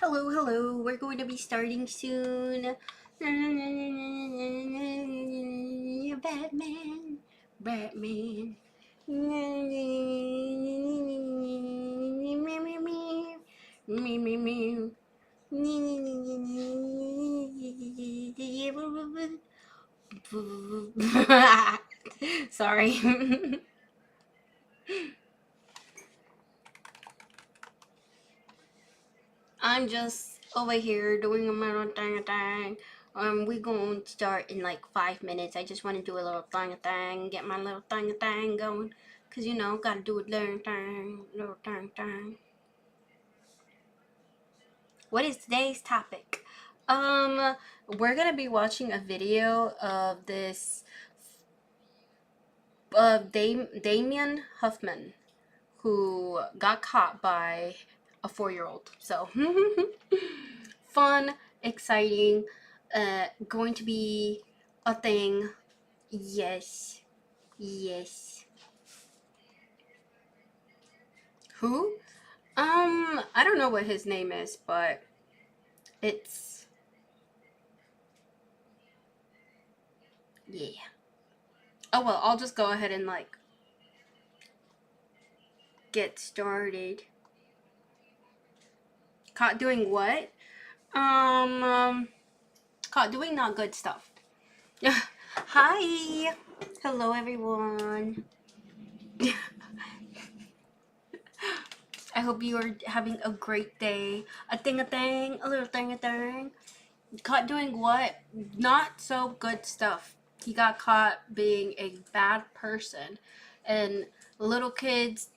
Hello, hello. We're going to be starting soon. Batman, Batman. Sorry. I'm just over here doing a little thing. We gonna start in like 5 minutes. I just want to do a little thing, get my little thing going, cause you know gotta do a little thing. What is today's topic? We're gonna be watching a video of this Dameon Huffman, who got caught by a 4-year-old. So fun, exciting, going to be a thing. Yes. Yes. Who? I don't know what his name is, but it's yeah. Oh well, I'll just go ahead and like get started. Caught doing what? Caught doing not good stuff. Hi. Hello everyone. I hope you are having a great day. A little thing. Caught doing what? Not so good stuff. He got caught being a bad person. And little kids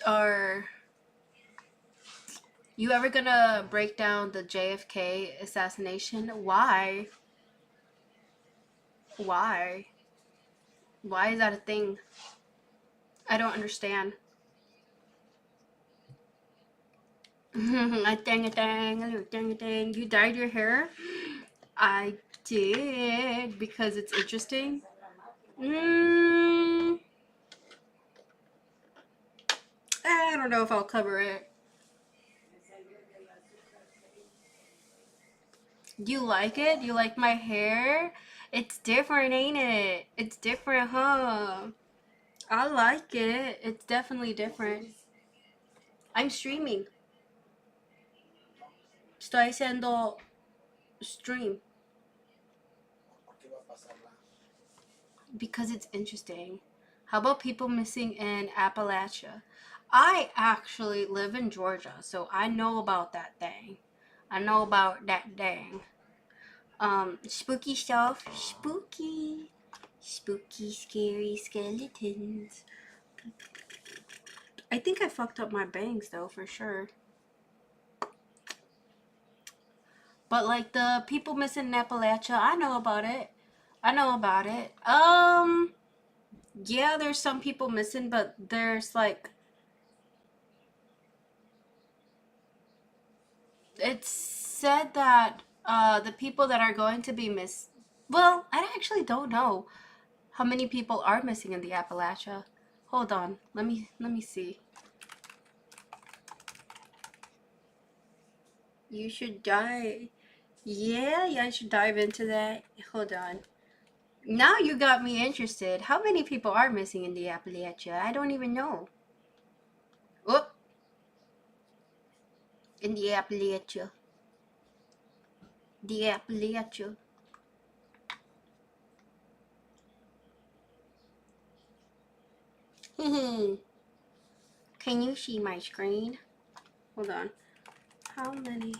are... You ever gonna break down the JFK assassination? Why? Why? Why is that a thing? I don't understand. A little thing. You dyed your hair? I did because it's interesting. I don't know if I'll cover it. Do you like it? Do you like my hair? It's different, ain't it? It's different, huh? I like it. It's definitely different. I'm streaming. Estoy haciendo stream. Because it's interesting. How about people missing in Appalachia? I actually live in Georgia, so I know about that thing. I know about that thing. Spooky stuff. Spooky. Spooky, scary skeletons. I think I fucked up my bangs though, for sure. But like the people missing in Appalachia, I know about it. Yeah, there's some people missing, but there's like... It's said that the people that are going to be well, I actually don't know how many people are missing in the Appalachia. Hold on, let me see. You should dive. Yeah, I should dive into that. Hold on. Now you got me interested. How many people are missing in the Appalachia? I don't even know. Oh, in the Appalachia. The Appalachia. Can you see my screen? Hold on. How many?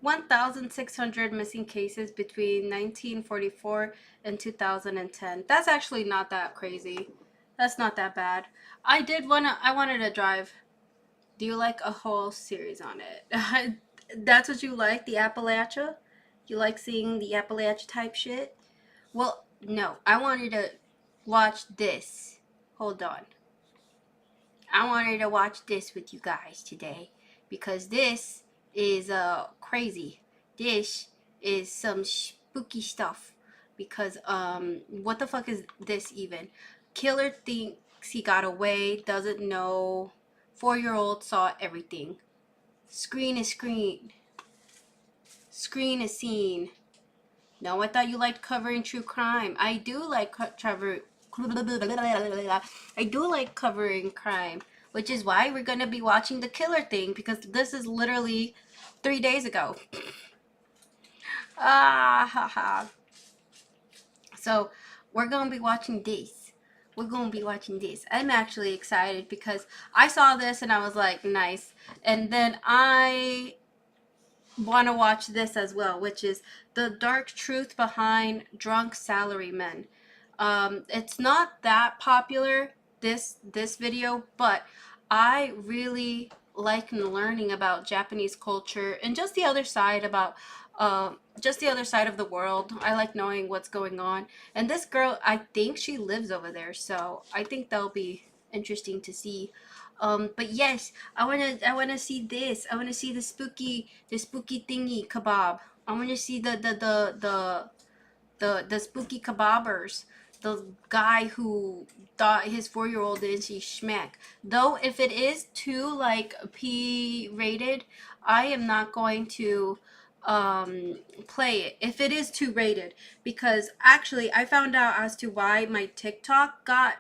1,600 missing cases between 1944 and 2010. That's actually not that crazy. That's not that bad. I wanted to drive. Do you like a whole series on it? That's what you like, the Appalachia? You like seeing the Appalachia type shit? Well, no. I wanted to watch this. Hold on. I wanted to watch this with you guys today because this is crazy. This is some spooky stuff because what the fuck is this even? Killer thinks he got away, doesn't know. 4-year-old saw everything. Screen is screen. Screen is seen. No, I thought you liked covering true crime. I do like I do like covering crime, which is why we're gonna be watching the killer thing because this is literally 3 days ago. Ah, ha, ha. So we're gonna be watching this. We're gonna be watching this. I'm actually excited because I saw this and I was like, nice. And then I want to watch this as well, which is the dark truth behind drunk salarymen. It's not that popular, this video, but I really like learning about Japanese culture and just the other side about just the other side of the world. I like knowing what's going on. And this girl, I think she lives over there, so I think that'll be interesting to see. But yes, I wanna see this. I wanna see the spooky thingy kebab. I wanna see the spooky kebabbers. The guy who thought his 4-year-old didn't see schmeck. Though if it is too like P rated, I am not going to play it if it is too rated, because actually I found out as to why my TikTok got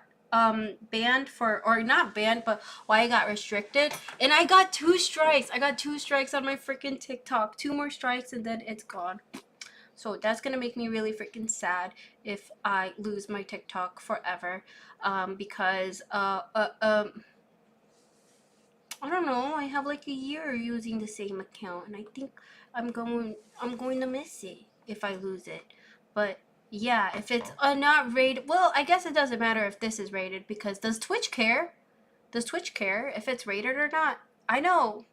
banned for, or not banned, but why I got restricted. And I got 2 strikes. I got 2 strikes on my freaking TikTok. 2 more strikes and then it's gone. So that's gonna make me really freaking sad if I lose my TikTok forever, because I don't know. I have like a year using the same account, and I think I'm going to miss it if I lose it. But yeah, if it's not rated, well, I guess it doesn't matter if this is rated, because does Twitch care? Does Twitch care if it's rated or not? I know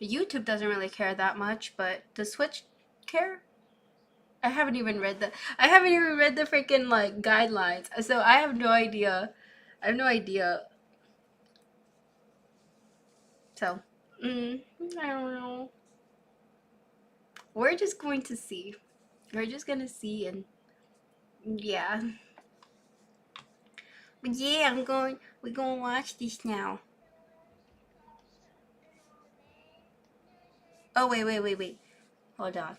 YouTube doesn't really care that much, but does Twitch care? I haven't even read the freaking like guidelines, so I have no idea. So, I don't know. We're just going to see. We're just gonna see, and yeah. But yeah, we're gonna watch this now. Oh, wait. Hold on.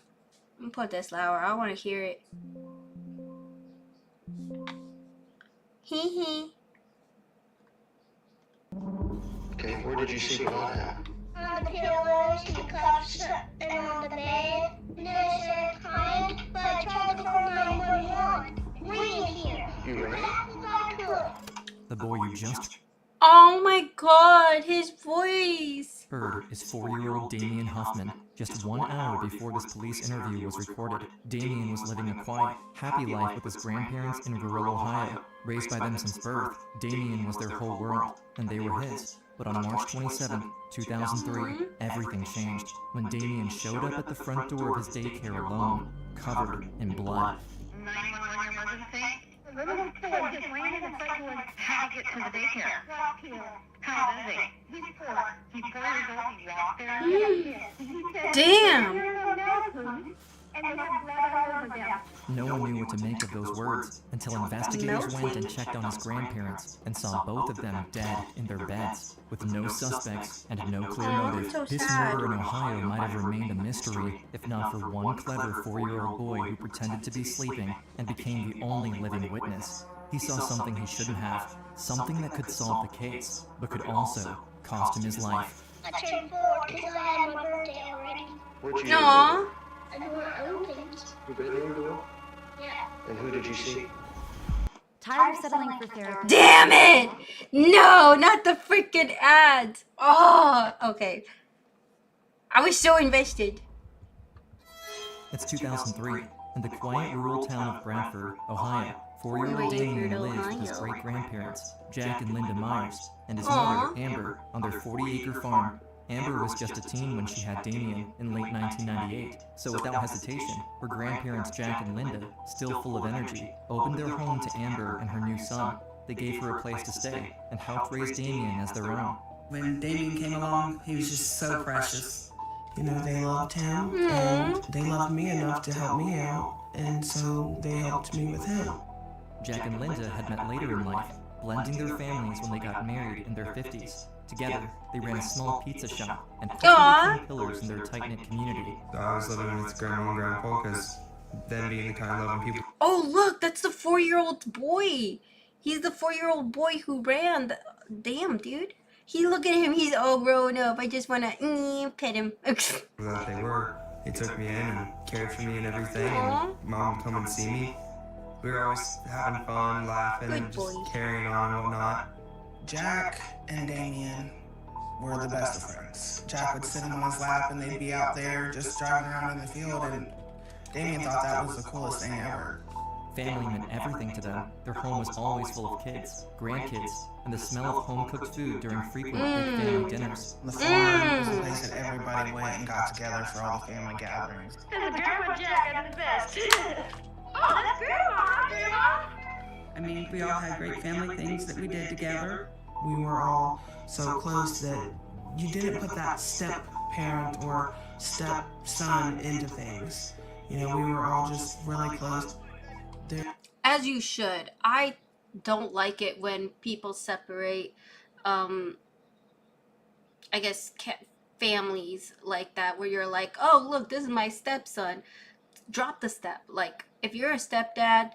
I'm gonna put this louder. I wanna hear it. Hee hee. Okay, where did you see blood at? On the pillows, the cuffs, and on the bed. Nurse crying, but I tried to call 911. Ring here. You rang? I could. The boy you just Oh my god, his voice. heard is 4-year-old Dameon Huffman. Just 1 hour before this police interview was recorded, Dameon was living a quiet, happy life with his grandparents in rural Ohio. Raised by them since birth, Dameon was their whole world, and they were his. But on March 27, 2003, everything changed when Dameon showed up at the front door of his daycare alone, covered in blood. 911 emergency? The little boy just ran in the front door. How to get to the daycare? Walk here. How is he? He's 4. He's 4 years old. He walked there. Damn. And they have blood all over them. No one knew what to make of those words until investigators went and checked on his grandparents and saw both of them dead in their beds, with no suspects and no clear motive. so This sad. murder in Ohio might have remained a mystery if not for one clever 4-year-old boy who pretended to be sleeping and became the only living witness. He saw something he shouldn't have, something that could solve the case, but could also cost him his life. I turned 4 because I had my birthday already. Where'd you Aww. I do my own things. You been there before? Yeah. And who did you see? Tired of settling for therapy. Damn it! No, not the freaking ads. Oh, okay. I was so invested. It's 2003, in the quiet rural town of Bradford, Ohio. 4-year-old Wait, Dameon lives with his Ohio. great-grandparents, Jack and Linda Myers, and his Aw. mother, Amber, on their 40-acre farm. Amber was just a teen when she had Dameon in late 1998, so without hesitation, her grandparents Jack and Linda, still full of energy, opened their home to Amber and her new son. They gave her a place to stay and helped raise Dameon as their own. When Dameon came along, he was just so precious. they loved him, and they loved me enough to help me out, and so they helped me with him. Jack and Linda had met later in life, blending their families when they got married in their 50s. Together, they ran a small pizza shop and quickly became pillars in their tight-knit community. I was living with Grandma and Grandpa because them being the kind of loving people. Oh, look, that's the 4-year-old boy. He's the 4-year-old boy who ran. Damn, dude. Look at him. He's all grown up. I just want to pet him. That they were. They took me in and cared for me and everything. And Mom would come and see me. We were always having fun, laughing, and just carrying on and whatnot. Jack and Dameon were the best of friends. Jack would sit him on his lap and they'd be out there just driving around in the field, and Dameon thought that was the coolest thing ever. Family meant everything to them. Their home was always full of kids, grandkids, and the smell of home-cooked food during frequent big family dinners. The farm was the place that everybody went and got together for all the family gatherings. And the Grandpa Jack at his best. Oh, that's Grandma! I mean, we all had great family things that we did together. We were all so close that you didn't put that step-parent or step-son into things. We were all just really close. As you should. I don't like it when people separate, I guess, families like that, where you're like, oh, look, this is my stepson. Drop the step. Like, if you're a stepdad,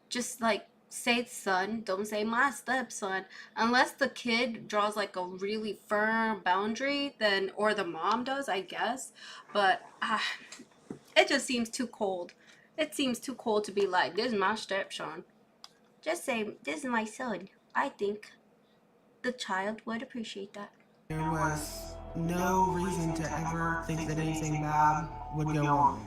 just, like, say son, don't say my stepson. Unless the kid draws, like, a really firm boundary, then, or the mom does, I guess. But, it just seems too cold. It seems too cold to be like, this is my stepson. Just say, this is my son. I think the child would appreciate that. There was no reason to ever think that anything bad would go on.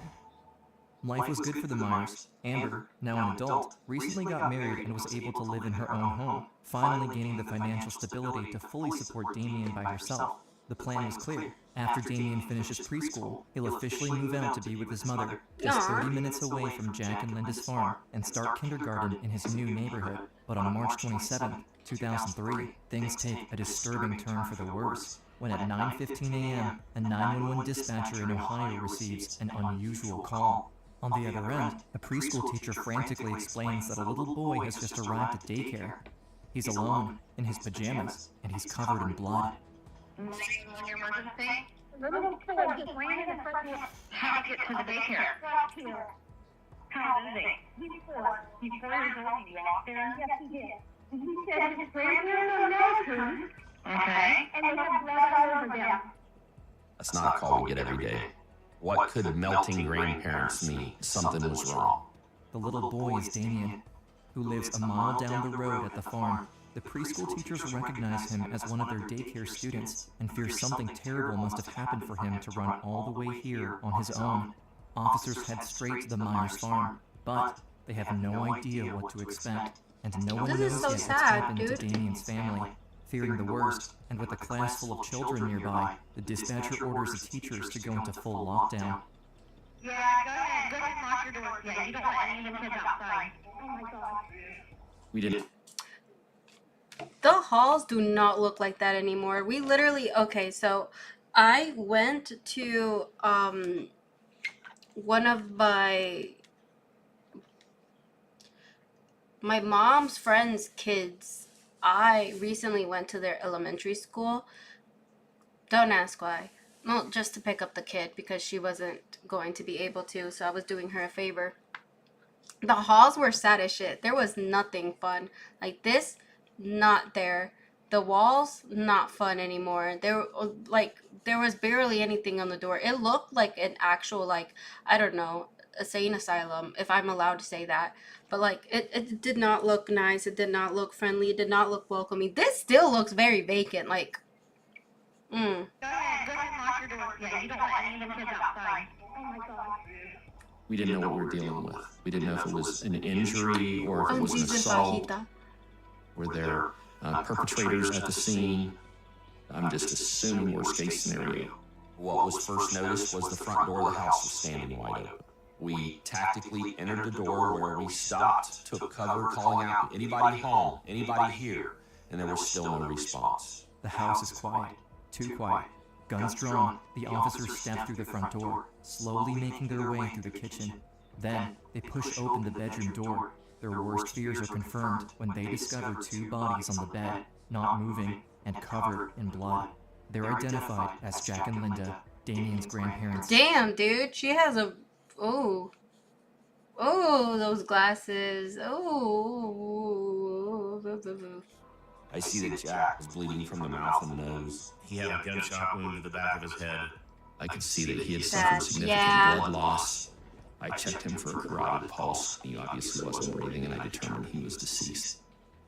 Life was good for the Myers. Amber, now an adult, recently got married and was able to live in her own home, finally gaining the financial stability to fully support Dameon by herself. The plan was clear. After Dameon finishes preschool, he'll officially move out to be with his mother, just 30 minutes away from Jack and Linda's farm, and start kindergarten in his new neighborhood. But on March 27, 2003, things take a disturbing turn for the worse, when at 9:15 a.m., a 911 dispatcher in Ohio receives an unusual call. On the other end, a preschool teacher frantically explains that a little boy has just arrived at daycare. He's alone, in his pajamas, and he's covered in blood. Your emergency? The little boy just ran in the front door. How to get to the daycare? Right here. How old is he? He's 4. He's 4 years old. You walked there? Yes, he did. And he said his grandparents don't know him, Okay. and they have blood all over them. That's not a call we get every day. What could melting grandparents mean? Something was wrong. The little boy is Dameon, who lives a mile down the road at the farm. The preschool teachers recognize him as one of their daycare students and fear something terrible must have happened for him to run all the way here on his own. Officers head straight to the Myers farm, but they have no idea what to expect, and no one knows yet what's happened to Dameon's family. Fearing the worst, and with a class full of children nearby, the dispatcher orders the teachers to go into full lockdown. Yeah, go ahead. Go ahead and lock your doors. Yeah, you don't let any of the kids outside. Oh my God. We didn't. The halls do not look like that anymore. We literally, okay, so I went to one of my mom's friend's kids. I recently went to their elementary school. Don't ask why. Well, just to pick up the kid because she wasn't going to be able to, so I was doing her a favor. The halls were sad as shit. There was nothing fun. Like this, not there. The walls, not fun anymore. There was barely anything on the door. It looked like an actual, like, I don't know, a sane asylum, if I'm allowed to say that. But like it did not look nice. It did not look friendly. It did not look welcoming. This still looks very vacant. Like, Go ahead and lock your doors. Yeah, you don't let any of the kids outside. Oh my God. We didn't know what we were dealing with. We didn't know if it was an injury or if it was an assault. Were there perpetrators at the scene? I'm just assuming worst case scenario. What was first noticed was the front door of the house was standing wide open. We tactically entered the door where we stopped, took cover, calling out, anybody home, anybody here, and there was still no response. The house is quiet, too quiet. Guns drawn, the officers step through the front door, slowly making their way through the kitchen. Then, they push open the bedroom door. Their worst fears are confirmed when they discover two bodies on the bed, not moving, and covered in blood. They're identified as Jack and Linda, Dameon's grandparents. Damn, dude. She has a... Oh. Oh, those glasses. Oh. I see that Jack was bleeding from the mouth and nose. He had a gunshot wound to the back of his head. I could see that he had suffered significant blood loss. I checked him for a carotid pulse. He obviously wasn't breathing, and I determined he was deceased.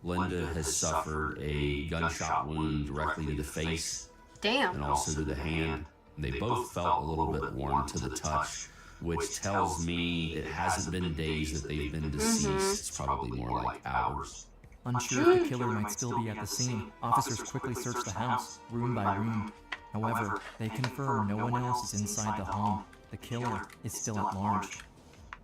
Linda has suffered a gunshot wound directly to the face. Damn. And also to the hand. They both felt a little bit warm to the touch, which tells me it hasn't been days that they've been deceased. It's probably more like hours. Unsure if the killer might still be at the scene, officers quickly search the house, room by room. However, they confirm no one else is inside the home. The killer is still at large.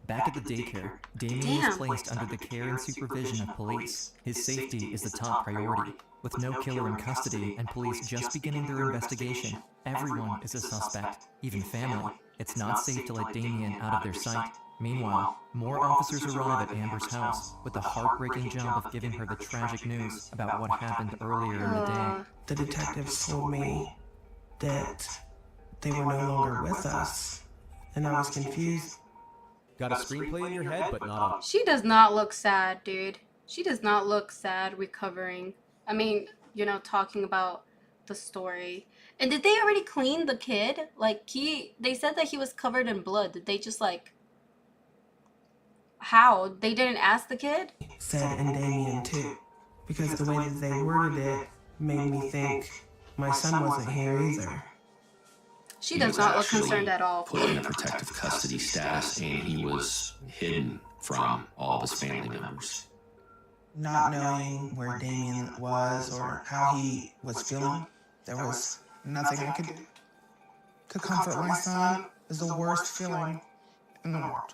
Back at the daycare, Dameon is placed under the care and supervision of police. His safety is the top priority. With no killer in custody and police just beginning their investigation, everyone is a suspect, even family. It's not safe to let Dameon out of their sight. Meanwhile, more officers arrive at Amber's house with the heartbreaking job of giving her the tragic news about what happened earlier in the day. The detectives told me that they were no longer with us, and I was confused. Got a screenplay in your head, but not a... She does not look sad, dude. She does not look sad recovering. I mean, you know, talking about the story. And did they already clean the kid? Like, they said that he was covered in blood. Did they just, like... How? They didn't ask the kid? Said and Dameon too. Because the way that they worded it made me think my son wasn't here either. She does not look concerned at all. Put in a protective custody status, and he was hidden from all of his family members. Not knowing where Dameon was or how he was feeling, there was nothing I could do. To comfort my son is the worst feeling in the world.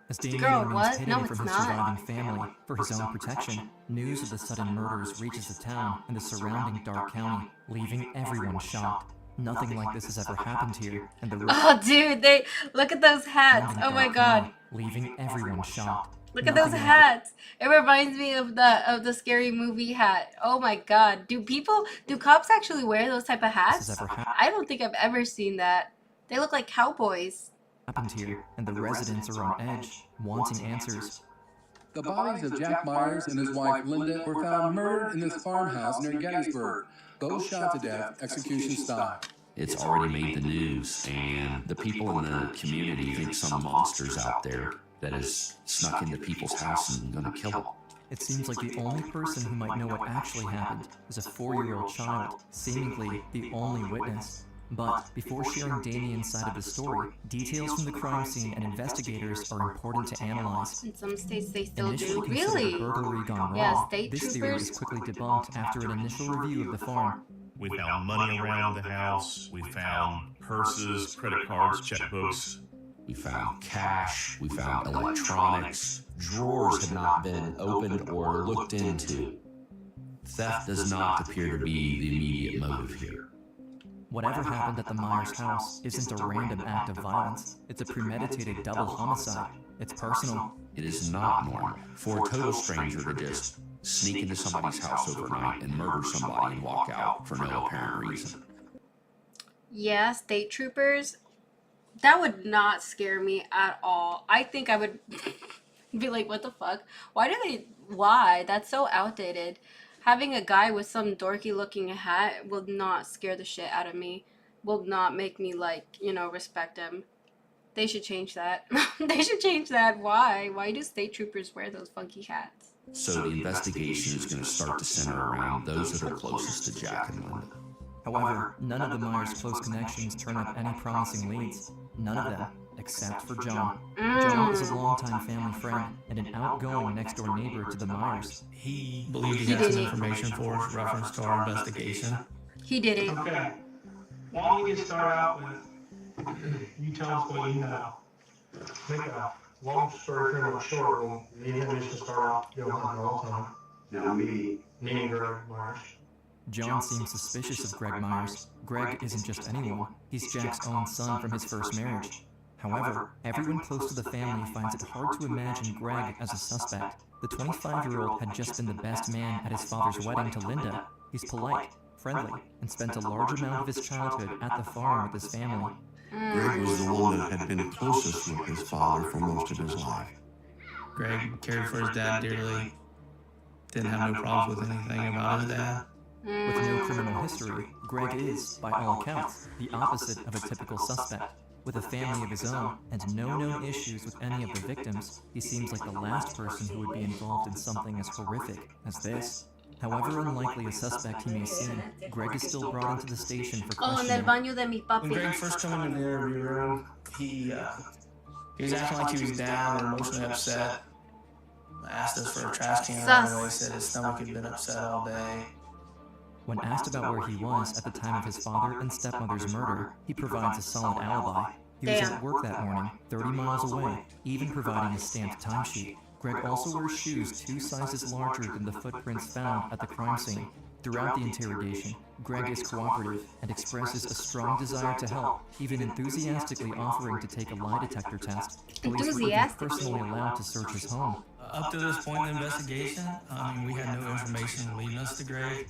As Dameon remains hidden from his surviving family for his own protection, news of the sudden murders reaches the town and the surrounding Dark County, leaving everyone shocked. Nothing like this has ever happened here, and the oh, dude, look at those hats. Oh my god, leaving everyone shocked. Look at those hats. It reminds me of the Scary Movie hat. Oh my god, do cops actually wear those type of hats? I don't think I've ever seen that. They look like cowboys. Happened here, and the residents are on edge, wanting answers. The bodies of Jack Myers and his wife Linda were found murdered in this farmhouse near Gettysburg. Both shot to death, execution style. It's already made the news, and the people in the community think some monster's out there that has snuck into people's house and gonna kill them. It seems like the only person who might know what actually happened is a 4-year-old child, seemingly the only witness. But before sharing Dameon's side of the story, details from the crime scene and investigators are important to analyze. In some states they still Initially do. Really? Burglary gone wrong. Yeah, state this troopers. theory is quickly debunked after an initial review of the farm. We found money around the house. We found purses, credit cards, checkbooks. We found cash. We found electronics. Drawers had not been opened or looked into. Theft does not appear to be the immediate motive here. Whatever happened at the Myers house isn't a random act of violence. It's a premeditated double homicide. It's personal. It is not normal for a total stranger to just sneak into somebody's house overnight and murder somebody and walk out for no apparent reason. Yeah, state troopers. That would not scare me at all. I think I would be like, what the fuck? Why? That's so outdated. Having a guy with some dorky looking hat will not scare the shit out of me. Will not make me, like, you know, respect him. They should change that. They should change that. Why? Why do state troopers wear those funky hats? So the investigation is going to start to center around those that are closest to Jack and Linda. However, none of the Myers' close connections turn up any promising leads. None of them, except for John. John is a longtime family friend and an outgoing next-door neighbor to the Myers. He believed he had some information for us reference to our investigation. He did it. Okay. Why don't we just start out with you tell us what you know. Make a long story pretty much short. Me and him used to start off hunting all the time. Now me. Me and Greg Myers. John seems suspicious of Greg Myers. Greg isn't just anyone, he's Jack's own son from his first marriage. However, everyone close to the family finds it hard to imagine Greg as a suspect. The 25-year-old had just been the best man at his father's wedding to Linda. He's polite, friendly, and spent a large amount of his childhood at the farm with his family. Greg was the one that had been closest with his father for most of his life. Greg cared for his dad dearly. Didn't have no problems with anything about his dad. With no criminal history, Greg is, by all accounts, the opposite of a typical suspect. With a family of his own, and no known issues with any of the victims, he seems like the last person who would be involved in something as horrific as this. However unlikely a suspect he may seem, Greg is still brought into the station for questioning. En el baño de mi papi. When Greg first came into the interview room, he was acting like he was down and emotionally upset. Asked us for a trash can right away, said his stomach had been upset all day. When asked about where he was at the time of his father and stepmother's murder, he provides a solid alibi. He was at work that morning, 30 miles away, even providing a stamped timesheet. Greg also wears shoes 2 sizes larger than the footprints found at the crime scene. Throughout the interrogation, Greg is cooperative and expresses a strong desire to help, even enthusiastically offering to take a lie detector test. Police were even personally allowed to search his home. Up to this point in the investigation, we had no information leading us to Greg.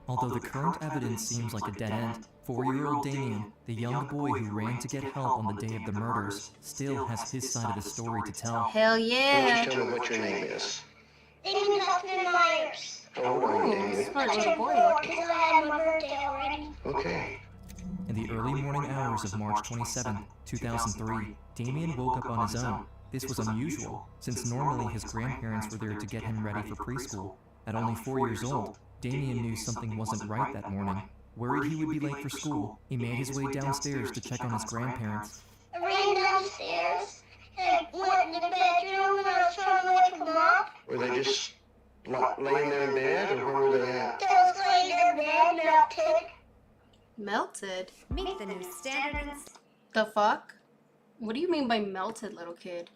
Although the current evidence seems like a dead end, 4-year-old Dameon, the young boy who ran to get help on the day of the murders, still has his side of the story to tell. Hell yeah! Just tell me what your name is. Dameon Huffman Myers. How old are you, Dameon? Smart little boy. Because I had my birthday already. Okay. In the early morning hours of March 27, 2003, Dameon woke up on his own. This was unusual, since normally his grandparents were there to get him ready for preschool. At only 4 years old, Dameon knew something wasn't right that morning. Worried he would be late for school, he made his way downstairs to check on his grandparents. I ran downstairs and went in the bedroom and I was trying to wake them up. Were they just laying there in bed, or where were they at? They was laying in bed, melted. Melted? Meet the new standards. The fuck? What do you mean by melted, little kid?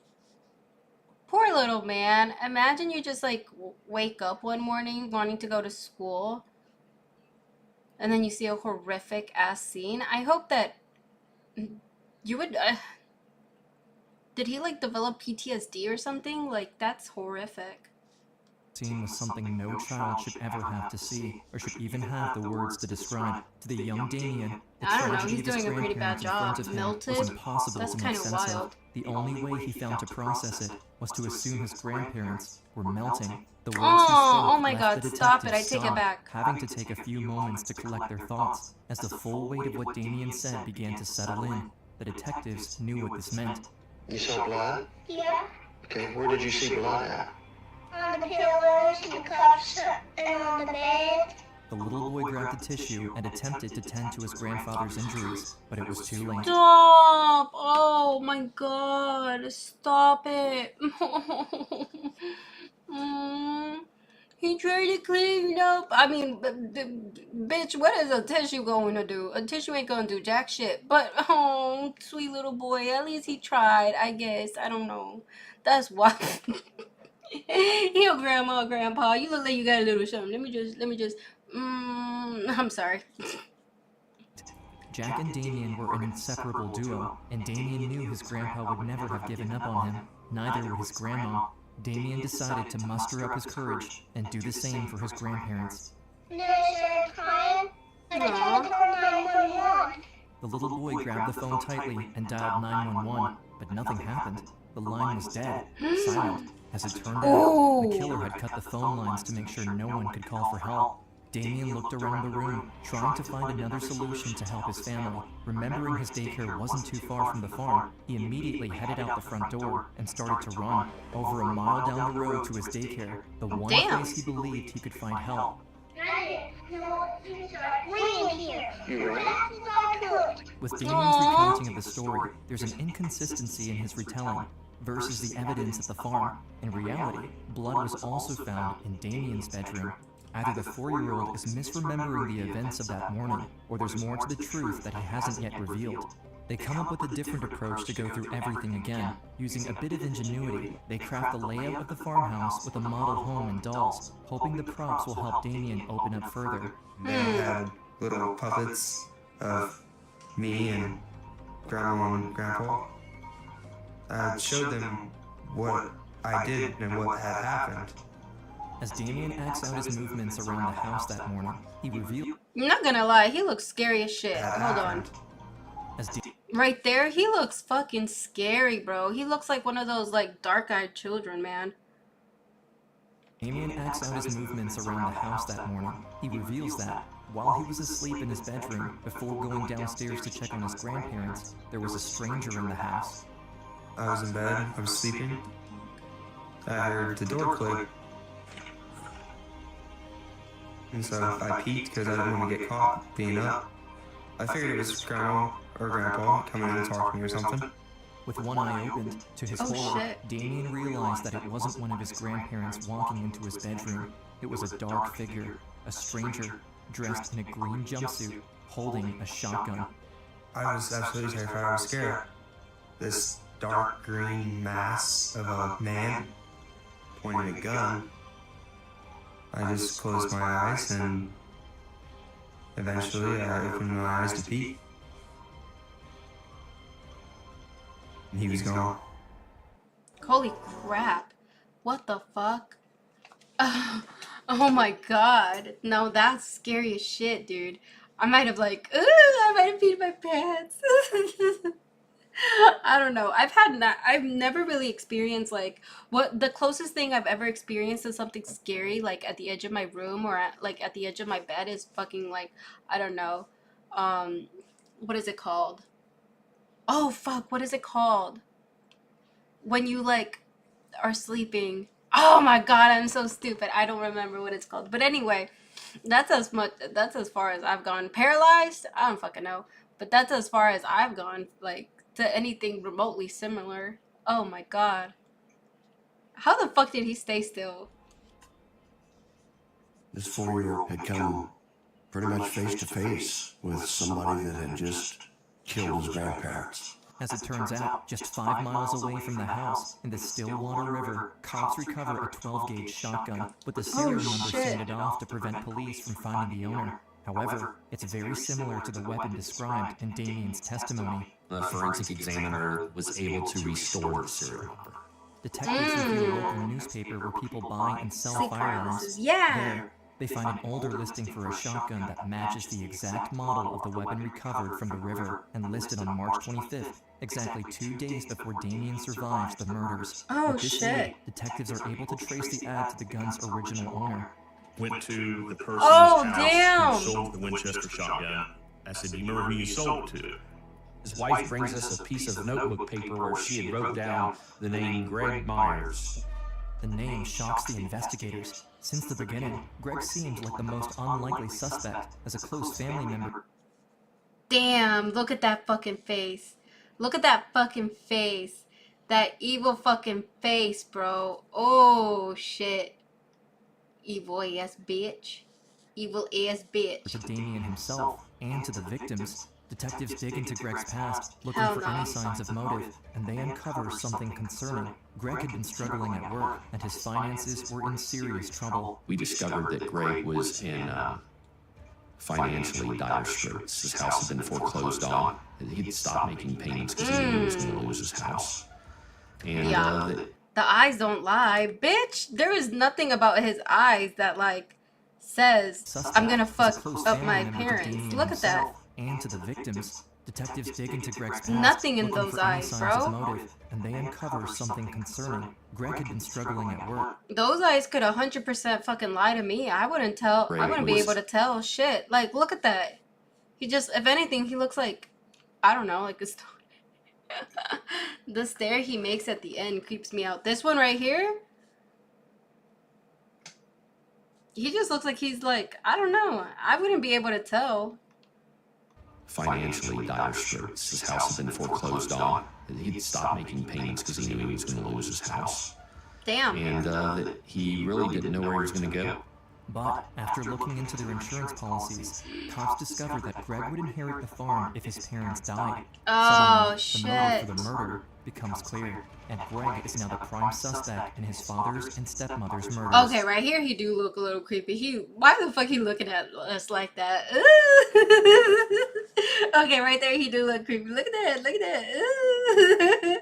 Poor little man. Imagine you just like wake up one morning wanting to go to school and then you see a horrific ass scene. I hope that you would did he like develop PTSD or something? Like that's horrific. Scene was something no child should ever have to see, or should even have the words to describe. To the young Dameon, the I don't know, tragedy he's of his doing a pretty bad grandparents in front job. of him Melted? was impossible That's to make kind of sense wild. of. The only way he found to process it was to assume his grandparents were melting. The words he spoke Oh my left God, the stop it, detectives I take it stunned, back. having to take a few moments to collect their thoughts. As the full weight of what Dameon said began to settle in, the detectives knew what this meant. You saw blood? Yeah. Okay, where did you see blood at? On the pillows, and the cups, and on the bed. The little boy grabbed the tissue and attempted to tend to his grandfather's injuries, but it was too late. Stop! Oh my God, stop it. He tried to clean up. I mean, bitch, what is a tissue going to do? A tissue ain't going to do jack shit. But, oh, sweet little boy, at least he tried, I guess. I don't know. That's wild. Yo, grandma, grandpa, you look like you got a little something. Let me just, I'm sorry. Jack and Dameon were an inseparable duo, and Dameon knew his grandpa would never have given up on him. Neither would his grandma. Dameon decided to muster up his courage and do the same for his grandparents. And then I started crying, and I tried to call 911. The little boy grabbed the phone tightly and dialed 911, but nothing happened. The line was dead, silent. As it turned out, the killer had cut the phone lines to make sure no one could call for help. Dameon looked around the room, trying to find another solution to help his family. Remembering his daycare wasn't too far from the farm, he immediately headed out the front door and started to run. Over a mile down the road to his daycare, the one place he believed he could find help. With Dameon's recounting of the story, there's an inconsistency in his retelling versus the evidence at the farm. In reality, blood was also found in Dameon's bedroom. Either the 4-year-old is misremembering the events of that morning, or there's more to the truth that he hasn't yet revealed. They come up with a different approach to go through everything again. Using a bit of ingenuity, they craft the layout of the farmhouse with a model home and dolls, hoping the props will help Dameon open up further. They had little puppets of me and Grandma and Grandpa. I showed them what I did and what had happened. As Dameon acts out his movements around the house that morning, he revealed... I'm not gonna lie, he looks scary as shit. Hold on. Right there, he looks fucking scary, bro. He looks like one of those, like, dark-eyed children, man. Dameon acts out his movements around the house that morning. He reveals that, while he was asleep in his bedroom, before going downstairs to check on his grandparents, there was a stranger in the house. I was in bed, I was sleeping. I heard the door click. And so I peeked because I didn't want to get caught being up. I figured it was Grandma or Grandpa coming in and talking or something. With one eye opened, to his horror, Dameon realized that it wasn't one of his grandparents walking into his bedroom. It was a dark figure, a stranger, dressed in a green jumpsuit, holding a shotgun. I was absolutely terrified. I was scared. This dark green mass of a man pointing a gun. I just closed my eyes and eventually I opened my eyes to peek. And he was gone. Holy crap. What the fuck? Oh my god. No, that's scary as shit, dude. I might have like, I might have peed my pants. I don't know. I've never really experienced like what the closest thing I've ever experienced is something scary like at the edge of my room or at the edge of my bed is fucking like, I don't know. What is it called? Oh fuck, what is it called? When you like are sleeping. Oh my god, I'm so stupid. I don't remember what it's called. But anyway, that's as far as I've gone. Paralyzed? I don't fucking know. But that's as far as I've gone, like, to anything remotely similar. Oh my god. How the fuck did he stay still? This 4-year-old had come pretty much face to face with somebody that had just killed his grandparents. As it turns out, just 5 miles away from the house, in the Stillwater River, cops recover a 12-gauge shotgun, with the serial number sanded off to prevent police from finding the owner. However, it's very similar to the weapon described in Dameon's testimony. The forensic examiner was able to restore the serial number. Detectives review a local newspaper where people buy and sell firearms. There, they find an older listing for a shotgun that matches the exact model of the weapon recovered from the river and listed on March 25th, exactly 2 days before Dameon survives the murders. Oh, With this shit. lead, detectives are able to trace the ad to the gun's original owner. Went to the person's Oh, house damn. who sold the Winchester shotgun. I said, do you remember who you sold it to? His wife brings us a piece of notebook paper where she had wrote down the name Greg Myers. The name shocks the investigators. Since the beginning, Greg seemed like the most unlikely suspect as a close family member. Damn, look at that fucking face. Look at that fucking face. That evil fucking face, bro. Oh, shit. Evil ass bitch. Evil ass bitch. To Dameon himself and to the victims, detectives dig into Greg's past, looking Hell for no. any signs of motive, and they uncover something concerning. Greg had been struggling at work, and his finances were in serious trouble. We discovered that Greg was in financially dire straits. His house had been foreclosed on. He'd stopped making payments because he knew he was going to lose his house. And Yeah. The eyes don't lie. Bitch, there is nothing about his eyes that, like, says, I'm gonna fuck up my parents. Look at that. And to the victims, detectives dig into Greg's past, Nothing in looking those for any eyes, signs bro. of motive, and they uncover something concerning. Greg had been struggling at work. Those eyes could 100% fucking lie to me. I wouldn't tell. I wouldn't be able to tell shit. Like, look at that. He just, if anything, he looks like, I don't know, like a star. The stare he makes at the end creeps me out. This one right here, he just looks like he's like, I don't know. I wouldn't be able to tell. financially dire straits. His house had been foreclosed on. He'd stopped making payments because he knew he was going to lose his house. Damn. And that he really didn't know where he was going to go. But after looking into their insurance policies, cops discovered that Greg would inherit the farm if his parents died. Oh, Suddenly, the motive shit. for the murder becomes clear, and Greg is now the prime suspect in his father's and stepmother's murders. Okay, right here he do look a little creepy. Why the fuck he looking at us like that? Okay, right there he do look creepy. Look at that, look at that.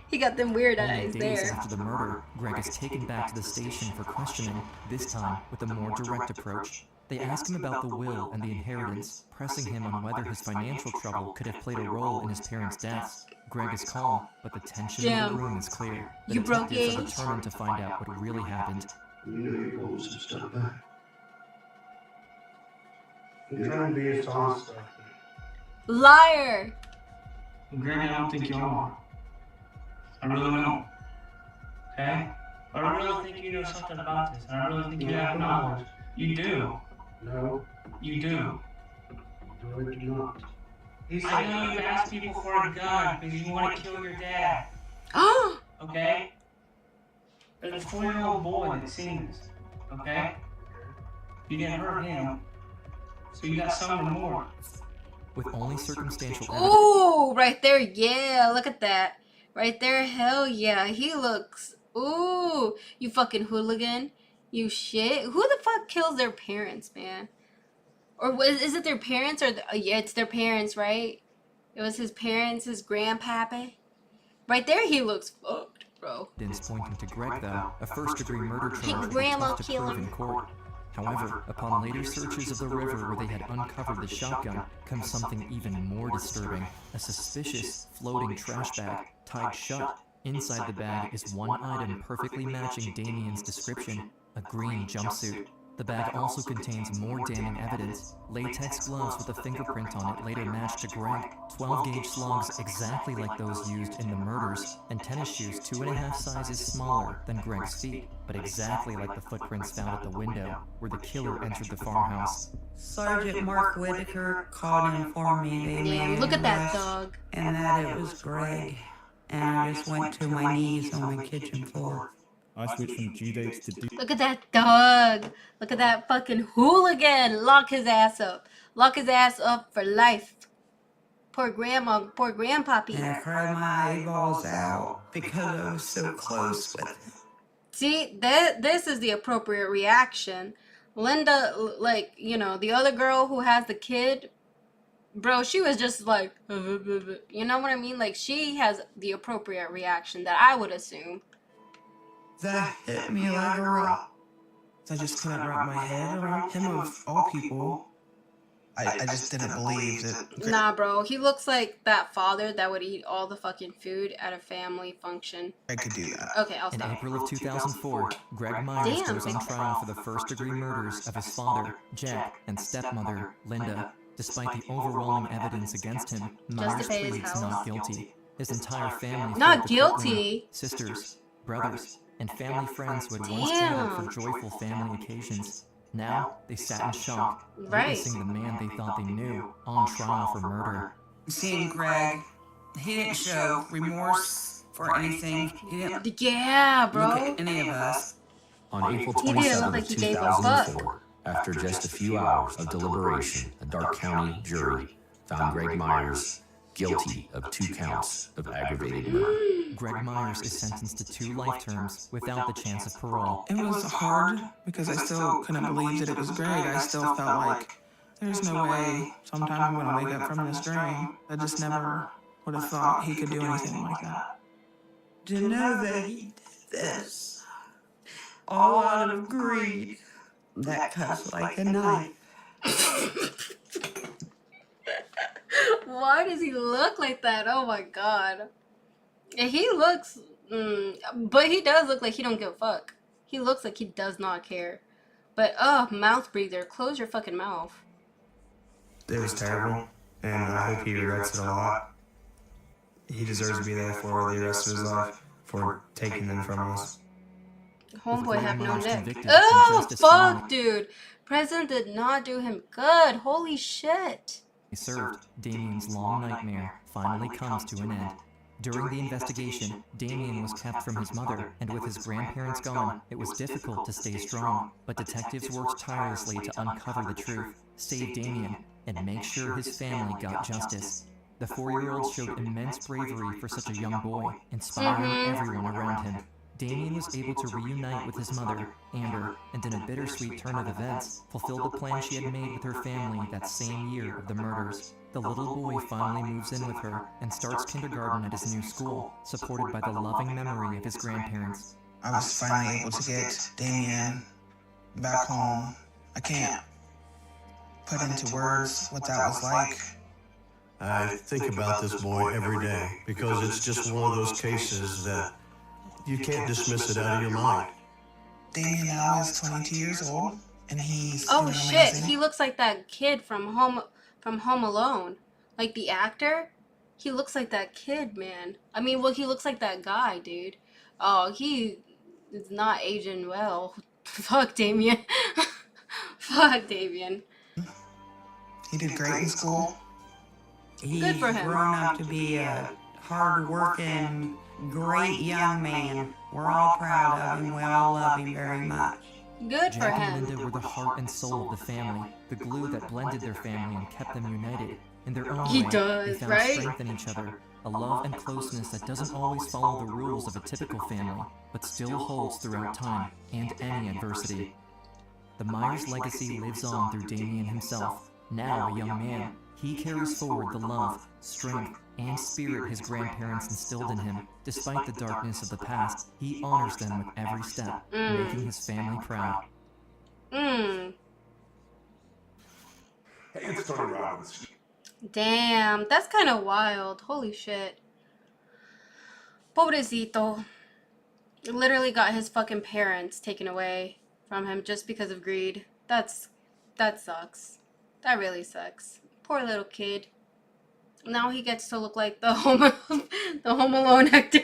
He got them weird eyes Only days there. after the murder, Greg is taken back to the station for questioning, this time with a more direct approach. They ask him about the will and the inheritance, pressing him on whether his financial trouble could have played a role in his parents' deaths. Greg is calm, but the tension in the room is clear. The You broke detectives are it. determined to find out what really happened. You know you're holding some stuff back. You're trying to be as honest as Liar! Greg, I don't think you are. I really don't. Okay? But I really think you know something about this, and I really think you have knowledge. You do. No, You do. no, I do not. I know you asked people for a gun because you want to kill your dad. Okay? There's a 4-year-old boy that's seen this. Okay? You didn't hurt him. So you got something more. With only circumstantial evidence. Ooh, right there, yeah, look at that. Right there, hell yeah, he looks, ooh, you fucking hooligan, you shit. Who the fuck kills their parents, man? Or is it their parents or, yeah, it's their parents, right? It was his parents, his grandpappy. Right there, he looks fucked, bro. Pointing to Greg, though, a first-degree murder charge Big was grandma tough to prove killer. in court. However, upon later searches of the river where they had uncovered the shotgun, comes something even more disturbing. A suspicious, floating trash bag, tied shut. Inside the bag is one item perfectly matching Dameon's description, a green jumpsuit. The bag also contains more damning evidence. Latex gloves with a fingerprint on it later matched to Greg, 12-gauge slugs exactly like those used in the murders, and tennis shoes 2.5 sizes smaller than Greg's feet, but exactly like the footprints found at the window where the killer entered the farmhouse. Sergeant Mark Whitaker called and informed me they Damn, made look at that arrest dog. and that it was Greg. And I just went to my knees on the kitchen floor. I switched from due dates to due. Look at that dog. Look at that fucking hooligan. Lock his ass up. Lock his ass up for life. Poor grandma, poor grandpappy. And I cried my eyeballs out because I was so close with him. See, this is the appropriate reaction. Linda, like, you know, the other girl who has the kid, bro, she was just like, you know what I mean? Like, she has the appropriate reaction that I would assume. That hit me like a rock. I just couldn't wrap my head around him of all people. I just didn't believe that. Nah, bro, he looks like that father that would eat all the fucking food at a family function. I could do that. Okay, I'll In stop. April of 2004, Greg Myers Damn. goes on trial for the first-degree murders of his father, Jack, and stepmother, Linda. Despite the overwhelming evidence against him, Myers pay his pleads house. not guilty. His entire family Not filled the courtroom. guilty? Sisters, brothers, and family friends who had once Damn. gathered for joyful family occasions. Now, they sat in shock, Right. witnessing the man they thought they knew on trial for murder. Seeing Greg, he didn't show remorse for anything. He didn't Yeah, bro. look at any of us. On April He didn't look 27, like he gave a 2004, after just a few hours of deliberation, a Dark County jury found Greg Myers guilty of 2 counts of aggravated murder. Greg Myers is sentenced to 2 life terms without the chance of parole. It was hard because I still couldn't believe that it was Greg. I still felt like there's no way sometime I'm going to wake up from this dream. I just never would have thought he could do anything like that. To know that he did this, all out of greed, that cuts like a knife. Why does he look like that? Oh my god. And he looks, but he does look like he don't give a fuck. He looks like he does not care. But, mouth breather, close your fucking mouth. It was terrible, and I hope he regrets it a lot. He deserves to be there for the rest of his life for taking them from us. Homeboy have no Myers neck. convicted, Oh, injustice fuck, following. dude. President did not do him good. Holy shit. He served, Dameon's long nightmare finally comes to an end. During the investigation, Dameon was kept from his mother, and with his grandparents gone, it was difficult to stay strong, but detectives worked tirelessly to uncover the truth, save Dameon, and make sure his family got justice. The 4-year-old showed immense bravery for such a young boy, inspiring everyone around him. Dameon was able to reunite with his mother, Amber, and in a bittersweet turn of events, fulfill the plan she had made with her family that same year of the murders. The little boy finally moves in with her and starts kindergarten at his new school, supported by the loving memory of his grandparents. I was finally able to get Dameon back home. I can't put into words what that was like. I think about this boy every day because it's just one of those cases that you can't dismiss it out of your mind. Dameon now is 22 years old, and he's Oh doing shit, amazing. he looks like that kid from Home Alone. Like the actor? He looks like that kid, man. I mean, well, he looks like that guy, dude. Oh, he is not aging well. Fuck Dameon. Fuck Dameon. He did great in school. He's Good for him. grown up to be a hard-working, great young man. We're all proud of him. We all love him very much. Good for Jack him. and Linda were the heart and soul of the family, the glue that blended their family and kept them united. In their own He way, does, they found right? strength in each other, a love and closeness that doesn't always follow the rules of a typical family, but still holds throughout time and any adversity. The Myers legacy lives on through Dameon himself. Now a young man, he carries forward the love, strength, and spirit his grandparents instilled in him. Despite the darkness of the past, he honors them with every step, making his family proud. Mmm. Hey, it's Tony Robbins. Damn, that's kind of wild. Holy shit. Pobrecito. Literally got his fucking parents taken away from him just because of greed. That sucks. That really sucks. Poor little kid. Now he gets to look like the Home Alone actor.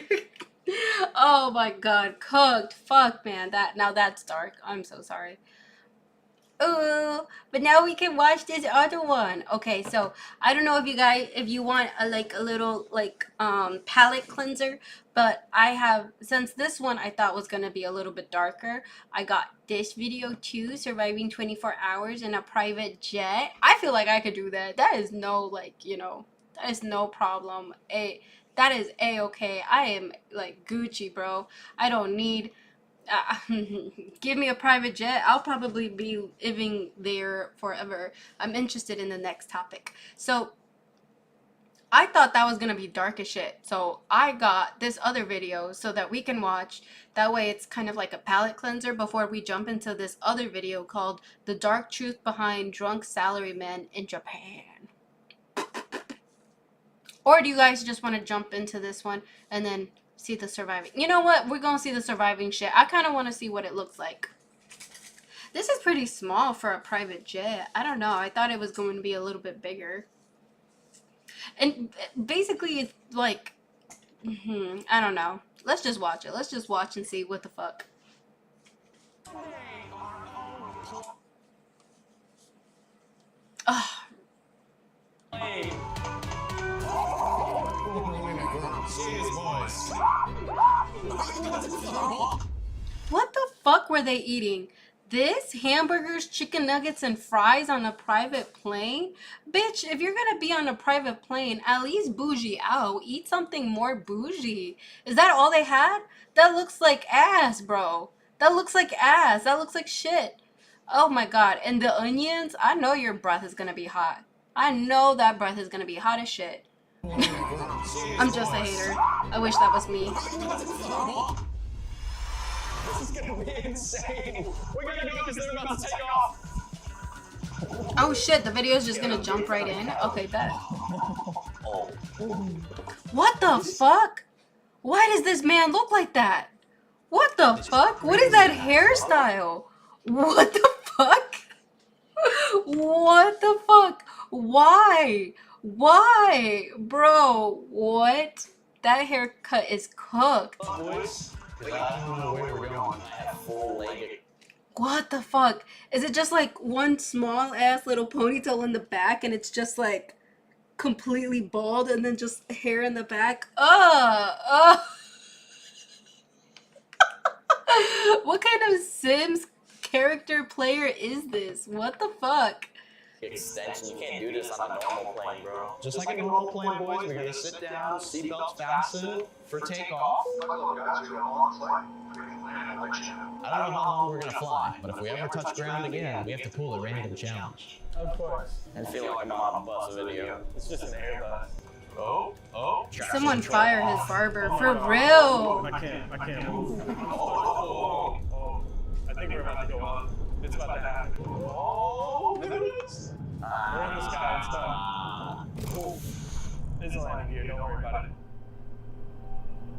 Oh my god, cooked. Fuck, man. Now that's dark. I'm so sorry. Ooh, but now we can watch this other one. Okay, so I don't know if you want a little palette cleanser, but I have, since this one I thought was gonna be a little bit darker, I got this video too, surviving 24 hours in a private jet. I feel like I could do that. That is no that is no problem. That is a-okay. I am like Gucci, bro. I don't need give me a private jet. I'll probably be living there forever. I'm interested in the next topic. So I thought that was gonna be dark as shit, so I got this other video so that we can watch. That way it's kind of like a palate cleanser before we jump into this other video called The Dark Truth Behind Drunk Salarymen in Japan. Or do you guys just want to jump into this one and then see the surviving? You know what? We're going to see the surviving shit. I kind of want to see what it looks like. This is pretty small for a private jet. I don't know. I thought it was going to be a little bit bigger. And basically, it's like, I don't know. Let's just watch it. Let's just watch and see what the fuck. Oh. What the fuck were they eating? This? Hamburgers, chicken nuggets, and fries on a private plane? Bitch, if you're gonna be on a private plane, at least bougie out. Eat something more bougie. Is that all they had? That looks like ass, bro. That looks like ass. That looks like shit. Oh my god. And the onions? I know your breath is gonna be hot. I know that breath is gonna be hot as shit. I'm just a hater. I wish that was me. This is gonna be insane. We're gonna do it because they're about to take off. Oh shit, the video is just gonna jump right in. Okay, bet. What the fuck? Why does this man look like that? What the fuck? What is that hairstyle? What the fuck? What the fuck? Why? Why? Bro, what? That haircut is cooked. Boys, I don't know where we're going. I have full leg. What the fuck? Is it just like one small ass little ponytail in the back and it's just like completely bald and then just hair in the back. Ugh. What kind of Sims character player is this? What the fuck? Extension. You can't do this on a normal plane, bro. Just like a normal plane, boys, we're gonna sit down, seatbelts fastened for takeoff. Look, guys, we're on the plane. I don't know how long we're gonna fly, but if we ever touch ground again, we have to pull a random challenge. Of course. I feel like I'm on a bus video. It's just an Airbus. Oh. Someone fire his barber. For real. I can't move. Oh. I think we're about to go up. It's about to happen. Oh, look at this. We're in the sky. It's done. Oh. It's a landing gear. Don't worry about it.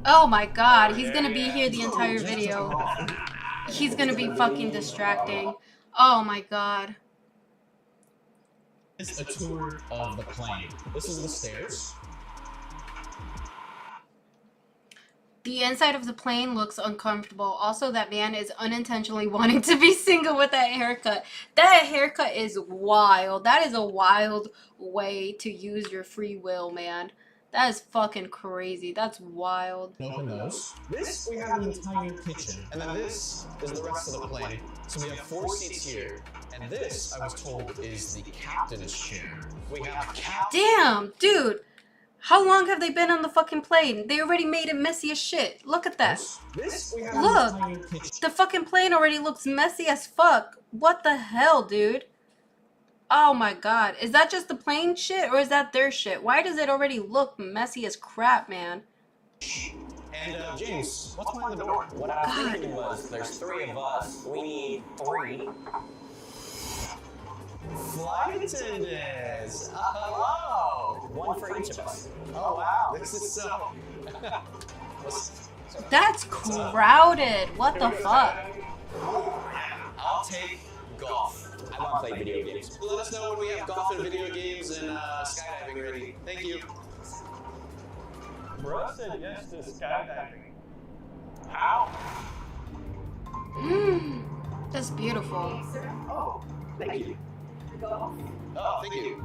Oh my god, he's gonna be here the entire video. He's gonna be fucking distracting. Oh my god. It's a tour of the plane. This is the stairs. The inside of the plane looks uncomfortable. Also, that man is unintentionally wanting to be single with that haircut. That haircut is wild. That is a wild way to use your free will, man. That is fucking crazy. That's wild. Open those. This, we have an entire kitchen. And then this is the rest of the plane. So we have 4 seats here. And this, I was told, is the captain's chair. We have a captain. Damn, dude. How long have they been on the fucking plane? They already made it messy as shit. Look at that. This, we have Look. an entire kitchen. The fucking plane already looks messy as fuck. What the hell, dude? Oh my god. Is that just the plane shit or is that their shit? Why does it already look messy as crap, man? And James, what's behind the door? What I was thinking was, there's 3 of us. We need 3 flight attendants. Hello. 1 for each of us. Oh wow, this is so. That's crowded. What the fuck? I'll take golf. I want to play video games. Let us know when we have golf and video games and skydiving ready. Thank you. Bro said yes to skydiving. How? That's beautiful. Oh, thank you. Oh, thank you.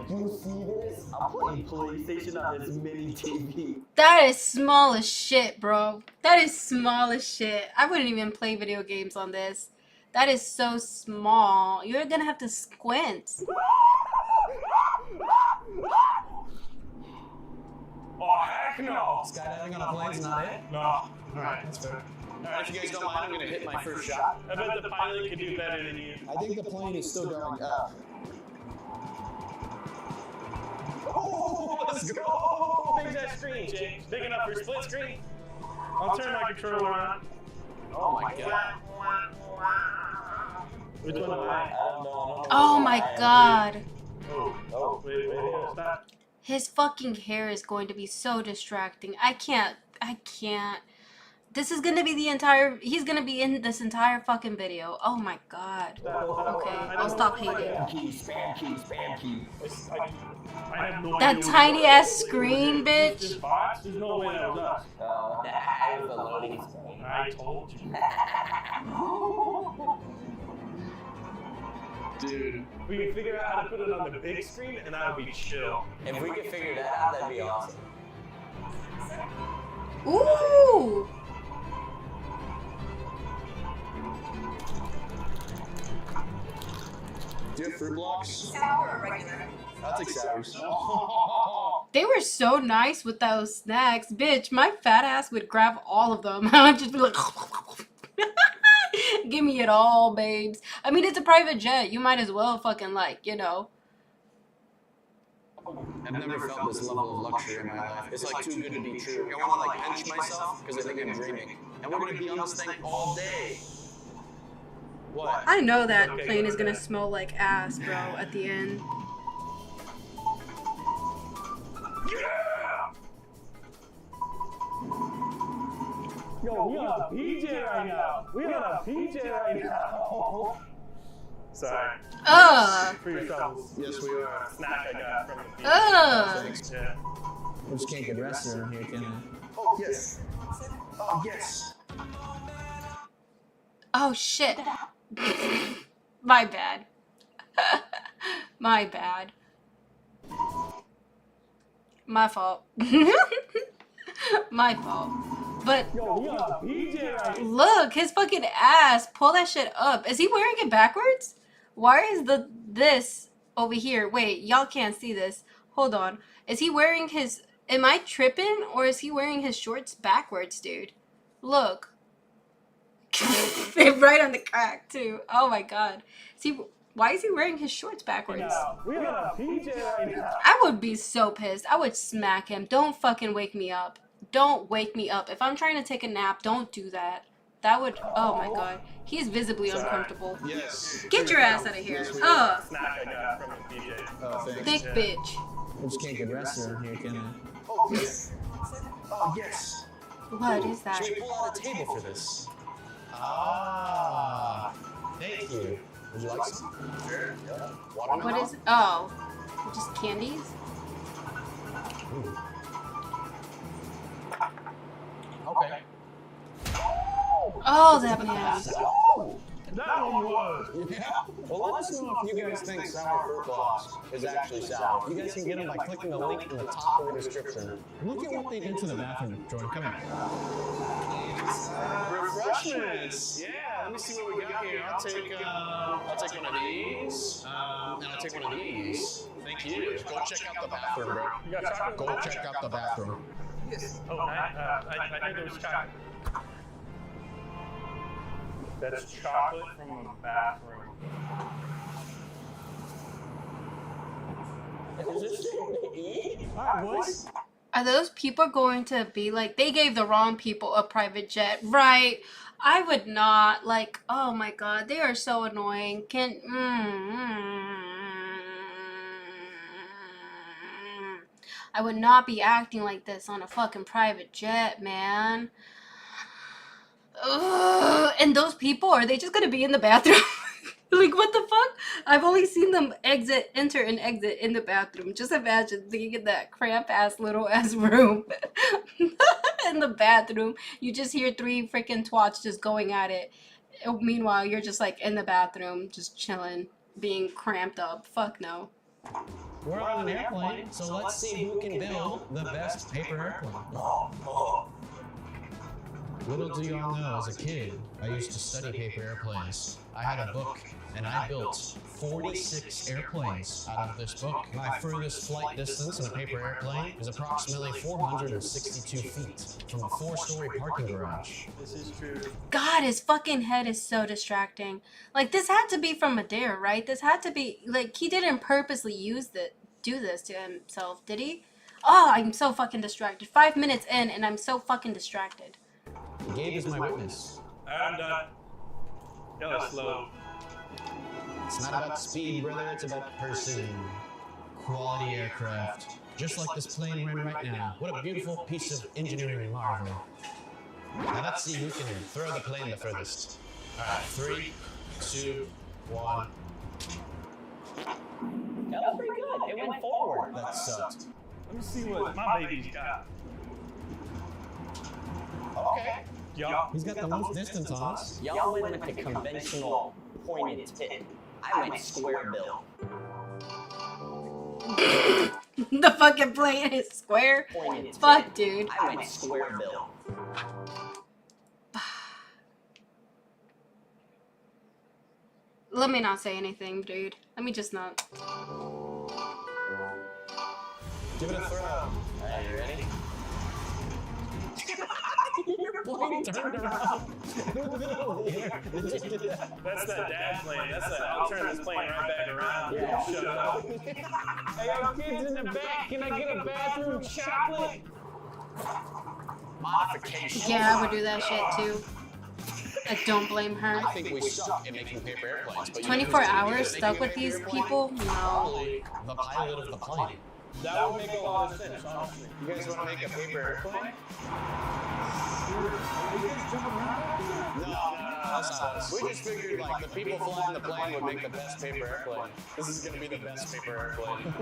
You see this? I'm playing PlayStation on this mini TV. That is small as shit, bro. That is small as shit. I wouldn't even play video games on this. That is so small. You're gonna have to squint. Oh, heck no! Skydiving on a plane's not it? No. Alright, that's fair. Alright, if you guys don't mind, I'm gonna hit my first shot. I bet the pilot could do better than you. I think the plane is still going up. Oh, let's go! Big that screen, James. Big enough for split screen. I'll turn my controller on. Oh my god. Which one am I? Oh my god. Oh, wait, stop. His fucking hair is going to be so distracting. I can't. This is gonna be the entire, he's gonna be in this entire fucking video. Oh my god. Okay, I'll stop hating. Spam key. I have no That idea tiny ass screen, bitch. There's no way that was us. That was the loading screen. I told you. Dude, we can figure out how to put it on the big screen and that would be chill. If we could figure that out, that'd be awesome. Ooh! Do you have fruit blocks? Sour or regular? I'll take sours. They were so nice with those snacks. Bitch, my fat ass would grab all of them. I'd just be like, give me it all, babes. I mean, it's a private jet. You might as well fucking, like, you know. I've never felt this level of luxury in my life. It's like too good to be true. I want to like pinch myself because I think I'm dreaming. And we're going to be on this thing all day. What? I know that plane is gonna smell like ass, bro, at the end. Yeah! Yo, we on a PJ right now. We on a PJ right now. Sorry. For your troubles. Yes, we are. Snack I got from the PJ. Yeah. We just can't get rested around here, can we? Oh, yes. Oh, yes. Oh, shit. My bad. My bad. My fault. My fault. But look, his fucking ass. Pull that shit up. Is he wearing it backwards? Why is this over here? Wait, y'all can't see this. Hold on. Is he wearing his... Am I tripping? Or is he wearing his shorts backwards, dude? Look. Right on the crack, too. Oh my god. Why is he wearing his shorts backwards? I would be so pissed. I would smack him. Don't fucking wake me up. Don't wake me up. If I'm trying to take a nap, don't do that. That would... Oh my god. He's visibly uncomfortable. Yes. Get your ass out of here. Ugh. Thick bitch. I just can't get rest around here, can I? Oh, yes. Oh, yes. What is that? Should we pull out a table for this? Ah, thank you. Would you like some? Sure. Yeah. What is... Oh. Just candies? Ooh. Okay. Oh, that man. That one was. Yeah. Well, let us know if you guys think sour fruit blocks is actually sour. You guys can get them by clicking the link in the top of the description. Look at what they did to the bathroom. Jordan, come here. Refreshments. Yeah. Let me see what we got here. I'll take one of these. And I'll take one of these. Thank you. Go check out the bathroom, bro. You got chocolate? Go check out the bathroom. Yes. Oh, I knew there was chocolate. That's chocolate from the bathroom. Is this thing to eat? Alright, boys. Are those people going to be like... They gave the wrong people a private jet, right? I would not. Like, oh my god. They are so annoying. I would not be acting like this on a fucking private jet, man. Ugh. And those people, are they just gonna be in the bathroom? Like, what the fuck? I've only seen them enter and exit in the bathroom. Just imagine being in that cramped-ass little-ass room. In the bathroom. You just hear 3 freaking twats just going at it. Meanwhile, you're just, like, in the bathroom, just chilling, being cramped up. Fuck no. We're on an airplane, so let's see who can build the best paper airplane. Little do y'all know, as a kid, I used to study paper airplanes. I had a book, and I built 46 airplanes out of this book. My furthest flight distance in a paper airplane is approximately 462 feet from a 4-story parking garage. This is true. God, his fucking head is so distracting. Like, this had to be from Adair, right? This had to be... Like, he didn't purposely do this to himself, did he? Oh, I'm so fucking distracted. 5 minutes in, and I'm so fucking distracted. Gabe is my witness. I'm done. That was slow. It's not about speed, brother. It's about person. Quality aircraft. Just like this plane we're in right now. What a beautiful piece of engineering marvel. Now let's see who can throw the plane the furthest. Alright, 3, 2, 1. That was pretty good. It went forward. That sucked. Let me see what my baby's got. Okay. Y'all. He's got the most distance on us. Y'all went with the conventional pointed tip. I went square bill. The fucking plane is square? Pointed Fuck, tip. dude. I went square bill. Let me not say anything, dude. Let me just not. Give it a throw. Alright, you ready? Your plane turned around in the middle of the air. That's that dad plane. That's that. I'll turn this plane right back around. Yeah. Shut up. I got kids in the back. Can I get a bathroom chocolate? Modification. Yeah, I would do that shit too. I don't blame her. I think we suck at making paper airplanes. But 24 hours stuck with these people? No. Probably the pilot of the plane. That would make a lot of sense, honestly. You guys want to make a paper airplane? No, that's not us. We just figured like the people flying the plane would make the best paper airplane. This is going to be the best paper airplane.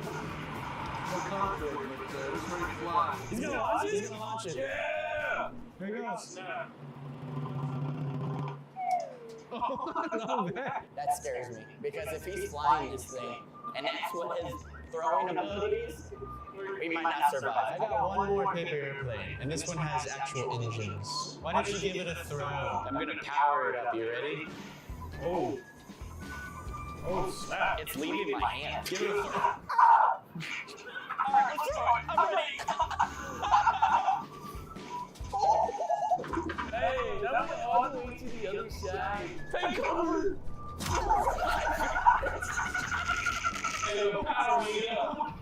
He's going to launch it? He's going to launch it. Yeah! Here he goes. Snap. Oh, That scares me because if he's flying this thing and that's what his throwing abilities, We might not survive. I got one more paper airplane, and this one has actual engines. Why don't you give it a throw? I'm gonna power it up. You ready? Oh. Oh, snap. It's leaving my hand. Give it a throw. Alright, let's do it. I'm ready. Hey, that went all the way to the other side. Take cover. It'll power me up.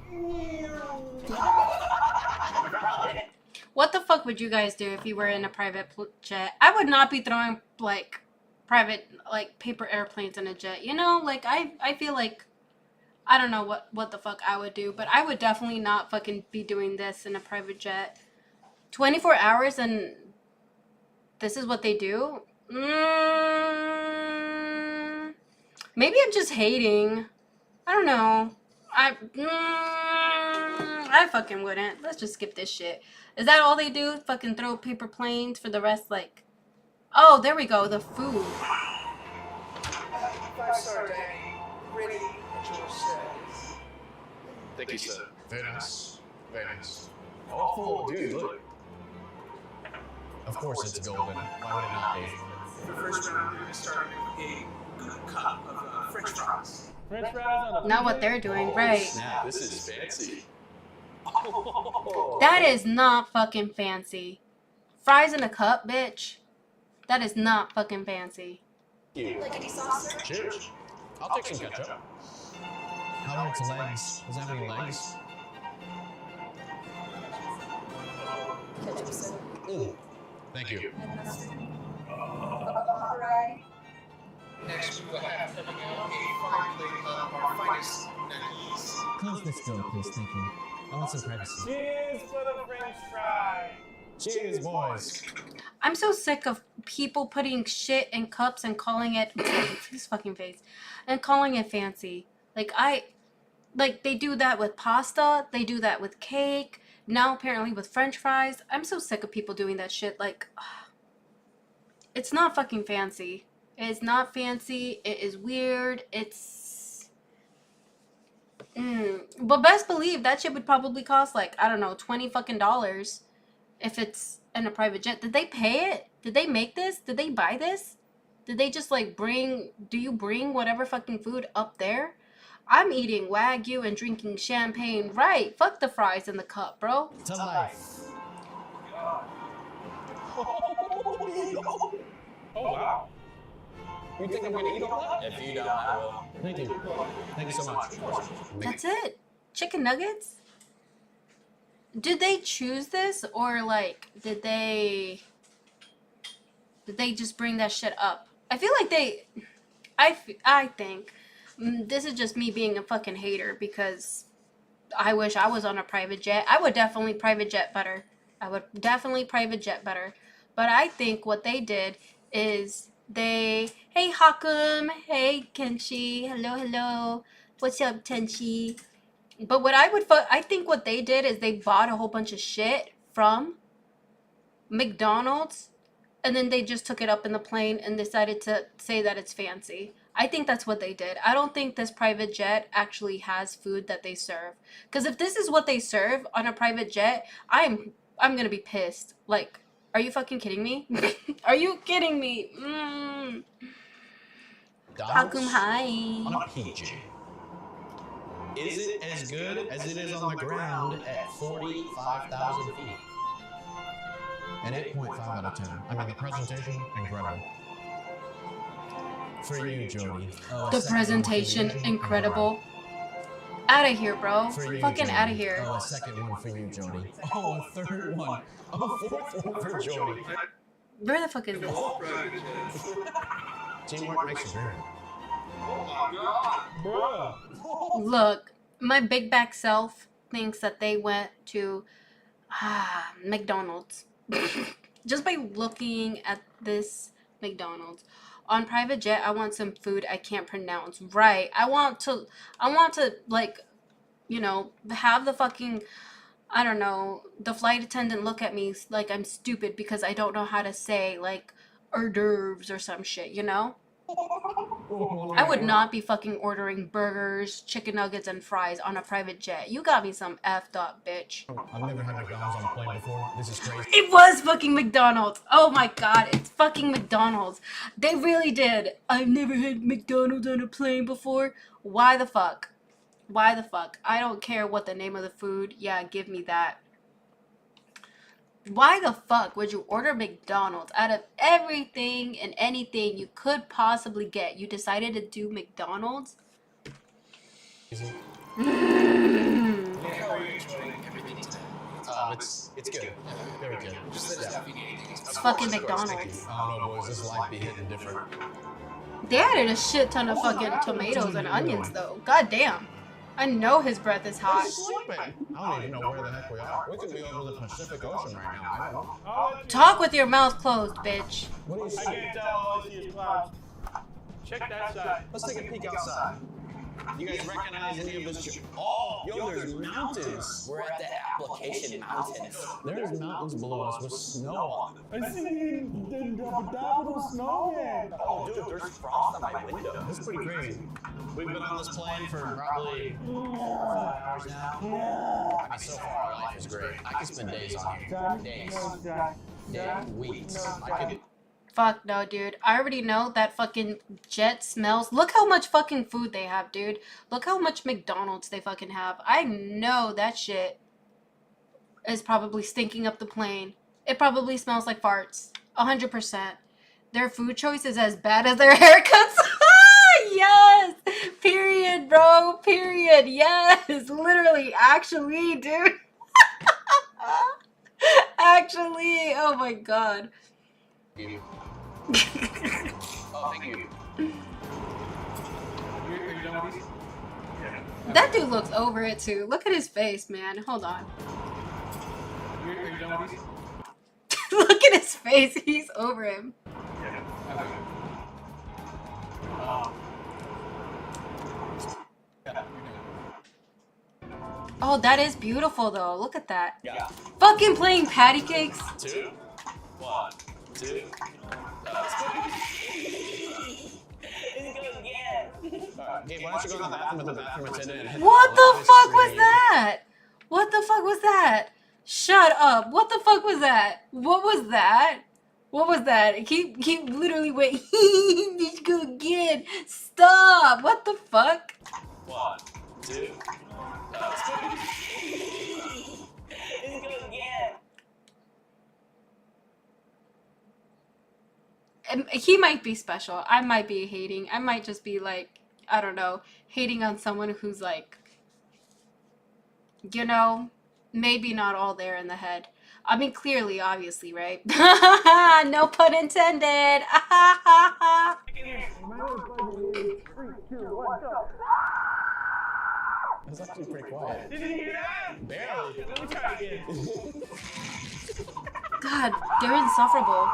What the fuck would you guys do if you were in a private jet? I would not be throwing like private like paper airplanes in a jet. You know, like I feel like I don't know what the fuck I would do, but I would definitely not fucking be doing this in a private jet. 24 hours and this is what they do? Maybe I'm just hating. I don't know. I fucking wouldn't. Let's just skip this shit. Is that all they do? Fucking throw paper planes for the rest? Like, oh, there we go. The food. 5-star day. Ready at your service. Thank you, sir. Very nice. Very nice. Oh, dude, look. Of course it's golden. Why would it not be? For the first round, we're going to start with a good cup of French fries. French fries on a Not what they're doing, right? Snap, this is fancy. That is not fucking fancy. Fries in a cup, bitch. That is not fucking fancy. Like any sauce, sir? Cheers. I'll take some ketchup. How about its legs? Does it have any legs? Ketchup, sir. Thank you. Alright. Next, we will have coming out a fine plate of our finest nuggies. Close this door, please. Thank you. I want some privacy. Cheers for the French fry. Cheers, boys. I'm so sick of people putting shit in cups and calling it his fucking face and calling it fancy. Like they do that with pasta, they do that with cake, now apparently with French fries. I'm so sick of people doing that shit. Like, it's not fucking fancy. It is not fancy. It is weird. It's but best believe that shit would probably cost like, I don't know, $20 fucking dollars if it's in a private jet. Did they pay it? Did they make this? Did they buy this? Did they just like do you bring whatever fucking food up there? I'm eating Wagyu and drinking champagne. Right. Fuck the fries in the cup, bro. To life. Oh, wow. You think I'm gonna eat all that? If you don't, I will. Thank you. Thank you so much. That's it? Chicken nuggets? Did they choose this or like did they just bring that shit up? I feel like I think this is just me being a fucking hater because I wish I was on a private jet. I would definitely private jet better. But I think what they did is hey Hakum, hey Kenshi, hello, what's up Tenchi? But what I think what they did is they bought a whole bunch of shit from McDonald's and then they just took it up in the plane and decided to say that it's fancy. I think that's what they did. I don't think this private jet actually has food that they serve. Because if this is what they serve on a private jet, I'm gonna be pissed. Like, are you fucking kidding me? Are you kidding me? Hakum, hi. On a PG. Is it as good as it is on the ground at 45,000 feet? An 8.5 out of 10. I mean, the presentation, incredible. For you, Jody. The presentation, incredible. Out of here, bro. Fucking out of here. Oh, a second one for you, Jody. Oh, a third one. Oh, a fourth one for Jody. Where the fuck is this? Teamwork makes the dream. Look, my big back self thinks that they went to McDonald's. Just by looking at this McDonald's. On private jet, I want some food I can't pronounce. Right. I want to like, you know, have the fucking, I don't know, the flight attendant look at me like I'm stupid because I don't know how to say like hors d'oeuvres or some shit, you know? I would not be fucking ordering burgers, chicken nuggets, and fries on a private jet. You got me some effed up, bitch. I've never had McDonald's on a plane before. This is crazy. It was fucking McDonald's. Oh my god, it's fucking McDonald's. They really did. I've never had McDonald's on a plane before. Why the fuck? Why the fuck? I don't care what the name of the food. Yeah, give me that. Why the fuck would you order McDonald's out of everything and anything you could possibly get? You decided to do McDonald's? It's good. Very good. Just sit down. It's fucking McDonald's. I don't know, boys. This life be hitting different. They added a shit ton of fucking tomatoes and onions, though. God damn. I know his breath is hot. I don't even know where the heck we are. We could be over the Pacific Ocean right now. I don't know. Talk with your mouth closed, bitch. What do you see? I can't tell all I see is clouds. Check that side. Let's take a peek outside. You guys recognize any of this? Oh, yo, there's mountains. We're at the application mountains. There's mountains below us with snow on. I see the abominable snowman. Oh, dude, there's frost on my window. That's pretty crazy. We've been on this plane for probably 5 hours now. I mean, so far our life is great. I could spend days on here. Days, weeks. I could. Fuck no, dude. I already know that fucking jet smells. Look how much fucking food they have, dude. Look how much McDonald's they fucking have. I know that shit is probably stinking up the plane. It probably smells like farts. 100%. Their food choice is as bad as their haircuts. Yes! Period, bro. Period. Yes. Literally. Actually, dude. Actually. Oh my god. Oh, thank you. That dude looks over it too. Look at his face, man. Hold on. Look at his face. He's over him. Oh, that is beautiful though. Look at that. Yeah. Fucking playing patty cakes. 2, 1, 2. Gabe, why don't you go to the bathroom with the bathroom attendant and What the fuck was that? What the fuck was that? Shut up. What the fuck was that? What was that? What was that? He literally went, let's go again. Stop. What the fuck? 1, 2. He might be special. I might be hating. I might just be like, I don't know, hating on someone who's like, you know, maybe not all there in the head. I mean, clearly, obviously, right? No pun intended. That's actually pretty quiet. Did you hear that? Barely. Let me try again. God, they're insufferable.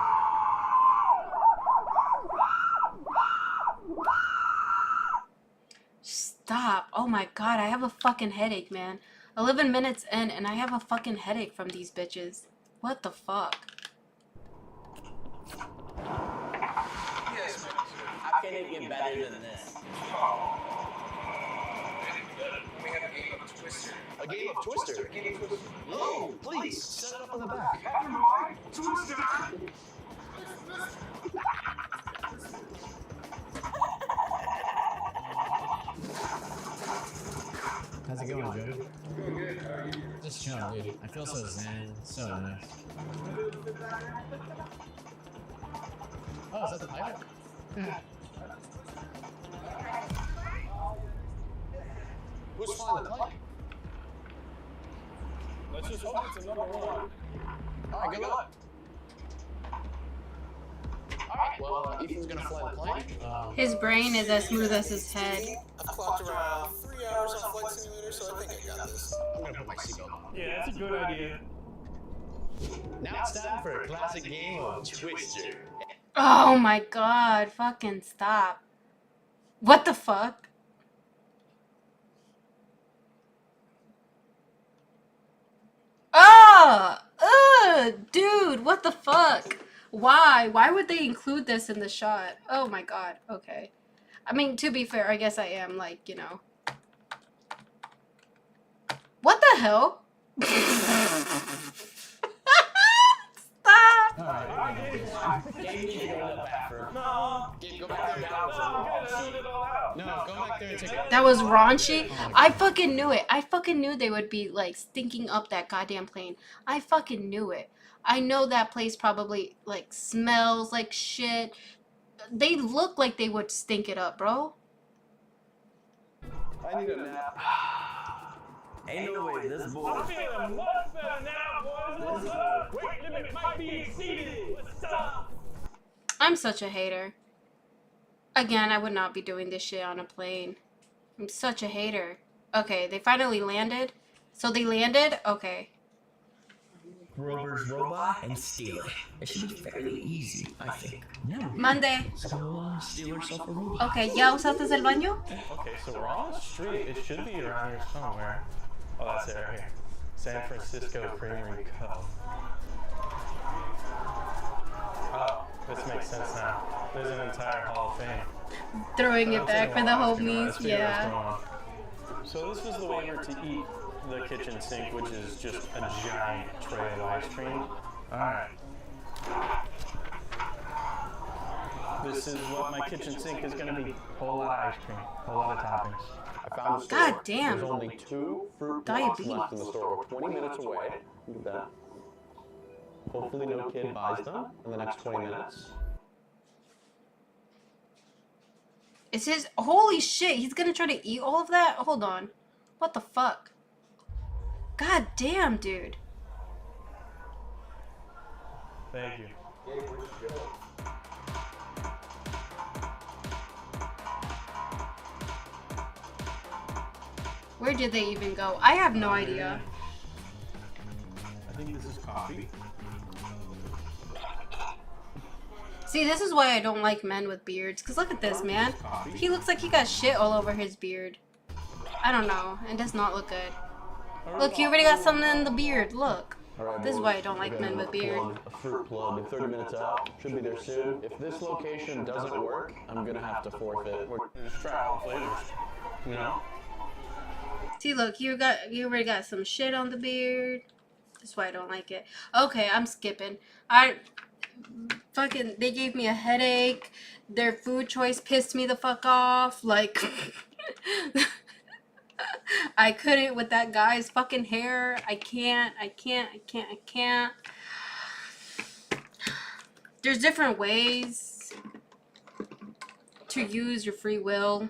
Stop. Oh my god, I have a fucking headache, man. 11 minutes in and I have a fucking headache from these bitches. What the fuck? Yes, how can it get better than this? We have a game of Twister. A game of Twister? No, please, set it up on the back. Twister! How's it going, Joe? Doing good. How are you? Just chilling, dude. I feel so zen, so nice. Oh, is that the pilot? Who's flying the plane? Let's just hope it's a number one. Alright, good luck. Alright, well, Ethan's gonna fly the plane. His brain is as smooth as his head. I've clocked around 3 hours on Flight Simulator, so I think I got this. I'm gonna put my seatbelt on. Yeah, that's a good idea. Now it's time for a classic game of Twister. Oh my god, fucking stop. What the fuck? Dude, what the fuck? Why? Why would they include this in the shot? Oh my god, okay. I mean, to be fair, I guess I am, like, you know. What the hell? Stop! Go back there and take it. That was raunchy. I fucking knew it. I fucking knew they would be, like, stinking up that goddamn plane. I fucking knew it. I know that place probably, like, smells like shit. They look like they would stink it up, bro. I need a nap. Ain't no way this boy. I'm feeling much better now, boys. What's up? Weight limit might be exceeded. What's up? I'm such a hater. Again, I would not be doing this shit on a plane. I'm such a hater. Okay, they finally landed. So they landed? Okay. Rover's robot and steal it. It should be fairly easy, I think. Yeah. Monday. So, steal yourself a robot. Okay, ¿ya usaste el baño? Okay, so we're on the street. It should be around here somewhere. Oh, that's it right here. San Francisco Creamery Co. Oh, this makes sense now. There's an entire Hall of Fame. Throwing it back for the homies, Let's figure out yeah. what's going on. So this was the waiver to eat the kitchen sink, which is just a giant tray of ice cream. Alright. This is what my kitchen sink is going to be. Whole lot of ice cream, whole lot of toppings. I found the store. God damn. There's only 2 fruit blocks Diabetes. left in the store. We're 20 minutes away. Look at that. Hopefully no kid buys them in the next 20 minutes. It's his. Holy shit, he's gonna try to eat all of that? Hold on. What the fuck? God damn, dude. Thank you. Where did they even go? I have no idea. I think this is coffee. See, this is why I don't like men with beards. Because look at this, man. He looks like he got shit all over his beard. I don't know. It does not look good. Look, he already got something in the beard. Look. Right, This is boys, why I don't like we're men gonna with beard. plug a fruit plug. 30 minutes out. Should be there soon. If this location doesn't work, I'm gonna have to forfeit. We're just try all the flavors. You know? See, look, you already got some shit on the beard. That's why I don't like it. Okay, I'm skipping. They gave me a headache. Their food choice pissed me the fuck off. Like, I couldn't with that guy's fucking hair. I can't. There's different ways to use your free will.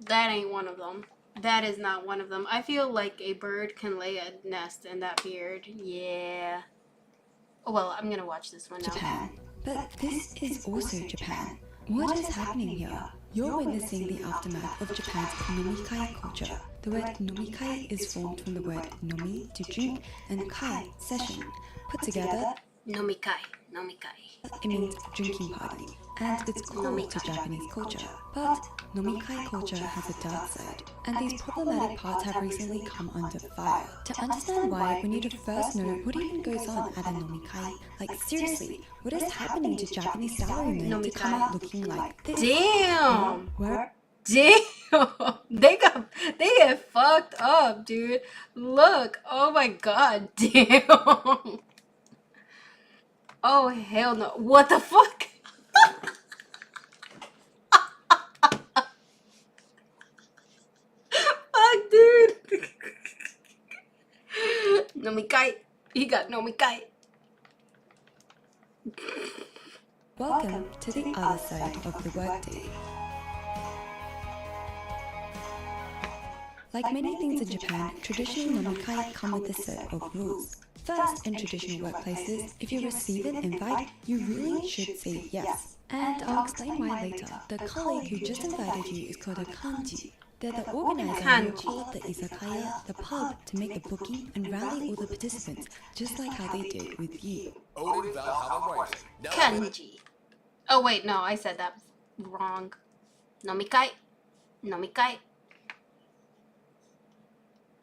That ain't one of them. That is not one of them. I feel like a bird can lay a nest in that beard. Yeah. Oh, well, I'm gonna watch this one now. Japan. But this is also Japan. What is happening here? You're witnessing the aftermath of Japan's nomikai culture. The word nomikai is formed from the word nomi, to drink, and kai, session. Put together, Nomikai. it means drinking party, and it's core to Japanese culture. But nomikai culture has a dark side, and these problematic parts have recently come under fire. To understand why, we need to first know what even goes on at a nomikai. Like, seriously, what is happening to Japanese salarymen to come out looking like this? Damn! Where? Damn! They get fucked up, dude. Look. Oh my god. Damn. Oh, hell no. What the fuck? Fuck, dude. Nomikai. He got nomikai. Welcome to the other side of the workday. Like many things in Japan, traditional nomikai come with a set of rules. First, in traditional workplaces, if you receive an invite, you really should say yes. And I'll explain why later. The colleague who just invited you is called a kanji. They're the organizer who will call up the izakaya, the pub, to make the booking and rally all the participants, just like how they did with you. Kanji. Oh wait, no, I said that wrong. Nomikai.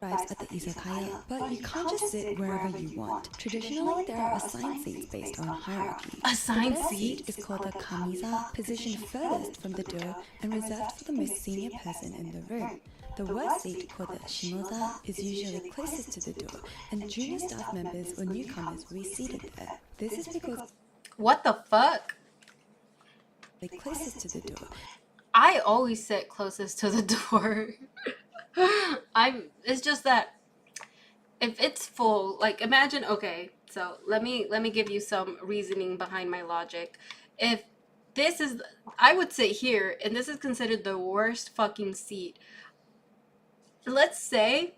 arrives at the izakaya, but you can't just sit wherever you want. Traditionally, there are assigned seats based on hierarchy. Assigned the best seat is called the kamiza, positioned furthest from the door and reserved for the most senior person in the room. The worst seat, called the shimoza, is usually closest to the door, and junior staff members or newcomers will be seated there. This is because what the fuck? they're closest to the door. I always sit closest to the door. It's just that if it's full, like imagine, okay, so let me give you some reasoning behind my logic. If this is, I would sit here and this is considered the worst fucking seat. Let's say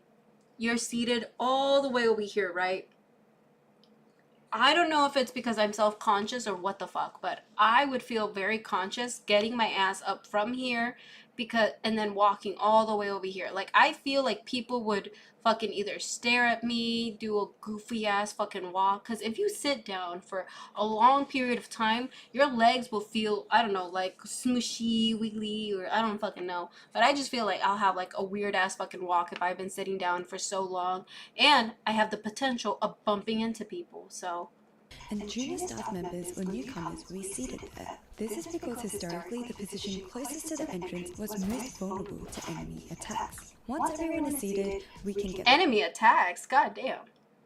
you're seated all the way over here, right? I don't know if it's because I'm self-conscious or what the fuck, but I would feel very conscious getting my ass up from here and then walking all the way over here. Like, I feel like people would fucking either stare at me, do a goofy ass fucking walk. Because if you sit down for a long period of time, your legs will feel, I don't know, like smushy, wiggly, or I don't fucking know. But I just feel like I'll have like a weird ass fucking walk if I've been sitting down for so long. And I have the potential of bumping into people, so. And junior staff members or newcomers will be seated there. This is because historically the position closest to the entrance was most vulnerable to enemy attacks. Once everyone is seated, we can get enemy attacks? God damn.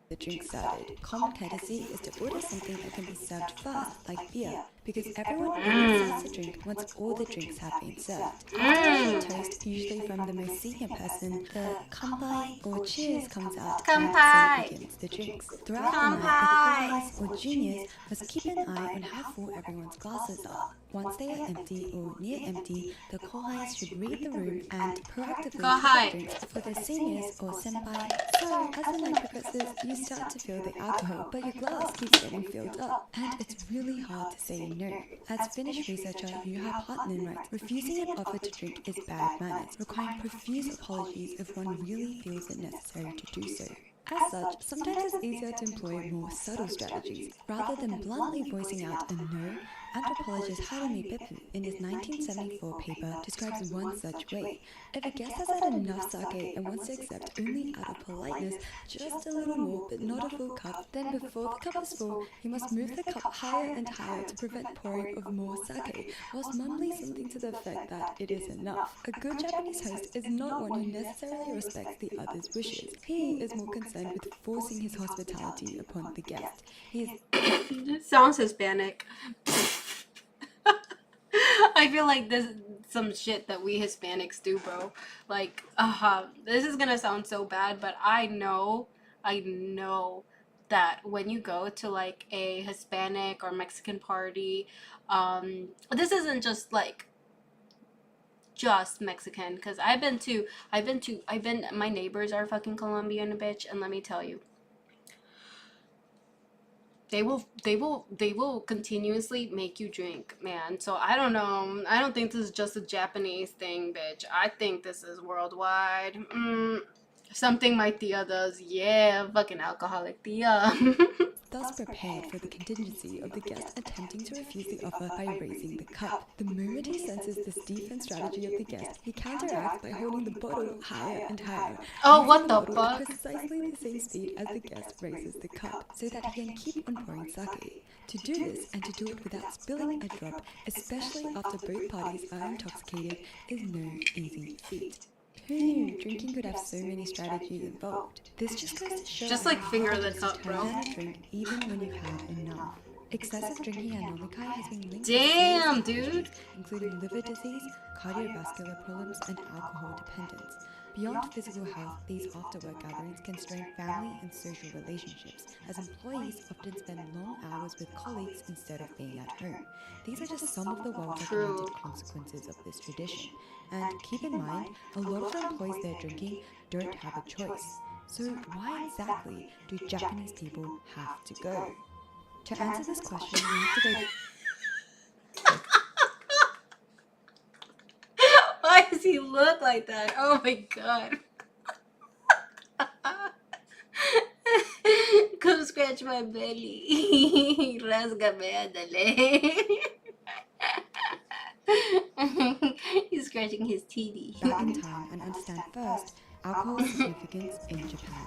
The drink started. Common courtesy is to order something that can be served fast, like beer, because everyone only starts a drink once all the drinks have been served. After a toast, usually from the most senior person, the kanpai or cheers comes out and so begins the drinks. Throughout the night, the or juniors must keep an eye on how full everyone's glasses are. Once they are empty or near empty, the kohais should read the room and proactively prepare drinks for their seniors or senpai. So, as the night progresses, you start to feel the alcohol, but your glass keeps getting filled up, and it's really hard to say no. As Finnish researcher Juha Partinen writes, refusing an offer to drink is bad manners, requiring profuse apologies if one really feels it necessary to do so. As such, sometimes it's easier to employ more subtle strategies. Rather than bluntly voicing out a no, anthropologist Harumi Beppu, in his 1974 paper, describes one such way. If a guest has had enough sake and wants to accept only out of politeness just a little more but not a full cup, then before the cup is full, he must move the cup higher and higher to prevent pouring of more sake, whilst mumbling something to the effect that it is enough. A good Japanese host is not one who necessarily respects the other's wishes. He is more concerned with forcing his hospitality upon the guest. He is sounds Hispanic. I feel like this is some shit that we Hispanics do, bro. Like, this is gonna sound so bad, but I know that when you go to like a Hispanic or Mexican party, this isn't just like just Mexican, because my neighbors are fucking Colombian, bitch, and let me tell you, they will continuously make you drink, man. So I don't know. I don't think this is just a Japanese thing, bitch. I think this is worldwide. Something my tia does. Yeah, fucking alcoholic tia. thus prepared for the contingency of the guest attempting to refuse the offer by raising the cup. The moment he senses this defense strategy of the guest, he counteracts by holding the bottle higher and higher. Oh, what the fuck? At precisely the same speed as the guest raises the cup, so that he can keep on pouring sake. To do this, and to do it without spilling a drop, especially after both parties are intoxicated, is no easy feat. Who knew drinking could have so many strategies involved? This just goes to show just like finger the cup, bro. To drink even when you've had enough. Excessive drinking at Nomikai has been linked to diseases, including liver disease, cardiovascular problems, and alcohol dependence. Beyond physical health, these after-work gatherings can strain family and social relationships, as employees often spend long hours with colleagues instead of being at home. These are just some of the well-documented consequences of this tradition. And keep in mind, a lot of the employees there drinking don't have a choice. So why exactly do Japanese people have to go? To answer this question, we have to go... Why does he look like that? Oh my god. Come scratch my belly. Rasgame, ándale. He's scratching his titty. Back in time and understand first Alcohol's significance in Japan.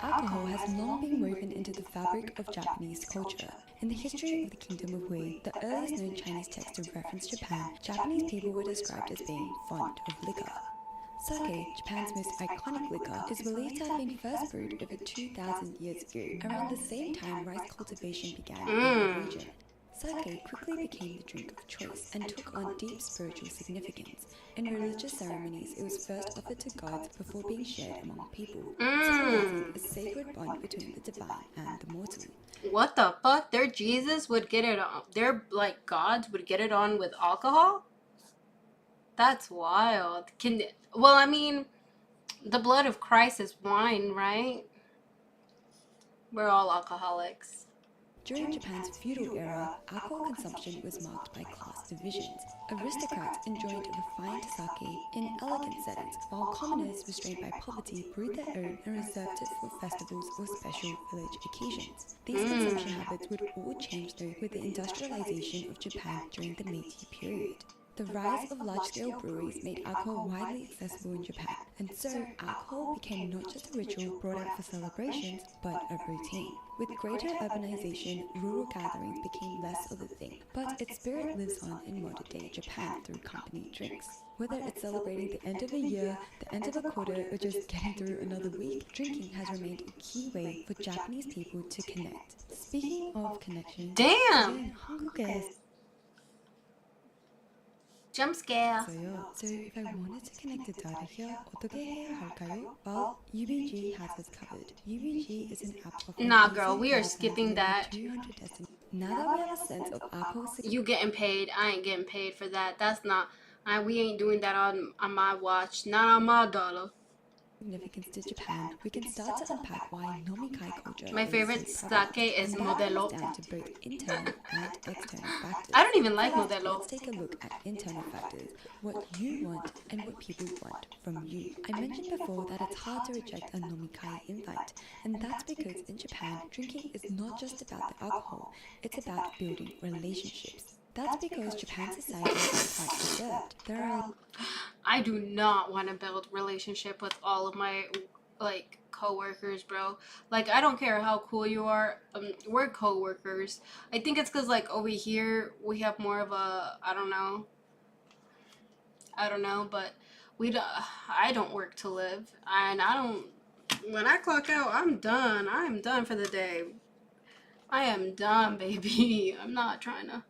Alcohol has long been woven into the fabric of Japanese culture. In the history of the Kingdom of Wei, the earliest known Chinese text to reference Japan, Japanese people were described as being fond of liquor. Sake, Japan's most iconic liquor, is believed to have been first brewed over 2,000 years ago, around the same time rice cultivation began in the region. Sake quickly became the drink of choice and took on deep spiritual significance. In religious ceremonies, it was first offered to gods before being shared among people, symbolizing a sacred bond between the divine and the mortal. What the fuck? Their Jesus would get it on. Their, like, gods would get it on with alcohol? That's wild. Well, I mean, the blood of Christ is wine, right? We're all alcoholics. During Japan's feudal era, alcohol consumption was marked by class divisions. Aristocrats enjoyed refined sake in elegant settings, while commoners restrained by poverty brewed their own and reserved it for festivals or special village occasions. These consumption habits would all change though with the industrialization of Japan during the Meiji period. The rise of large-scale breweries made alcohol widely accessible in Japan, and so alcohol became not just a ritual brought out for celebrations, but a routine. With greater urbanization, rural gatherings became less of a thing, but its spirit lives on in modern-day Japan through company drinks. Whether it's celebrating the end of a year, the end of a quarter, or just getting through another week, drinking has remained a key way for Japanese people to connect. Speaking of connection, damn! Jump scare. So if I wanted to connect the data here, 어떻게 해야 할까요? Well, UBG has us covered. UBG is an app of Nah, girl, we are skipping that. Now that we have a sense of alcohol, you getting paid. I ain't getting paid for that. That's not. We ain't doing that on my watch. Not on my dollar. Significance to Japan, we can start to unpack why nomikai culture. My favorite sake is Modelo. Down to both internal and external factors. I don't even like Modelo. Let's take a look at internal factors, what you want and what people want from you. I mentioned before that it's hard to reject a nomikai invite, and that's because in Japan, drinking is not just about the alcohol, it's about building relationships. That's because Japan's society is quite reserved. There are... I do not want to build relationship with all of my, like, co-workers, bro. Like, I don't care how cool you are. We're co-workers. I think it's because, like, over here, we have more of a, I don't know, but I don't work to live. And when I clock out, I'm done. I'm done for the day. I am done, baby. I'm not trying to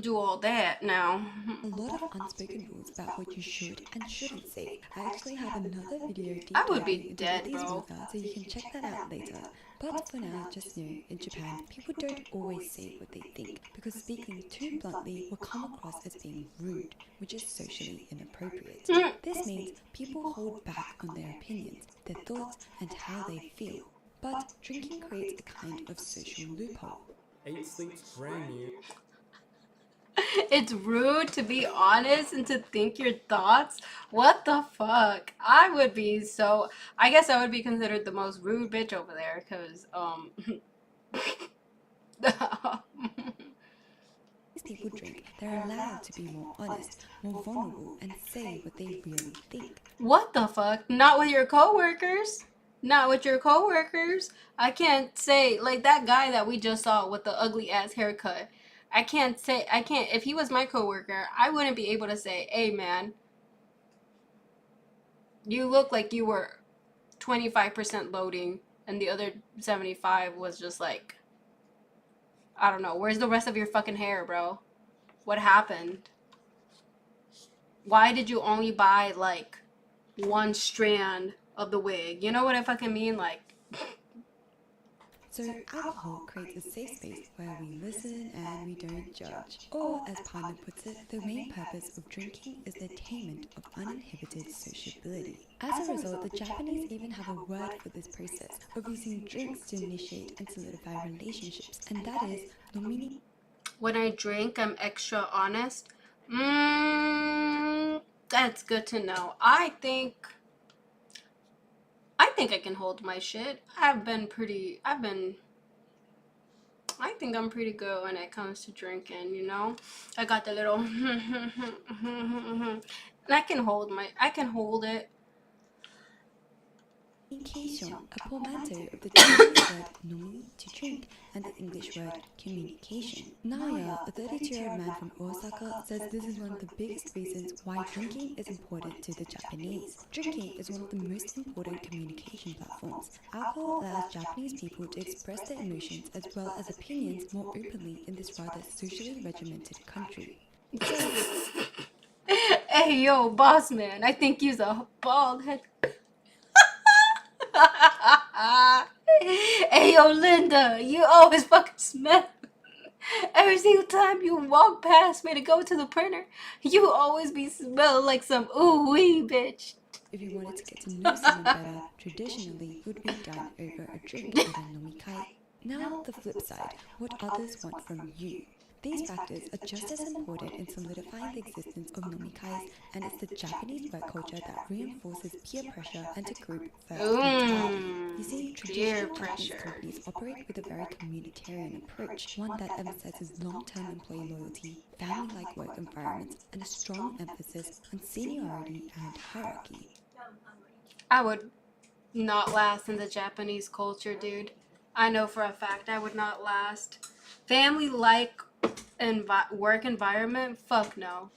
do all that now. A lot of unspoken rules about what you should and shouldn't say. I actually have another video deep I would be dead, bro. So you can check that out later. But for now, just know, in Japan, people don't always say what they think, because speaking too bluntly will come across as being rude, which is socially inappropriate. This means people hold back on their opinions, their thoughts, and how they feel. But drinking creates a kind of social loophole. 8 Sleep's brand new. It's rude to be honest and to think your thoughts. What the fuck? I guess I would be considered the most rude bitch over there, because As people drink, they're allowed to be more honest, more vulnerable, and say what they really think. What the fuck? Not with your coworkers. Not with your coworkers. I can't say, like, that guy that we just saw with the ugly ass haircut. I can't, if he was my coworker, I wouldn't be able to say, hey man, you look like you were 25% loading and the other 75 was just like, I don't know, where's the rest of your fucking hair, bro? What happened? Why did you only buy like one strand of the wig? You know what I fucking mean? Like, so alcohol creates a safe space where we listen and we don't judge. Or, as Partner puts it, the main purpose of drinking is the attainment of uninhibited sociability. As a result, the Japanese even have a word for this process of using drinks to initiate and solidify relationships, and that is nomini. When I drink, I'm extra honest. That's good to know. I think I can hold my shit. I think I'm pretty good when it comes to drinking, you know? I got the little and I can hold it. Communication, a portmanteau of the Chinese word nomi, to drink, and the English word communication. Naya, a 32-year-old man from Osaka, says this is one of the biggest reasons why drinking is important to the Japanese. Drinking is one of the most important communication platforms. Alcohol allows Japanese people to express their emotions as well as opinions more openly in this rather socially regimented country. Hey, yo, boss man, I think you's a bald head. Hey, yo, Linda, you always fucking smell. Every single time you walk past me to go to the printer, you always be smelling like some ooh-wee bitch. If you wanted to get to know someone better, traditionally it would be done over a drink at a nomikai. Now the flip side, what others want from you. These factors are just as important in solidifying the existence of nomikais, and it's the Japanese work culture that reinforces peer pressure and a group first mentality. You see, traditional Japanese companies operate with a very communitarian approach, one that emphasizes long-term employee loyalty, family-like work environments, and a strong emphasis on seniority and hierarchy. I would not last in the Japanese culture, dude. I know for a fact I would not last. Family-like work environment? Fuck no.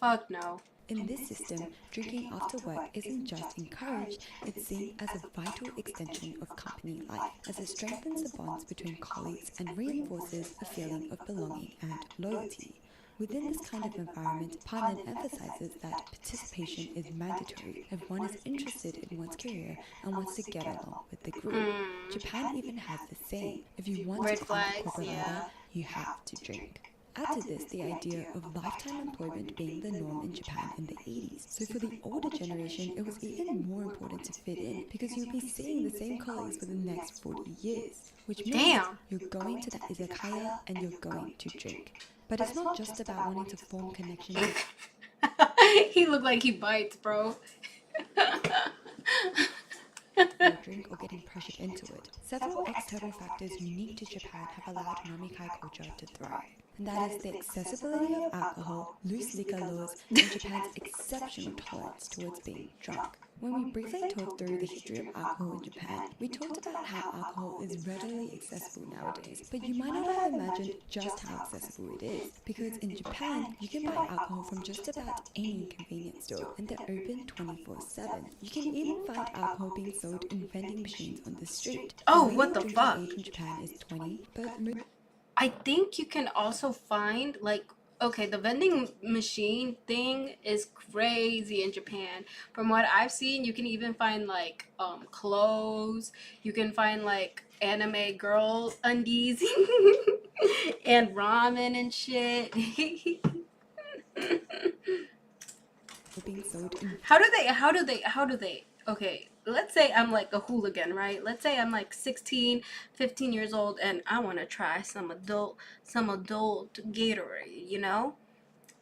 Fuck no. In this system, drinking after work isn't just encouraged, it's seen as a vital extension of company life, as it strengthens the bonds between colleagues and reinforces a feeling of belonging and loyalty. Within this kind of environment, Panan emphasizes that participation is mandatory if one is interested in one's career and wants to get along with the group. Japan even has the saying, if you want to climb the corporate ladder, you have to drink. Add to this the idea of lifetime employment being the norm in Japan in the 80s. So for the older generation, it was even more important to fit in because you'll be seeing the same colleagues for the next 40 years. Which means you're going to the izakaya and you're going to drink. But it's not just about wanting to form connections. He looked like he bites, bro. Or drink or getting pressured into it. Several external factors unique to Japan have allowed nomikai culture to thrive. And that is the accessibility of alcohol, loose liquor laws, and Japan's exceptional tolerance towards being drunk. When we briefly talked through the history of alcohol in Japan, we talked about how alcohol is readily accessible nowadays, but you might not have imagined just how accessible it is, because in Japan, you can buy alcohol from just about any convenience store, and they're open 24/7. You can even find alcohol being sold in vending machines on the street. Oh, what the fuck? Age in Japan is 20, but I think you can also find, like, okay, the vending machine thing is crazy in Japan. From what I've seen, you can even find, like, clothes. You can find, like, anime girl undies and ramen and shit. How do they, okay, let's say I'm like a hooligan, right? Let's say I'm like 16, 15 years old and I want to try some adult Gatorade, you know?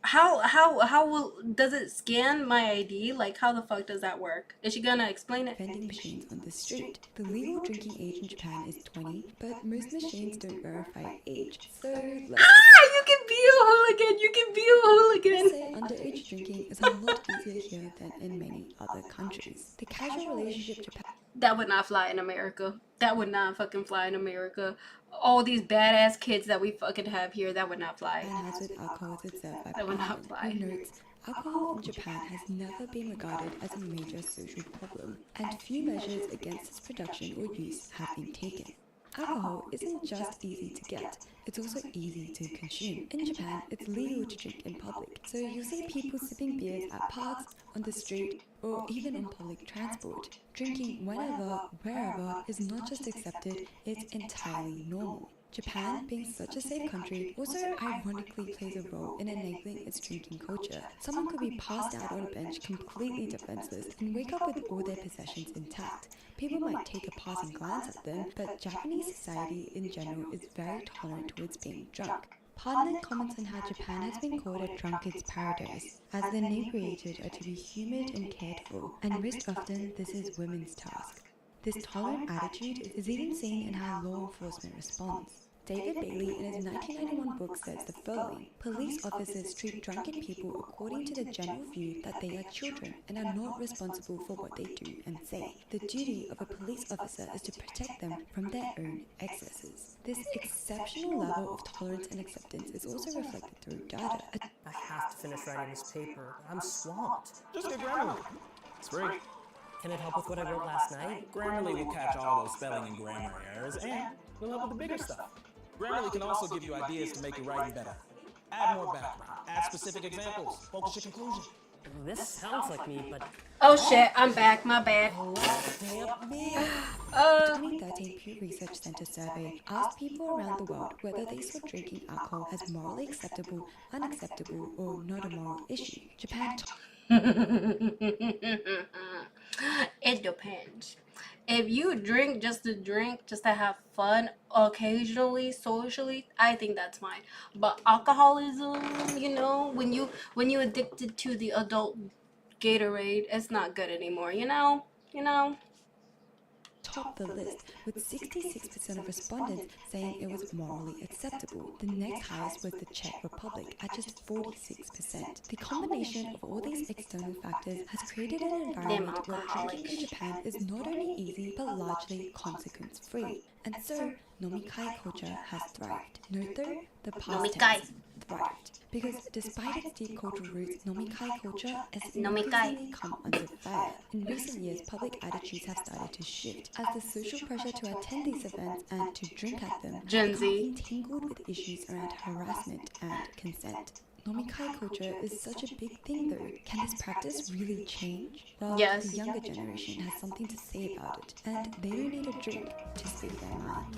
Does it scan my ID? Like, how the fuck does that work? Is she gonna explain it? Vending machines on the street. The legal drinking age in Japan is 20, but most machines don't verify age. So let's you can be a hooligan. You can be a hooligan. say underage drinking is a lot easier here than in many other countries. The casual relationship Japan. That would not fly in America. That would not fucking fly in America. All these badass kids that we fucking have here, that would not fly. And as with alcohol itself, that would not fly. Who notes, alcohol in Japan has never been regarded as a major social problem, and few measures against its production or use have been taken. Alcohol isn't just easy to get, it's also easy to consume. In Japan, it's legal to drink in public, so you'll see people sipping beers at parks, on the street, or even on public transport. Drinking whenever, wherever is not just accepted, it's entirely normal. Japan, being such a safe country, also ironically plays a role in enabling its drinking culture. Someone could be passed out on a bench completely defenseless and wake up with all their possessions intact. People might take a passing glance at them, but Japanese society in general is very tolerant towards being drunk. Parliament comments on how Japan has been called a drunkard's paradise, as the inebriated are to be humoured and cared for, and most often this is women's task. This tolerant attitude is even seen in how law enforcement responds. David Bailey in his 1991 book says the following: police officers treat drunken people according to the general view that they are children and are not responsible for what they do and say. The duty of a police officer is to protect them from their own excesses. This exceptional level of tolerance and acceptance is also reflected through data. I have to finish writing this paper. I'm swamped. Just get Grammarly. It's free. Can it help with what I wrote last night? Grammarly will catch all those spelling and grammar errors, and will help with the bigger stuff. Grammarly can also give you ideas to make your writing better. Add more background, add specific examples, focus your conclusion. This sounds like me, but... Oh shit, I'm back, my bad. 2013 Pew Research Center survey asked people around the world whether they saw drinking alcohol as morally acceptable, unacceptable, or not a moral issue. Japan... It depends. If you drink, just to have fun, occasionally, socially, I think that's fine. But alcoholism, you know, when you addicted to the adult Gatorade, it's not good anymore, you know? Topped the list, with 66% of respondents saying it was morally acceptable. The next highest was the Czech Republic at just 46%. The combination of all these external factors has created an environment where drinking in Japan is not only easy but largely consequence-free. And so, nomikai culture has thrived. Note though, the past tense, thrived. Because despite its deep cultural roots, nomikai culture has increasingly come under fire. In recent years, public attitudes have started to shift as the social pressure to attend these events and to drink at them has become entangled with issues around harassment and consent. Nomikai culture is such a big thing though. Can this practice really change? Well, yes. The younger generation has something to say about it, and they don't need a drink to speak their mind.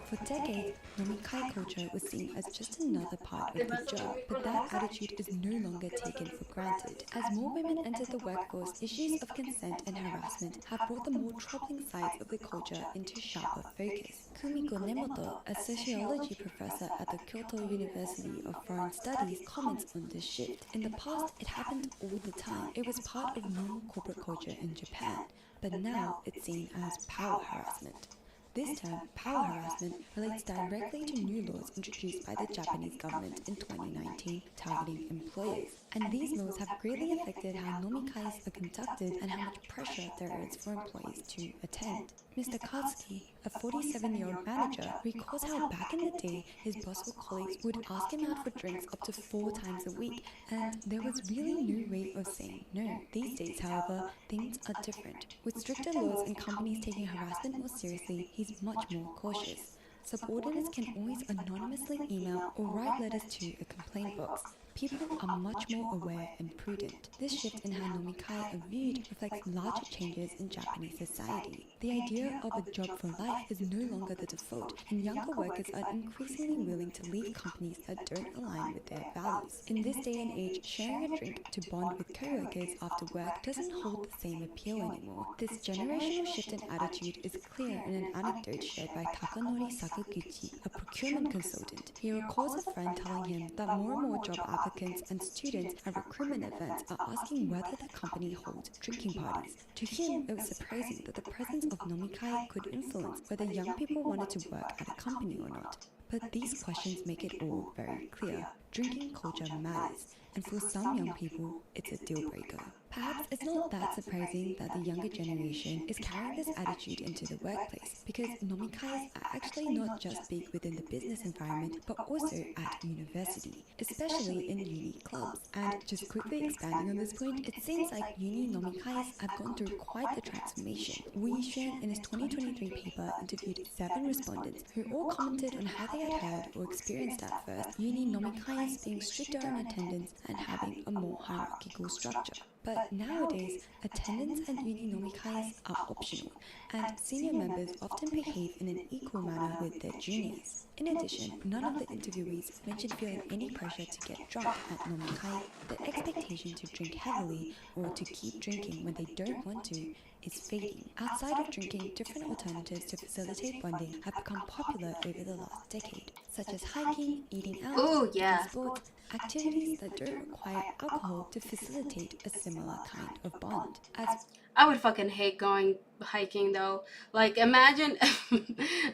For decades, nomikai culture was seen as just another part of the job, but that attitude is no longer taken for granted. As more women enter the workforce, issues of consent and harassment have brought the more troubling sides of the culture into sharper focus. Kumiko Nemoto, a sociology professor at the Kyoto University of Foreign Studies, comments on this shift. In the past, it happened all the time. It was part of normal corporate culture in Japan, but now it's seen as power harassment. This term, power harassment, relates directly to new laws introduced by the Japanese government in 2019 targeting employers. And these laws have greatly affected how nomikais are conducted and how much pressure there is for employees to attend. Mr. Katsuki, a 47-year-old manager, recalls how back in the day his boss or colleagues would ask him out for drinks up to 4 times a week, and there was really no way of saying no. These days, however, things are different. With stricter laws and companies taking harassment more seriously, he's much more cautious. Subordinates can always anonymously email or write letters to a complaint box. People are much more aware and prudent. This shift in how nomikai are viewed reflects larger changes in Japanese society. The idea of a job for life is no longer the default, and younger workers are increasingly willing to leave companies that don't align with their values. In this day and age, sharing a drink to bond with co-workers after work doesn't hold the same appeal anymore. This generational shift in attitude is clear in an anecdote shared by Takanori Sakaguchi, a procurement consultant. He recalls a friend telling him that more and more job applicants and students at recruitment events are asking whether the company holds drinking parties. To him, it was surprising that the presence of nomikai could influence whether young people wanted to work at a company or not. But these questions make it all very clear. Drinking culture matters, and for some young people, it's a deal breaker. Perhaps it's not that surprising that the younger generation is carrying this attitude into the workplace, because nomikais are actually not just big within the business environment, but also at university, especially in uni clubs. And just quickly expanding on this point, it seems like uni nomikais have gone through quite the transformation. Wu Yixuan, in his 2023 paper, interviewed 7 respondents who all commented on how they had heard or experienced at first uni nomikais being stricter on attendance and having a more hierarchical structure. But nowadays, attendance at uni nomikais are optional, and senior members often behave in an equal manner with their juniors. In addition, none of the interviewees mentioned feeling any pressure to get drunk at nomikai. The expectation to drink heavily or to keep drinking when they don't want to is fading. Outside of drinking, different alternatives to facilitate bonding have become popular over the last decade, such as hiking, eating out, Ooh, yeah. doing sports, activities that don't require alcohol to facilitate a similar kind of bond. As I would fucking hate going hiking though. Like imagine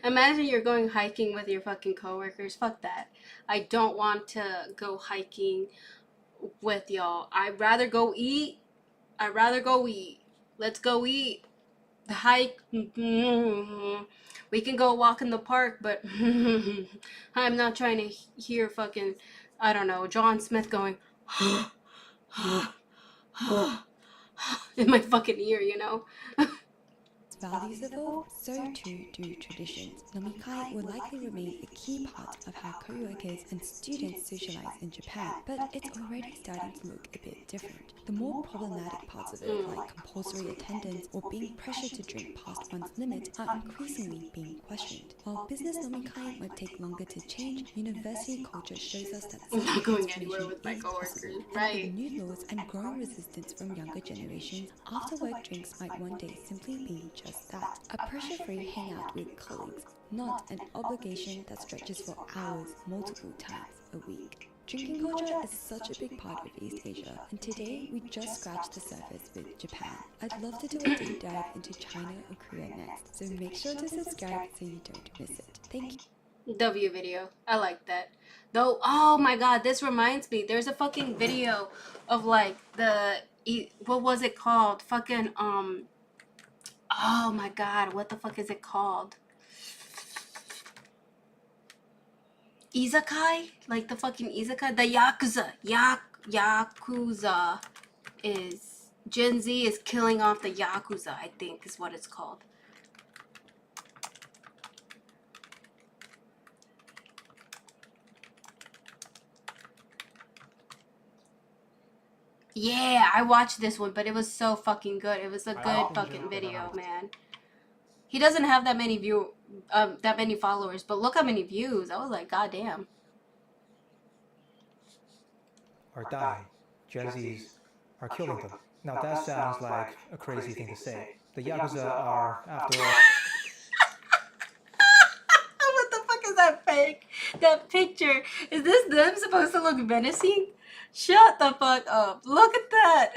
imagine you're going hiking with your fucking coworkers. Fuck that. I don't want to go hiking with y'all. I'd rather go eat. Let's go eat. The hike. We can go walk in the park, but I'm not trying to hear fucking, I don't know, John Smith going in my fucking ear, you know? values evolve, so too do traditions. Nomikai will likely remain a key part of how co-workers and students socialize in Japan, but it's already starting to look a bit different. The more problematic parts of it, like compulsory attendance or being pressured to drink past one's limit, are increasingly being questioned. While business nomikai might take longer to change, university culture shows us that I'm not going anywhere with my coworkers, right? New laws and growing resistance from younger generations, after-work drinks might one day simply be just that, a pressure-free hangout with colleagues, not an obligation that stretches for hours multiple times a week. Drinking culture is such a big part of East Asia, and today we just scratched the surface with Japan. I'd love to do a deep dive into China or Korea next, so make sure to subscribe so you don't miss it. Thank you. W video. I like that. Though, oh my god, this reminds me. There's a fucking video of like what was it called? Fucking, oh my god, what the fuck is it called? Izakai? Like the fucking Izakai? The Yakuza. Yakuza is... Gen Z is killing off the Yakuza, I think is what it's called. Yeah, I watched this one, but it was so fucking good. It was a good fucking video, man. He doesn't have that many that many followers, but look how many views. I was like, goddamn. Are dying. Gen Zs are killing them. Now that sounds like a crazy thing to say. The Yakuza are, after all... What the fuck is that fake? That picture. Is this them supposed to look menacing? Shut the fuck up. Look at that.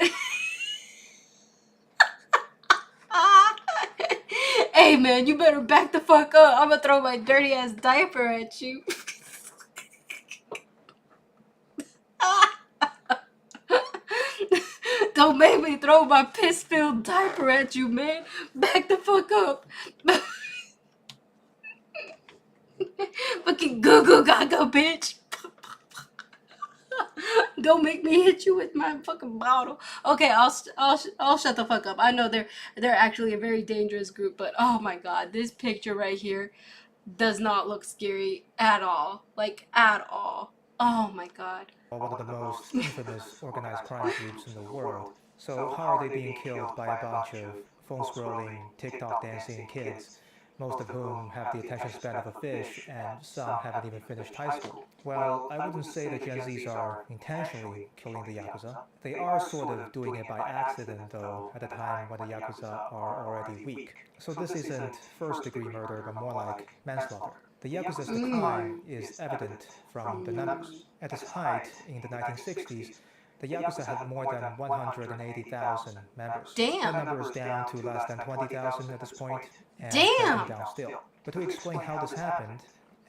Hey man, you better back the fuck up. I'm gonna throw my dirty ass diaper at you. Don't make me throw my piss-filled diaper at you, man. Back the fuck up. Fucking goo-goo gaga, bitch. Don't make me hit you with my fucking bottle. Okay, I'll shut the fuck up. I know they're actually a very dangerous group, but oh my god, this picture right here does not look scary at all. Like, at all. Oh my god. One of the most infamous organized crime groups in the world. So how are they being killed by a bunch of phone-scrolling, TikTok dancing kids, most of whom have the attention span of a fish, and some haven't even finished high school? Well, I wouldn't say that Gen Zs are intentionally killing the Yakuza. They are sort of doing it by accident, though, at a time when the Yakuza are already weak. So this isn't first-degree murder, but more like manslaughter. The Yakuza's decline is evident from the numbers. At its height in the 1960s, the Yakuza had more than 180,000 members. Damn. That number is down to less than 20,000 at this point, and damn, down still. But to explain how this happened,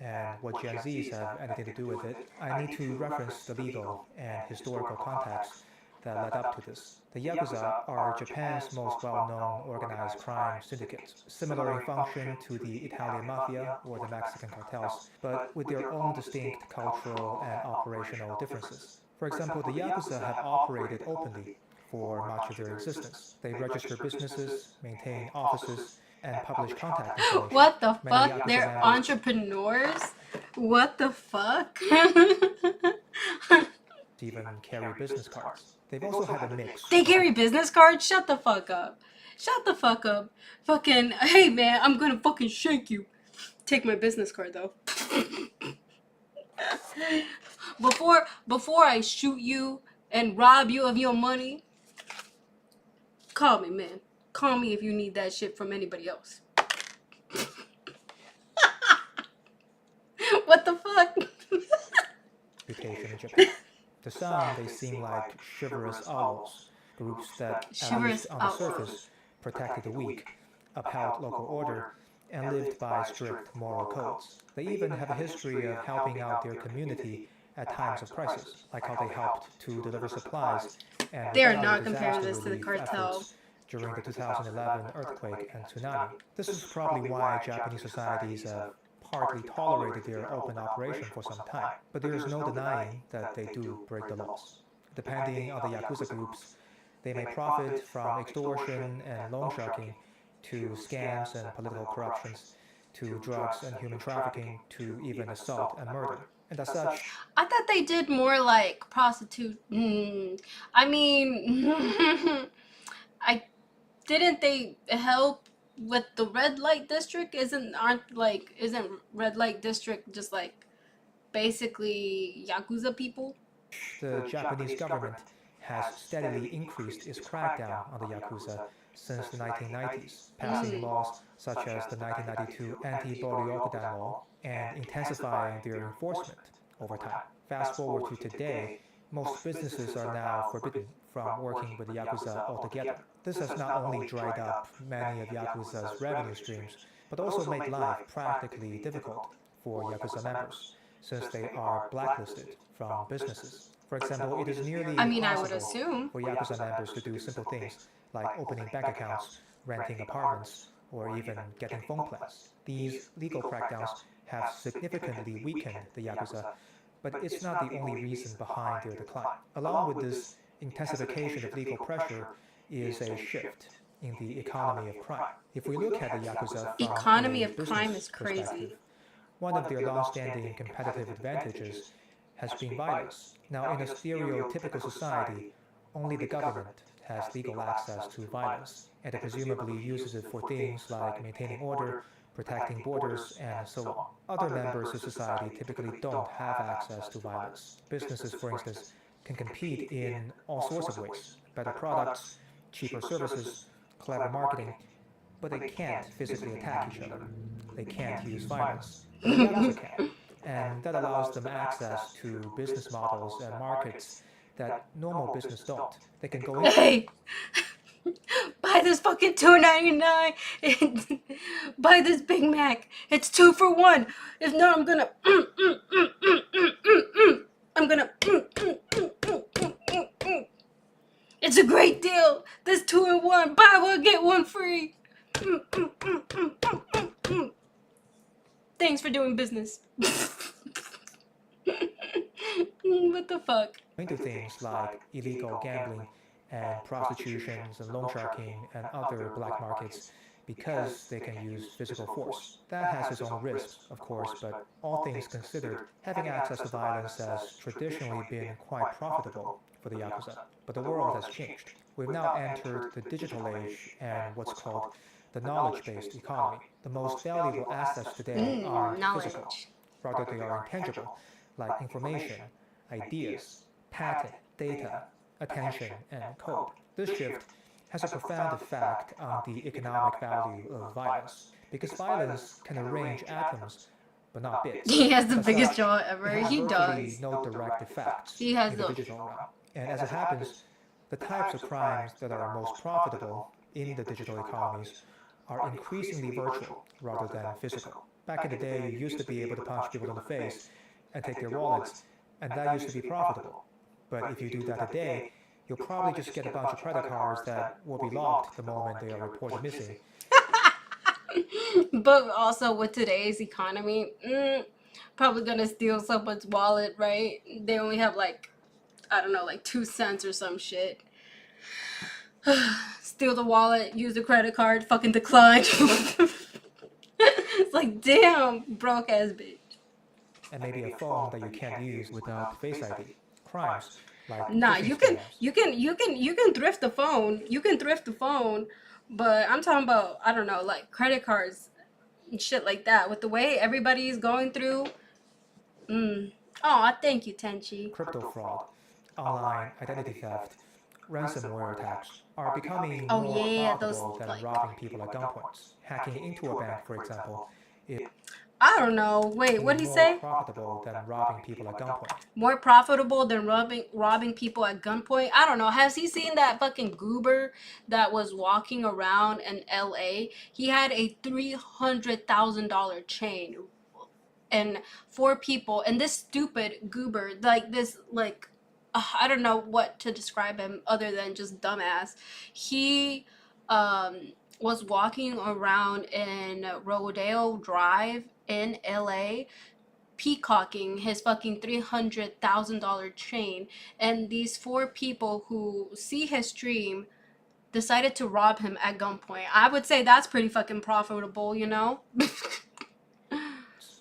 and what Gen Zs have anything to do with it, I need to reference the legal and historical context that led up to this. The Yakuza are Japan's most well-known organized crime syndicates, similar in function to the Italian mafia or the Mexican cartels, but with their own distinct cultural and operational differences. For example, the Yakuza have operated openly for much of their existence. They register businesses, maintain offices, and publish contact information. What the fuck? They're entrepreneurs? What the fuck? Even carry business cards. They've also had a mix. They carry business cards? Shut the fuck up. Shut the fuck up. Fucking, hey man, I'm gonna fucking shake you. Take my business card though. Before I shoot you and rob you of your money, call me, man. Call me if you need that shit from anybody else. What the fuck? Japan. To some, they seem like chivalrous outlaws, groups that, at least on the surface, protected the weak, upheld local order, and lived by strict moral codes. They even have a history of helping out their community at times of crisis, like how they helped to deliver supplies and They are other not comparing disaster this to the relief cartel. efforts during the 2011 earthquake and tsunami. This is probably why Japanese societies have partly tolerated their open operation for some time, but there is no denying that they do break the laws. Depending on the Yakuza groups, they may profit from extortion and loan sharking, to scams and political corruptions, to drugs and human trafficking, to even assault and murder. And as such, I thought they did more like prostitute. I mean, didn't they help with the red light district? Isn't red light district just like basically Yakuza people? the Japanese government has steadily increased its crackdown on the Yakuza since the 1990s, passing laws such as the 1992 Anti-Boryokudan Law and intensifying their enforcement over time. Fast forward to today, most businesses are now forbidden from working with the Yakuza altogether. This has not only dried up many of Yakuza's revenue streams, but also made life practically difficult for Yakuza members, since they are blacklisted from businesses. For example, it is nearly impossible for Yakuza members to do simple things like opening bank accounts, renting apartments, or even getting phone plans. These legal crackdowns have significantly weakened the Yakuza, but it's not the only reason behind their decline. Along with this intensification of legal pressure is a shift in the economy of crime. If we look at the Yakuza from economy a of crime business is crazy. perspective, one of their long-standing competitive advantages has been violence. Now, in a stereotypical society, only the government has legal access to violence, and it presumably uses it for things like maintaining order, protecting borders, and so on. Other members of society typically don't have access to violence. Businesses, for instance, can compete in all sorts of ways: better products, cheaper services, clever marketing, but they can't physically attack each other. They can't use violence. But the Yakuza can, and that allows them access to business models and markets that normal business don't. They can go in. Hey, buy this fucking $2.99. Buy this Big Mac. It's 2 for 1. If not, I'm gonna. I'm gonna. It's a great deal. This 2 in 1. Buy one get one free. Thanks for doing business. What the fuck? Into things like illegal gambling and prostitutions and loan sharking and other black markets because they can use physical force. That has its own risks, of course, but all things considered, having access to violence has traditionally been quite profitable for the Yakuza. But the world has changed. We've now entered the digital age and what's called the knowledge-based economy. The most valuable assets today are physical, rather they are intangible, like information, ideas, patent, data, attention, and code. This shift has a profound effect on the economic value of violence, because violence can arrange atoms, but not bits. He has the As biggest such, jaw it ever. has He virtually does. no direct effects He has in the the. digital realm. And as it happens, the types of crimes that are most profitable in the digital economies are increasingly virtual rather than physical. Back in the day, you used to be able to punch people in the face and take their wallets, and that used to be profitable. But if you do that today, you'll probably just get a bunch of credit cards that will be locked the moment they are reported missing. But also with today's economy, probably gonna steal someone's wallet, right? They only have like, I don't know, like 2 cents or some shit. Steal the wallet, use the credit card, fucking decline. It's like, damn, broke ass bitch. And maybe a phone that you can't use without Face ID. Crimes like Nah, phishing you scams. can thrift the phone. You can thrift the phone, but I'm talking about, I don't know, like credit cards and shit like that. With the way everybody's going through. Oh, thank you, Tenchi. Crypto fraud, online identity theft, ransomware attacks are becoming more profitable than robbing people at gunpoint. Hacking into a bank, for example, is I don't know. Wait, what did he say? More profitable than robbing people at gunpoint. More profitable than robbing people at gunpoint? I don't know. Has he seen that fucking goober that was walking around in LA? He had a $300,000 chain and 4 people, and this stupid goober, like this, like I don't know what to describe him other than just dumbass. He was walking around in Rodeo Drive in LA peacocking his fucking $300,000 chain, and these 4 people who see his stream decided to rob him at gunpoint. I would say that's pretty fucking profitable, you know?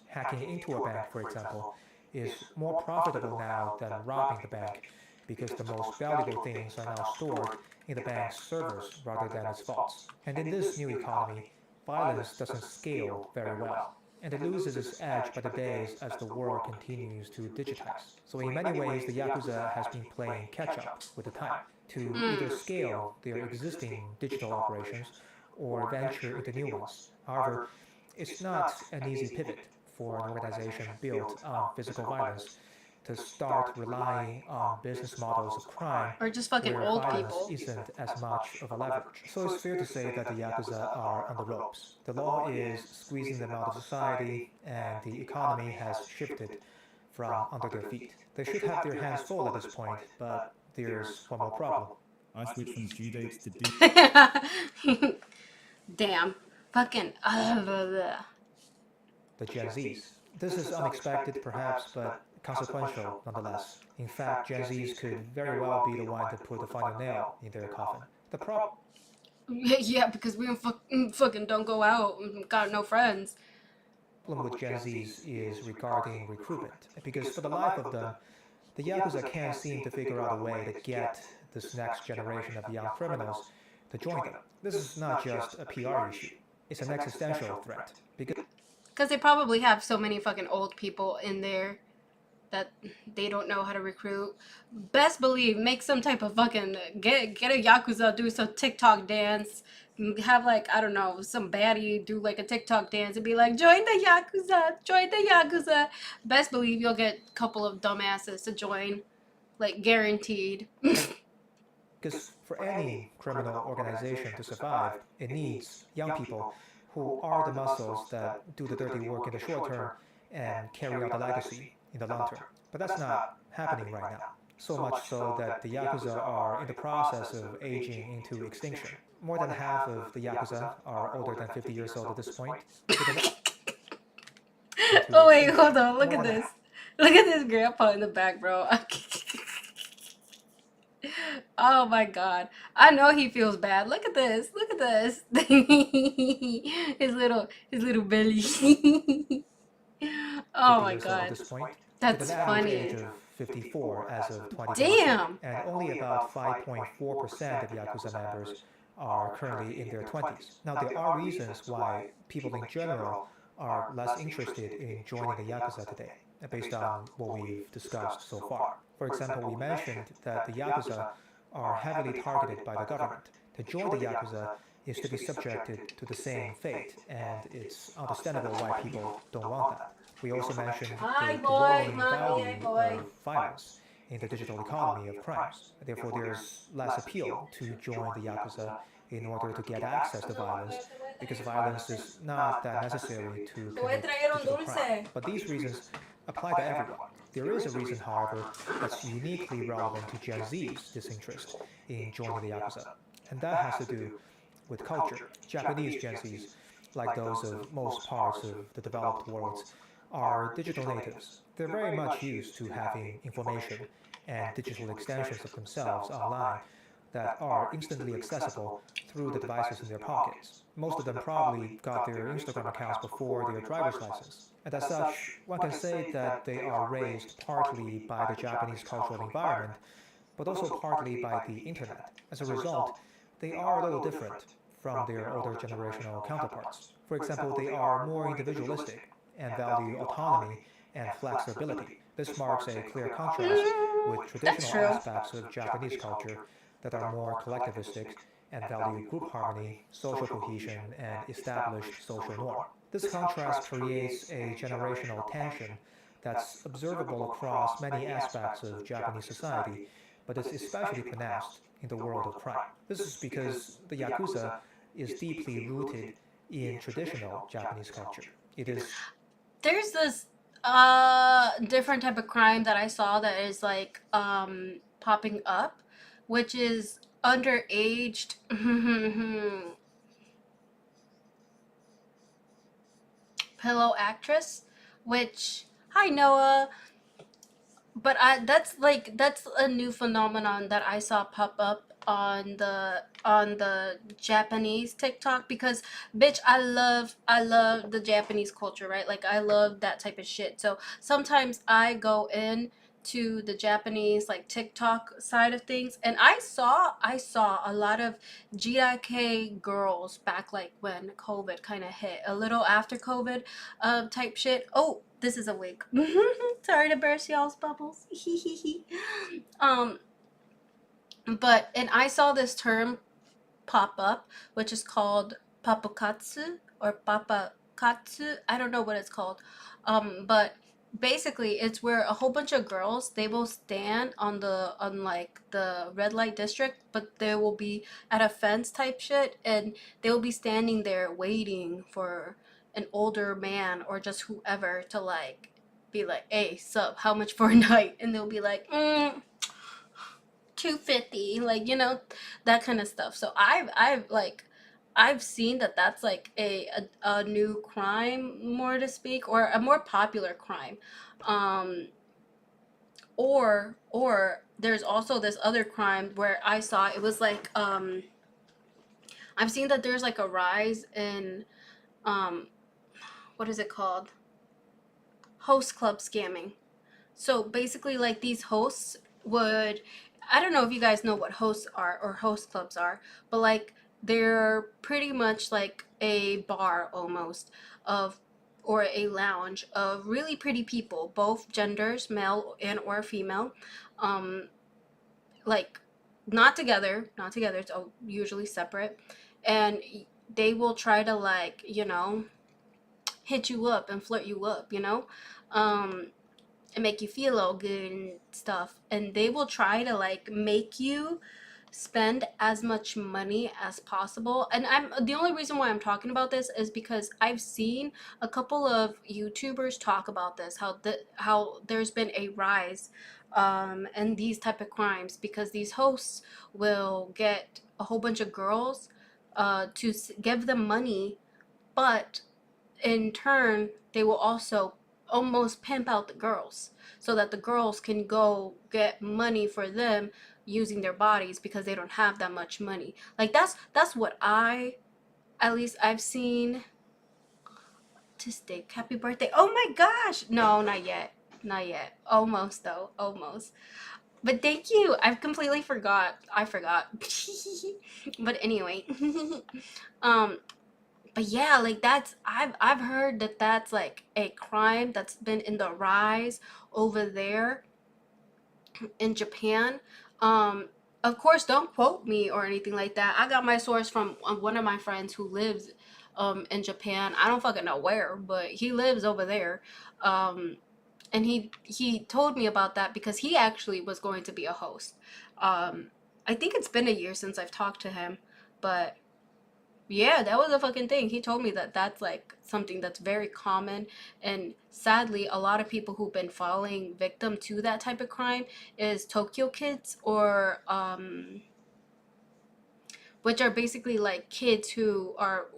Hacking into a bank, for example, is more profitable now than robbing the bank because the most valuable things are now stored in the bank's servers rather than its vaults. And in this new economy, violence doesn't scale very well, and it loses its edge by the days as the world continues to digitize. So in many ways, the Yakuza has been playing catch-up with the time to either scale their existing digital operations or venture into new ones. However, it's not an easy pivot for an organization built on physical violence to start relying on business models of crime or just fucking where old violence people isn't as much of a leverage. So it's fair to say that the Yakuza are on the ropes. The law is squeezing them out of society, and the economy has shifted from under their feet. They should have their hands full at this point, but there's one more problem. I switched from due dates to due. Damn. Fucking the Gen Zs. This is unexpected perhaps, but consequential nonetheless. In fact, Gen Zs could very well be the one to put the final nail in their coffin. The problem yeah, because we fucking don't go out, got no friends. with Gen Zs is regarding recruitment, because for the life of them, the Yakuza can't seem to figure out a way to get this next generation of young criminals to join them. This is not just a PR issue, it's an existential threat. Because they probably have so many fucking old people in there that they don't know how to recruit. Best believe, make some type of fucking, get a Yakuza, do some TikTok dance, have like, I don't know, some baddie do like a TikTok dance and be like, join the Yakuza, join the Yakuza. Best believe you'll get a couple of dumbasses to join, like guaranteed. Because for any criminal organization to survive, it needs young people who are the muscles that do the dirty work in the short term and carry out the legacy in the long term. But that's not happening right now. So much so that the Yakuza are in the process of aging into extinction. More than half of the Yakuza are older than 50 years old at this point. Oh wait, hold on, look at this. Look at this grandpa in the back, bro. Oh my god. I know he feels bad. Look at this. Look at this. his little belly. Oh my god. That's funny. 54 as of 2020. Damn. And only about 5.4% of Yakuza members are currently in their 20s. Now, there are reasons why people in general are less interested in joining the Yakuza today, based on what we've discussed so far. For example, we mentioned that the Yakuza are heavily targeted by the government. To join the Yakuza is to be subjected to the same fate, and it's understandable why people don't want that. We also mentioned the growing value of violence in the digital economy of crimes. Therefore, there's less appeal to join the Yakuza in order to get access to violence, because violence is not that necessary to commit digital crime. But these reasons apply to everyone. There is a reason, however, that's uniquely relevant to Gen Z's disinterest in joining the Yakuza, and that has to do with culture. Japanese Gen Zs, like those of most parts of the developed world, are digital natives. They're very much used to having information and digital extensions of themselves online that are instantly accessible through the devices in their pockets. Most of them probably got their Instagram accounts before their driver's license. And as such, one can say that they are raised partly by the Japanese cultural environment, but also partly by the internet. As a result, they are a little different from their older generational counterparts. For example, they are more individualistic and value autonomy and flexibility. This marks a clear contrast with traditional aspects of Japanese culture that are more collectivistic and value group harmony, social cohesion, and established social norm. This contrast creates a generational tension that's observable across many aspects of Japanese society, but it's especially pronounced in the world of crime. This is because the Yakuza is deeply rooted in traditional Japanese culture. It is. There's this different type of crime that I saw that is like popping up, which is underaged pillow actress, which, hi Noah, but that's a new phenomenon that I saw pop up on the Japanese TikTok, because bitch, I love the Japanese culture, right? Like I love that type of shit. So sometimes I go in to the Japanese like TikTok side of things, and I saw a lot of GIK girls back like when COVID kind of hit, a little after COVID type shit. Oh, this is a wig. Sorry to burst y'all's bubbles. But and I saw this term pop up, which is called papakatsu or papakatsu. I don't know what it's called. But basically it's where a whole bunch of girls, they will stand on like the red light district, but they will be at a fence type shit, and they will be standing there waiting for an older man or just whoever to like be like, hey, sup, how much for a night? And they'll be like, $250, like, you know, that kind of stuff. So I've seen that that's like a new crime, more to speak, or a more popular crime. Or there's also this other crime where I saw it was like I've seen that there's like a rise in what is it called? Host club scamming. So basically like these hosts would, I don't know if you guys know what hosts are or host clubs are, but like they're pretty much like a bar almost of, or a lounge of really pretty people, both genders, male and or female, like not together, it's usually separate, and they will try to like, you know, hit you up and flirt you up, you know, and make you feel all good and stuff, and they will try to like make you spend as much money as possible. And the only reason why I'm talking about this is because I've seen a couple of YouTubers talk about this, how there's been a rise in these type of crimes, because these hosts will get a whole bunch of girls to give them money, but in turn they will also almost pimp out the girls so that the girls can go get money for them using their bodies, because they don't have that much money. Like that's what at least I've seen. To stick, happy birthday. Oh my gosh, no, not yet, almost though, almost. But thank you. I've completely forgot. I forgot. But anyway, but yeah, like that's I've heard that that's like a crime that's been in the rise over there in Japan. Of course, don't quote me or anything like that. I got my source from one of my friends who lives in Japan. I don't fucking know where, but he lives over there. And he told me about that because he actually was going to be a host. I think it's been a year since I've talked to him, but yeah, that was a fucking thing. He told me that that's like something that's very common, and sadly a lot of people who've been falling victim to that type of crime is Tokyo kids, or which are basically like kids who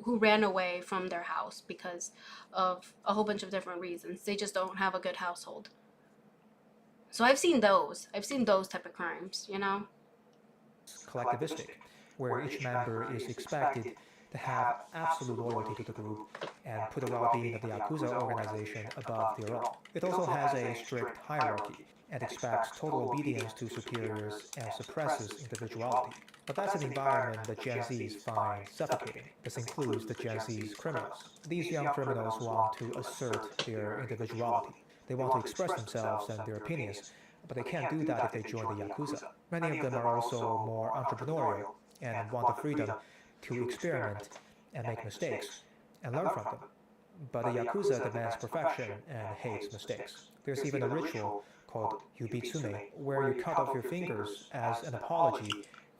ran away from their house because of a whole bunch of different reasons. They just don't have a good household. So I've seen those type of crimes, you know. Collectivistic, where each member is expected to have absolute loyalty to the group and put the well-being of the Yakuza organization above their own. It also has a strict hierarchy and expects total obedience to superiors and suppresses individuality. But that's an environment that Gen Zs find suffocating. This includes the Gen Z's criminals. These young criminals want to assert their individuality. They want to express themselves and their opinions, but they can't do that if they join the Yakuza. Many of them are also more entrepreneurial and want the freedom to experiment and make mistakes and learn from them. But the Yakuza demands perfection and hates mistakes. There's even a ritual called yubitsume, where you cut off your fingers as an apology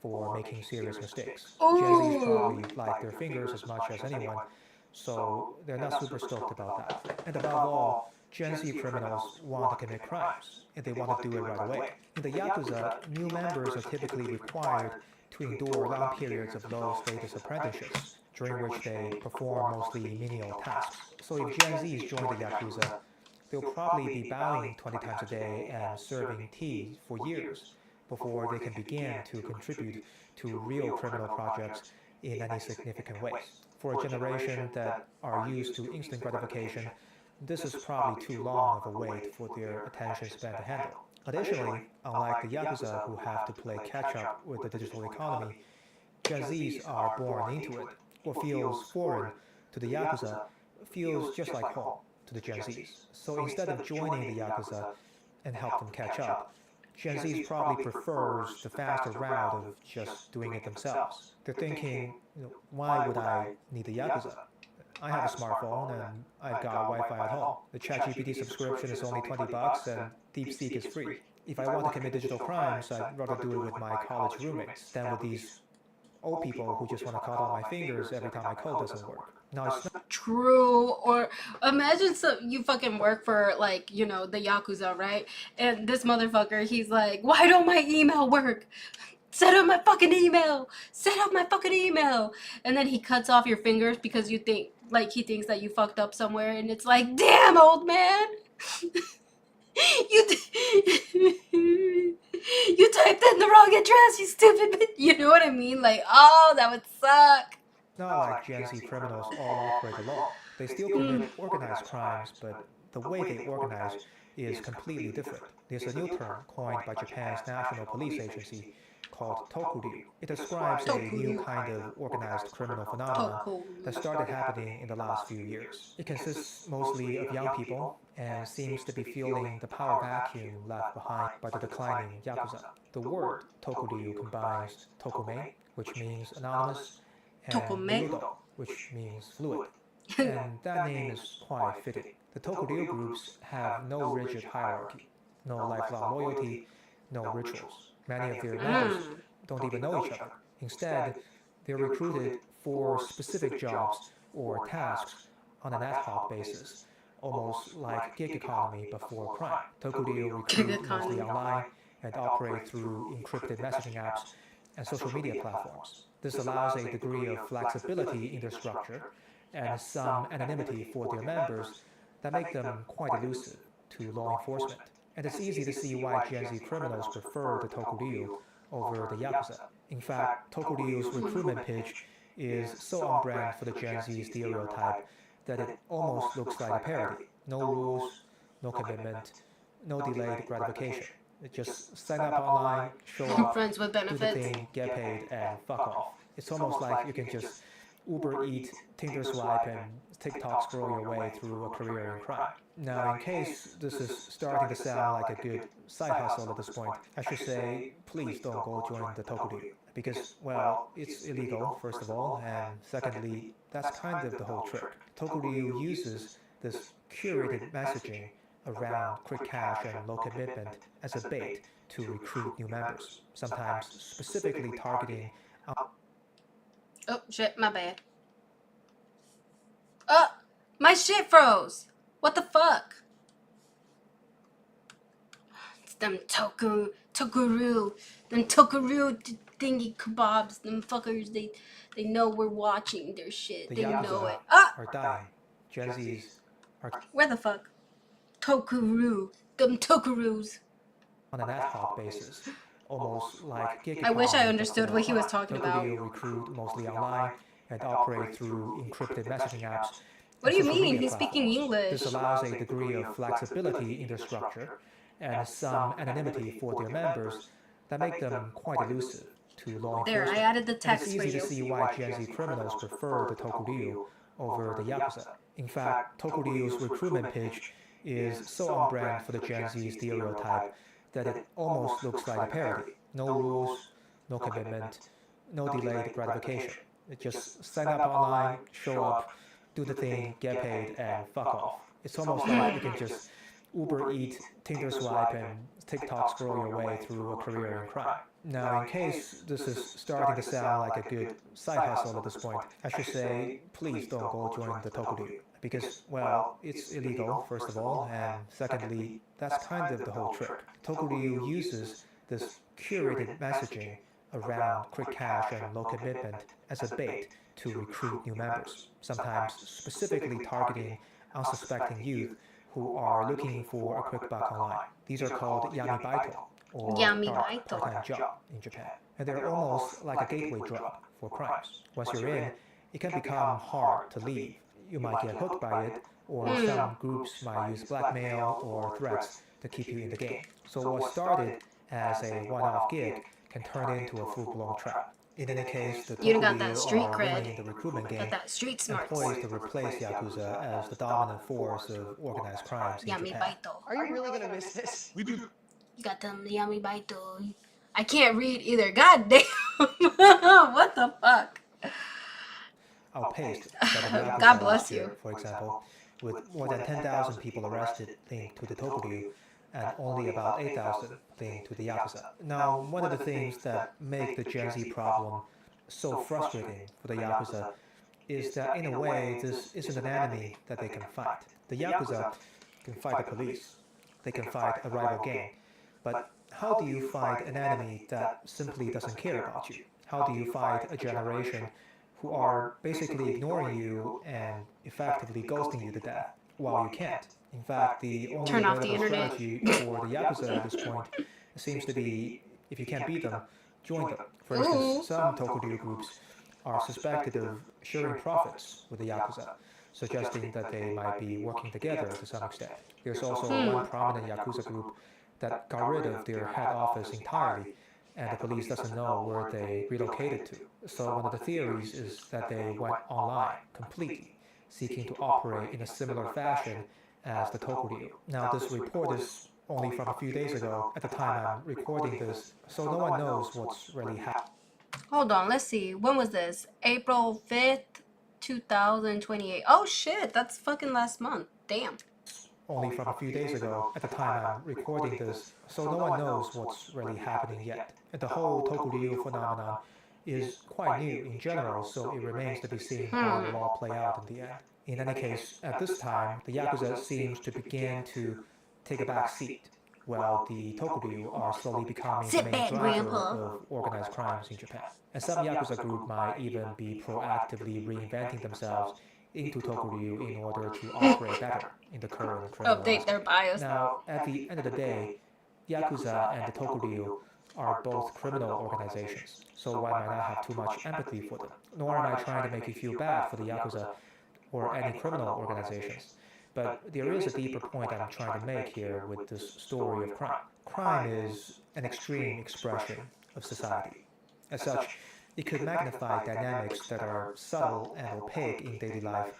for making serious mistakes. Gen Zs probably like their fingers as much as anyone, so they're not super stoked about that. And above all, Gen Z criminals want to commit crimes, and they want to do it right away. In the Yakuza, new members are typically required to endure long periods of low-status apprenticeships, during which they perform mostly menial tasks. So if Gen Zs join the Yakuza, they'll probably be bowing 20 times a day and serving tea for years before they can begin to contribute to real criminal projects in any significant ways. For a generation that are used to instant gratification, this is probably too long of a wait for their attention span to handle. Additionally, unlike the Yakuza who have to play catch-up with the digital economy, Gen Zs are born into it. What feels foreign to the Yakuza feels just like home to the Gen Zs. So instead of joining the Yakuza and help them catch up, Gen Zs probably prefers the faster route of just doing it themselves. They're thinking, why would I need the Yakuza? I have a smartphone and I've got Wi-Fi at home. The ChatGPT subscription is only $20 and DeepSeek is free. If I want to commit digital crimes, I'd rather do it with my college roommates than with these old people who just want to cut off my fingers every time my code doesn't work. No, it's not true. Or imagine you fucking work for, like, the Yakuza, right? And this motherfucker, he's like, why don't my email work? Set up my fucking email. Set up my fucking email. And then he cuts off your fingers because he thinks that you fucked up somewhere, and it's like, damn, old man. You typed in the wrong address, you stupid bitch. You know what I mean? Like, oh, that would suck. Not like Gen Z criminals all operate alone. They still commit organized crimes, but the way they organize is completely different. There's a new term coined by Japan's national police agency called tokuryu. It describes a new kind of organized criminal phenomenon that started happening in the last few years. It consists mostly of young people and seems to be filling the power vacuum left behind by the declining Yakuza. The word tokuryu combines tokume, which means anonymous, and ryudo, which means fluid. And that name is quite fitting. The tokuryu groups have no rigid hierarchy, no lifelong loyalty, no rituals. Many of their members don't even know each other. Instead, they're recruited for specific jobs or tasks on an ad hoc basis, almost like gig economy before crime. Tokuryu recruit mostly online and operate through encrypted messaging apps and social media platforms. This allows a degree of flexibility in their structure and some anonymity for their members that make them quite elusive to law enforcement. And it's easy to see why Gen Z criminals prefer the tokuryu over the Yakuza. In fact, tokuryu's recruitment pitch is so on brand for the Gen Z stereotype that it almost looks like a parody. No rules, no commitment, no delayed gratification. Just sign up online, show up, friends with benefits, do the thing, get paid, and fuck off. It's almost like you can just Uber Eat, Tinder swipe, and TikTok scroll your way through a career in crime. Now, in case this is starting to sound like a good side hustle at this point, I should say, please don't go join the tokuryu. Because, well, it's illegal, first of all, and secondly, that's kind of the whole trick. Tokuryu uses this curated messaging around quick cash and low commitment as a bait to recruit new members, sometimes specifically targeting... Oh, shit, my bad. Oh, my shit froze. What the fuck? It's them tokuryu, them tokuryu thingy kebabs, them fuckers, they know we're watching their shit. They know it. Are dying. Gen Zs are... Where the fuck? Tokuryu. Them tokuryus. On an ad hoc basis. Almost like gig I wish I understood what he was talking about. Tokuryu recruit mostly online and operate through encrypted messaging apps. What do you mean? He's speaking English. This allows a degree of flexibility in their structure and some anonymity for their members that make them quite elusive to law enforcement. There, I added the text for you. It's easy to see why Gen Z criminals prefer the tokuryu over the Yakuza. In fact, tokuryu's recruitment pitch is so on brand for the Gen Z stereotype that it almost looks like a parody. No rules, no commitment, no delayed gratification. Just sign up online, show up, do the thing, get paid, and fuck off. It's almost like you can just Uber Eat, Tinder swipe, and TikTok scroll your way through a career in crime. Now, in case this is starting to sound like a good side hustle at this point, I should say, please don't go join the Tokuryu. Because, well, it's illegal, first of all, and secondly, that's kind of the whole trick. Tokuryu uses this curated messaging around quick cash and low commitment as a bait to recruit new members, sometimes specifically targeting unsuspecting youth who are looking for a quick buck online. These are called yamibaito, or dark part-time job in Japan. And they're almost like a gateway drug for crimes. Once you're in, it can become hard to leave. You might get hooked by it, or some groups might use blackmail or threats to keep you in the game. So what started as a one-off gig can turn into a full-blown trap. In any case, the Tokuryu are winning the recruitment game and poised to replace Yakuza as the dominant force of organized crimes in Japan. Are you really gonna miss this? We do. You got them yamibaito. I can't read either. God damn. What the fuck? Outpaced by the Yakuza God bless last year, for example, with more than 10,000 people arrested linked to the Tokuryu and only about 8,000 linked to the Yakuza. Now, one of the things that make the Gen Z problem so frustrating for the Yakuza is that, in a way, this isn't an enemy that they can fight. The Yakuza can fight the police, they can fight a rival gang, but how do you fight an enemy that simply doesn't care about you? How do you fight a generation who are basically ignoring you and effectively ghosting you to death while you can't? In fact, the only available strategy for the Yakuza at this point seems to be, if you can't beat them, join them. For instance, some Tokuryu groups are suspected of sharing profits with the Yakuza, suggesting that they might be working together to some extent. There's also one prominent Yakuza group that got rid of their head office entirely, and the police doesn't know where they relocated to. So one of the theories is that they went online completely, seeking to operate in a similar fashion as the Tokuryu. Now, this report is only from a few days ago at the time I'm recording this, so no one knows what's really happening. Hold on, let's see. When was this? April 5th, 2028. Oh shit, that's fucking last month. Damn. Only from a few days ago at the time I'm recording this, so no one knows what's really happening yet. And the whole Tokuryu phenomenon is quite new in general, so it remains to be seen how it will all play out in the end. In any case, at this time, the Yakuza seems to begin to take a back seat, while the Tokuryu are slowly becoming the main driver of organized crimes in Japan. And some Yakuza group might even be proactively reinventing themselves into Tokuryu in order to operate better in the current criminal update their bios. Now, at the end of the day, Yakuza and the Tokuryu are both criminal organizations, so one might not have too much empathy for them. Nor am I trying to make you feel bad for the Yakuza or any criminal organizations. But there is a deeper point I'm trying to make here with this story of crime. Crime is an extreme expression of society. As such, it could magnify dynamics that are subtle and opaque in daily life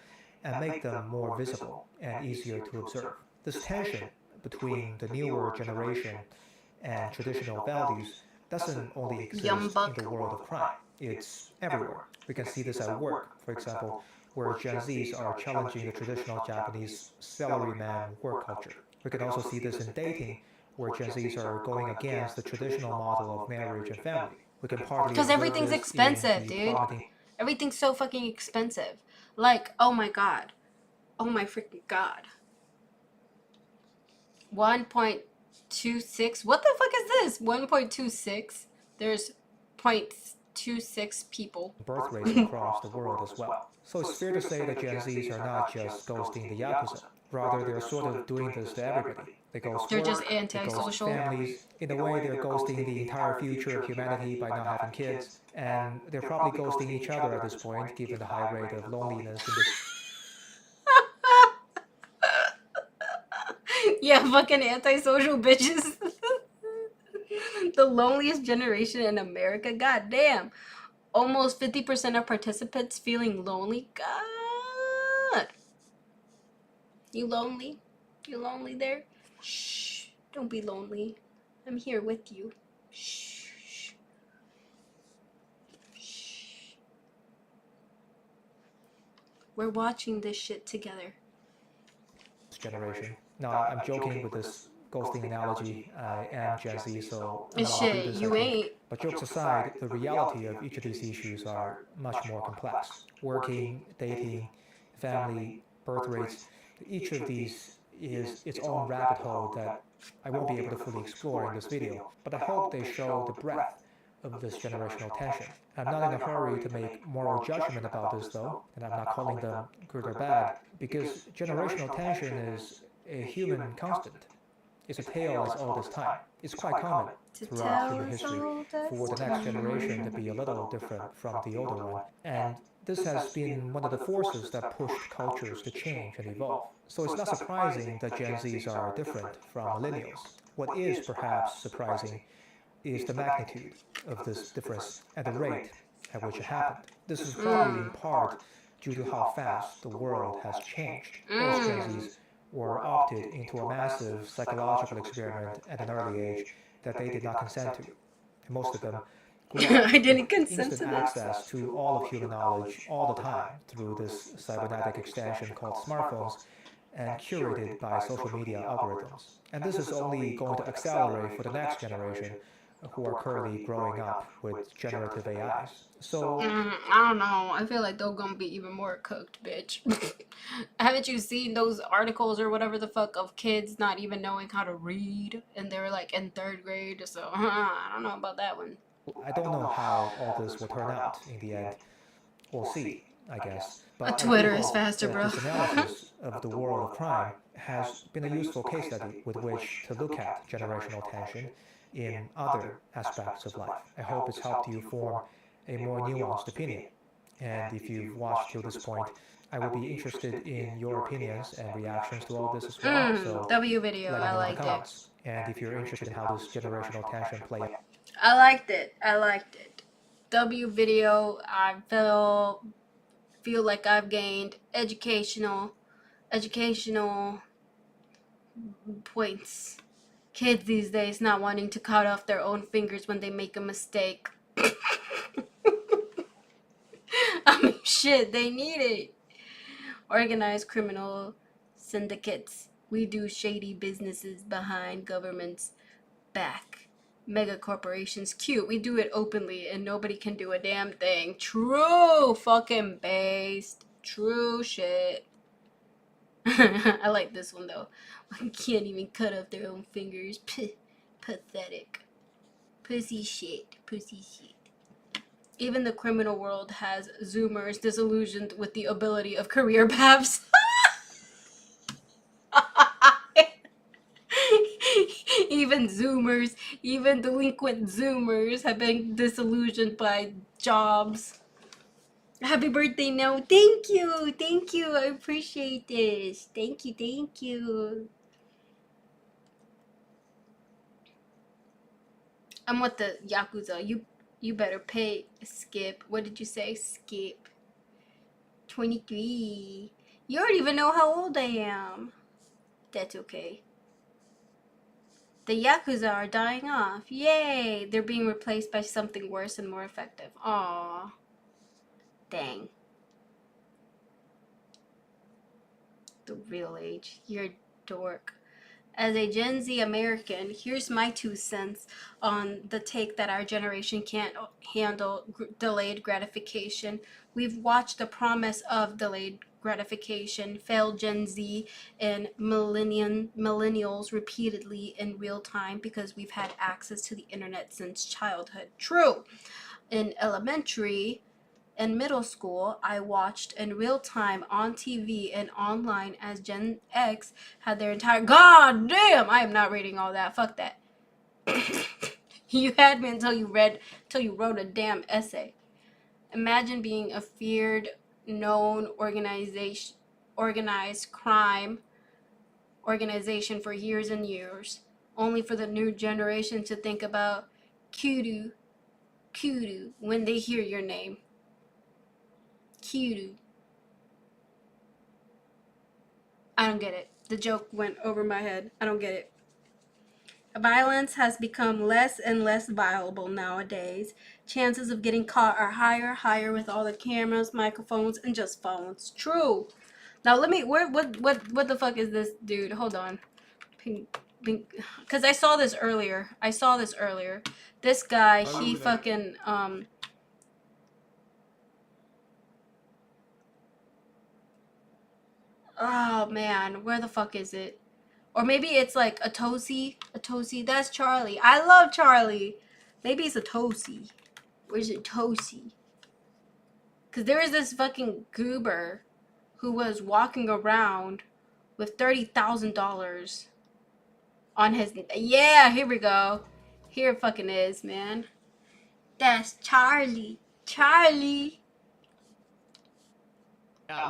and make them more visible and easier to observe. This tension between the newer generation and traditional values doesn't only exist in the world of crime. It's everywhere. We can see this at work, for example, where Gen Zs are challenging the traditional Japanese salaryman work culture. We can also see this in dating, where Gen Zs are going against the traditional model of marriage and family. We can partly because everything's expensive, dude. Everything's so fucking expensive. Like, oh my god. Oh my freaking god. 1.26. What the fuck is this? 1.26. There's 0.26 people. Birth rates across the world as well. So it's fair to say that Gen Zs are not just ghosting the Yakuza. Rather, they're sort of doing this to everybody. They ghost they're work, just antisocial. They ghost families. In a way, they're ghosting the entire future of humanity by not having kids. And they're probably ghosting each other at this point, given the high rate of loneliness in this. Yeah, fucking antisocial bitches. The loneliest generation in America. God damn. Almost 50% of participants feeling lonely. God. You lonely? You lonely there? Shh. Don't be lonely. I'm here with you. Shh. Shh. We're watching this shit together. Generation. Now, I'm joking with this ghosting analogy. I am Gen Z, so I'm allowed to do Shit, this, you I think. ain't. But jokes aside, the reality of each of these issues are much more complex. Working, dating, family, birth rates, each of these is its own rabbit hole that I won't be able to fully explore in this video. But I hope they show the breadth of this generational tension. I'm not in a hurry to make moral judgment about this though, and I'm not calling them good or bad, because generational tension is a human constant. It's a tale as old as time. It's quite common throughout human history for the next generation to be a little different from the older one. And this has been one of the forces that pushed cultures to change and evolve. So it's not surprising that Gen Zs are different from millennials. What is perhaps surprising is the magnitude of this difference and the rate at which it happened. This is probably in part due to how fast the world has changed. Most Gen Zs were opted into a massive psychological experiment at an early age that they did not consent to. And most of them grew up I didn't with consent instant to this. access to all of human knowledge all the time through this cybernetic extension called smartphones and curated by social media algorithms. And this is only going to accelerate for the next generation who are currently growing up with generative AIs. So I don't know. I feel like they're gonna be even more cooked, bitch. Haven't you seen those articles or whatever the fuck of kids not even knowing how to read, and they're like in 3rd grade? So I don't know about that one. I don't know how all this will turn out in the end. We'll see, I guess. But Twitter I do is hope faster, that bro. this analysis of the world of crime has been a useful case study with which to look at generational tension in other aspects of life. I hope it's helped you form a more nuanced opinion. And if you've watched till this point, I would be interested in your opinions and reactions to all this as well. So W video, let me I know in the liked it. comments. And if you're interested in how this generational tension plays out. I liked it. W video, I feel like I've gained educational points. Kids these days not wanting to cut off their own fingers when they make a mistake. I mean, shit, they need it. Organized criminal syndicates. We do shady businesses behind government's back. Mega corporations. Cute. We do it openly and nobody can do a damn thing. True fucking based. True shit. I like this one though. Can't even cut off their own fingers. Pathetic. Pussy shit. Even the criminal world has Zoomers disillusioned with the ability of career paths. Even Zoomers, even delinquent Zoomers have been disillusioned by jobs. Happy birthday, no. Thank you. I appreciate this. Thank you. I'm with the Yakuza. You better pay. Skip. What did you say? Skip. 23. You already even know how old I am. That's okay. The Yakuza are dying off. Yay! They're being replaced by something worse and more effective. Aww. Dang. The real age. You're a dork. As a Gen Z American, here's my 2 cents on the take that our generation can't handle delayed gratification. We've watched the promise of delayed gratification fail Gen Z and millennials repeatedly in real time because we've had access to the internet since childhood. True. In elementary and middle school, I watched in real time on TV and online as Gen X had their entire... God damn! I am not reading all that. Fuck that. You had me until you wrote a damn essay. Imagine being a feared, known organized crime organization for years and years, only for the new generation to think about kudu when they hear your name. Kudu. I don't get it. The joke went over my head. I don't get it. Violence has become less and less viable nowadays. Chances of getting caught are higher with all the cameras, microphones, and just phones. True. Now let me. What the fuck is this dude? Hold on. Pink, because I saw this earlier. This guy, he fucking Oh man, where the fuck is it? Or maybe it's like a Tosi. That's Charlie. I love Charlie. Maybe it's a Tosi. Where's it, Tosi? Because there is this fucking goober who was walking around with $30,000 on his. Yeah, here we go. Here it fucking is, man. That's Charlie. Charlie.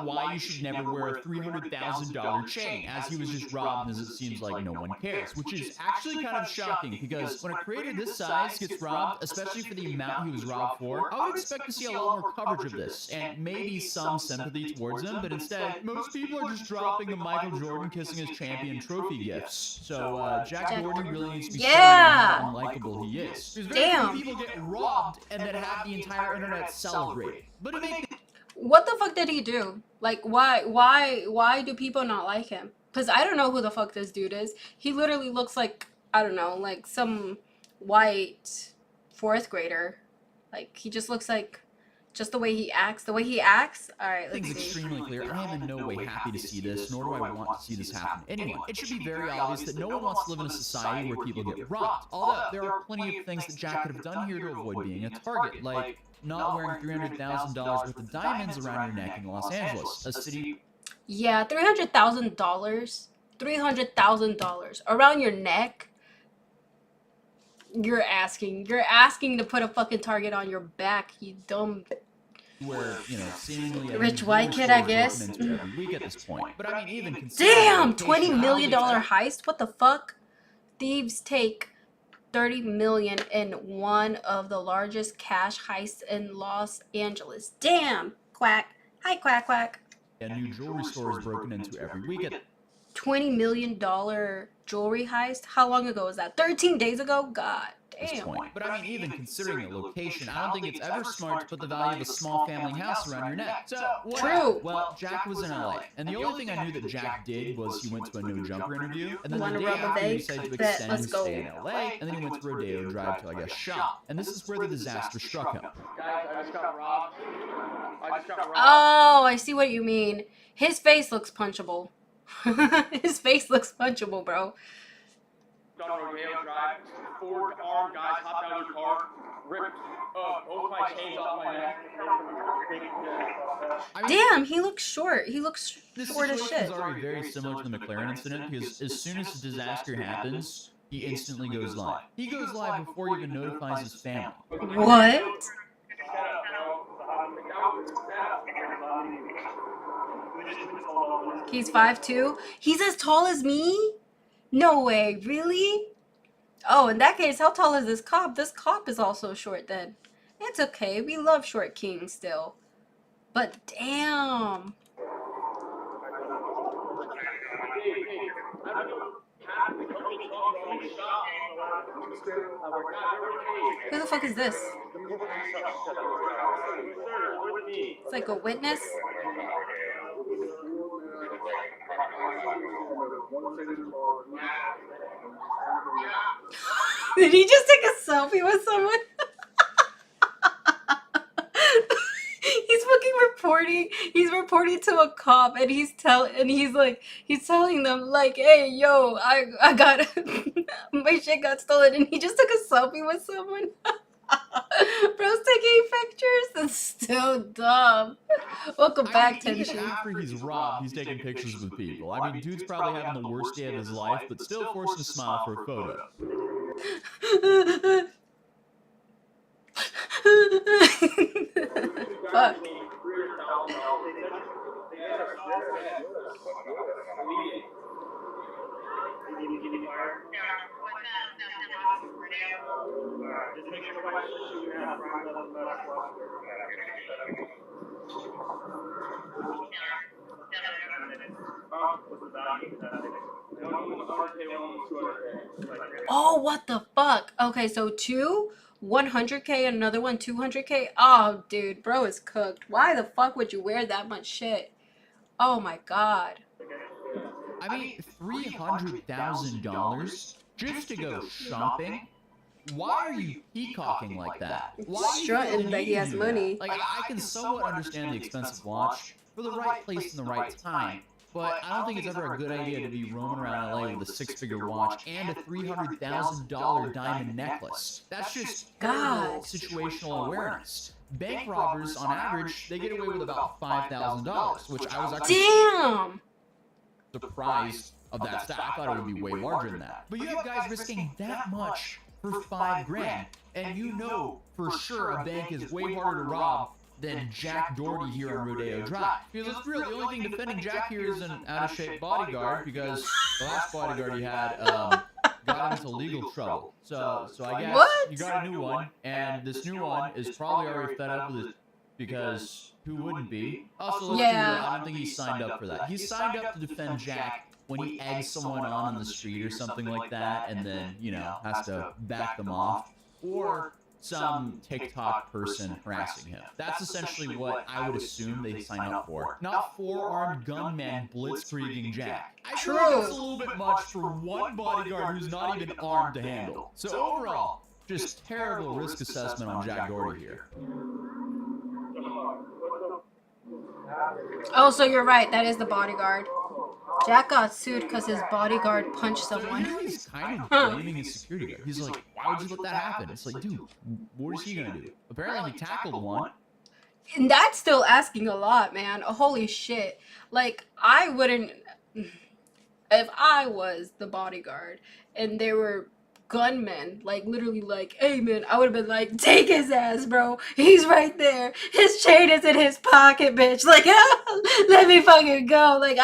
Why you should never wear a $300,000 chain, as he was just robbed, as it seems like no one cares, which is actually kind of shocking, because when a creator this size gets robbed, especially for the amount he was robbed for, I would expect to see a lot more coverage of this, and maybe some sympathy towards him, but instead, most people are just dropping the Michael Jordan kissing his champion trophy gifts. So, Jack Doherty really needs to be sorry how unlikable he is. Because very few people get robbed and then have the entire internet celebrate. But it makes What the fuck did he do? Like, why do people not like him? Because I don't know who the fuck this dude is. He literally looks like, I don't know, like some white 4th grader. Like, he just looks like, just the way he acts. All right, let's see. Extremely clear. I am in no way happy to see this, nor do I want to see this happen to anyone. It should be very obvious that no one wants to live in a society where people get robbed. Although, there are plenty of things that Jack could have done here to avoid being a target, like not wearing $300,000 worth of diamonds around your neck in Los Angeles, a city... Yeah, $300,000. $300,000 around your neck? You're asking to put a fucking target on your back, you dumb... Where, you know, seemingly... Rich white kid, I guess. Every week at this point. But I mean, even damn! $20 million heist? What the fuck? Thieves take $30 million in one of the largest cash heists in Los Angeles. Damn! Quack. Hi, quack, quack. A new jewelry store is broken into every week. $20 million jewelry heist? How long ago was that? 13 days ago? God damn. But I mean, even considering the location, I don't think it's ever smart to put the value of a small family house around your neck. So, true. Well, Jack was in LA, and the only thing I knew that Jack did was he went to a no jumper interview, and then the day after he decided to extend his stay in LA, and then he went to Rodeo Drive to, I guess, shop. And this is where the disaster struck him. Guys, I just got robbed. Oh, I see what you mean. His face looks punchable. His face looks punchable, bro. Got on Rodeo Drive, 4 armed guys hopped out of their car, ripped both my chains off my neck. Damn, he looks short. He looks short as shit. This is already very similar to the McLaren incident, because as soon as the disaster happens, he instantly goes live. He goes live before he even notifies his family. What? He's 5'2". He's as tall as me? No way, really? Oh, in that case, how tall is this cop? This cop is also short then. It's okay, we love short kings still. But damn. Who the fuck is this? It's like a witness? Did he just take a selfie with someone? He's reporting to a cop, and he's telling them like, hey, yo, I got my shit got stolen, and he just took a selfie with someone. Bro's taking pictures. That's still dumb. Welcome back, Tension. After he's robbed, he's taking pictures with people. I mean, dude's probably having the worst day of his life, but still forcing a smile for a photo. Fuck. 100K, one was 200K. Like, Oh, what the fuck? Okay, so two 100K, another one 200K. Oh, dude, bro is cooked. Why the fuck would you wear that much shit? Oh my god. I mean, $300,000 just to go shopping? Why are you peacocking like that? Why do you feel the Strutting need like he to has do money. that? Like, I can somewhat understand the expensive watch for the right place and the right time, but I don't think it's ever a good idea to be roaming around LA with a six-figure watch and a $300,000 diamond necklace. That's just terrible situational awareness. Bank robbers, on average, they get away with about $5,000, which I was actually surprised of that stat. I thought it would be way larger than that. But you have guys risking that much for $5,000, and you know for sure a bank is way harder to rob than Jack Doherty here on Rodeo Drive. Because it's real, the only thing defending Jack here is an out-of-shape bodyguard, because the last bodyguard he had got into legal trouble. So I guess you got a new one, and this new one is probably already fed up with it, because who wouldn't be? Also, let's be real, I don't think he signed up for that. He signed up to defend Jack when he eggs someone on the street or something like that, and then, you know, has to back them off, or some TikTok person harassing him. That's essentially what I would assume they sign up for. Not four-armed gunmen blitzkrieging Jack. I feel like that's a little bit much for one bodyguard who's not even armed to handle. So overall, just terrible risk assessment on Jack Doherty here. Oh, so you're right. That is the bodyguard. Jack got sued because his bodyguard punched someone. He's kind of blaming his security guard. He's like, why would you let that happen? It's like, dude, what is he gonna do? Apparently he tackled one. And that's still asking a lot, man. Holy shit. Like, I wouldn't... If I was the bodyguard and there were gunmen, like, literally like, hey, man, I would have been like, take his ass, bro. He's right there. His chain is in his pocket, bitch. Like, let me fucking go. Like,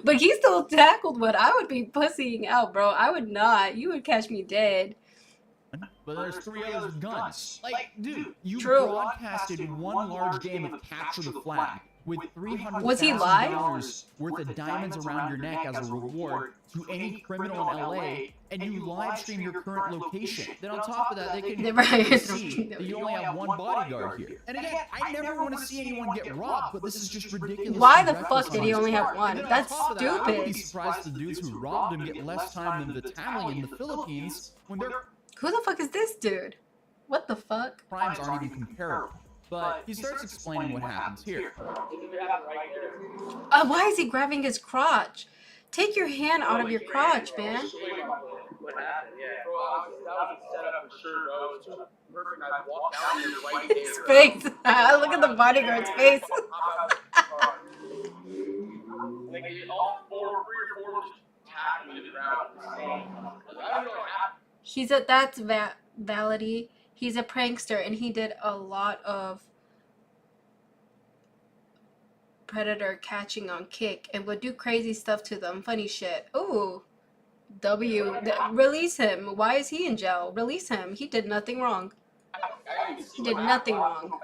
But he still tackled one. I would be pussying out, bro. I would not. You would catch me dead. But there's three others with guns. Like, dude, you broadcasted one large game of Capture the Flag with $300,000 worth of diamonds around your neck as a reward to any criminal in LA, and you live stream your current location. Then on top of that, they can see that you only have one bodyguard here. And again, I never want to see anyone get robbed, but this is just ridiculous. Why the fuck did he only have one? That's stupid. I wouldn't be surprised if the dudes who robbed him get less time than Vitaly in the Philippines when they're... Who the fuck is this dude? What the fuck? Crimes aren't even comparable. But he starts explaining what happens here. Why is he grabbing his crotch? Take your hand out of your crotch, man. What happened? Yeah. Bro, that was a setup for sure, bro. It was too perfect. I walked down there right there. His face. Look at the bodyguard's face. Like, all three or four just tapped me to the ground. I don't know what happened. That's Validity. He's a prankster, and he did a lot of predator catching on Kick and would do crazy stuff to them. Funny shit. Ooh. Release him. Why is he in jail? Release him. He did nothing wrong. He did nothing wrong.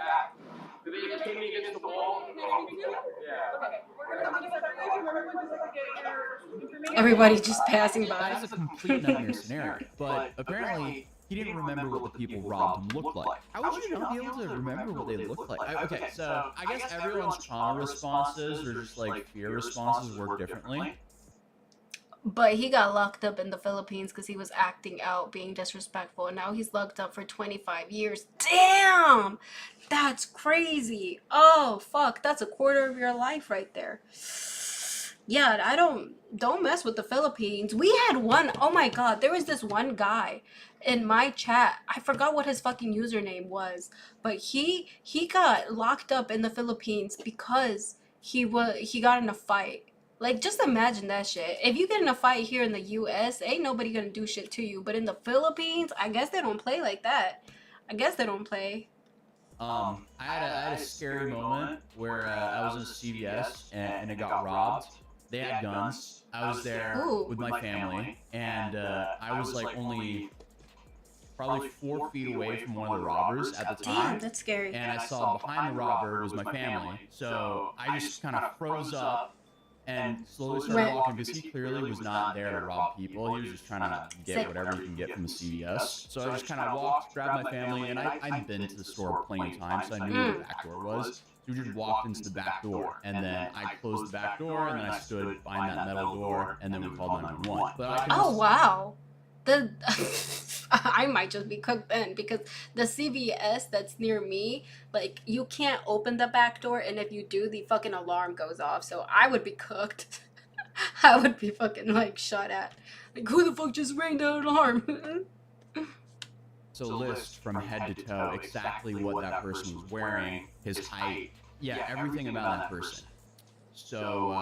Everybody just passing by. That's a complete nightmare scenario. But apparently, he didn't remember what the people robbed him looked like. How would you not be able to remember what they looked like? Okay, so I guess everyone's trauma responses or just like fear responses work differently. But he got locked up in the Philippines because he was acting out, being disrespectful, and now he's locked up for 25 years. Damn! That's crazy. Oh, fuck. That's a quarter of your life right there. Yeah, don't mess with the Philippines. We had one, oh my god, there was this one guy in my chat. I forgot what his fucking username was, but he got locked up in the Philippines because he got in a fight. Like, just imagine that shit. If you get in a fight here in the US, ain't nobody gonna do shit to you. But in the Philippines, I guess they don't play like that. I guess they don't play. I had a scary moment where I was in a CVS and it got robbed. They had guns. I was there with my family, and I was like only probably 4 feet away from one of the robbers at the time. Damn, that's scary. And I saw behind the robber was my family, so I just kind of froze up and slowly started walking because he clearly was not there to rob people. He was just trying to get whatever he can get from the CVS. So I just kind of walked, grabbed my family, and I'd been to the store plenty of times, so I knew where the back door was. So we just walked into the back door, and then I closed the back door, and then I stood behind that metal door, and then we called 911. But I can Oh wow, I might just be cooked then, because the CVS that's near me, like, you can't open the back door, and if you do, the fucking alarm goes off. So I would be cooked. I would be fucking like shot at. Like, who the fuck just rang the alarm? So list from head to toe exactly what that person was wearing, his height, yeah, everything about that person. So,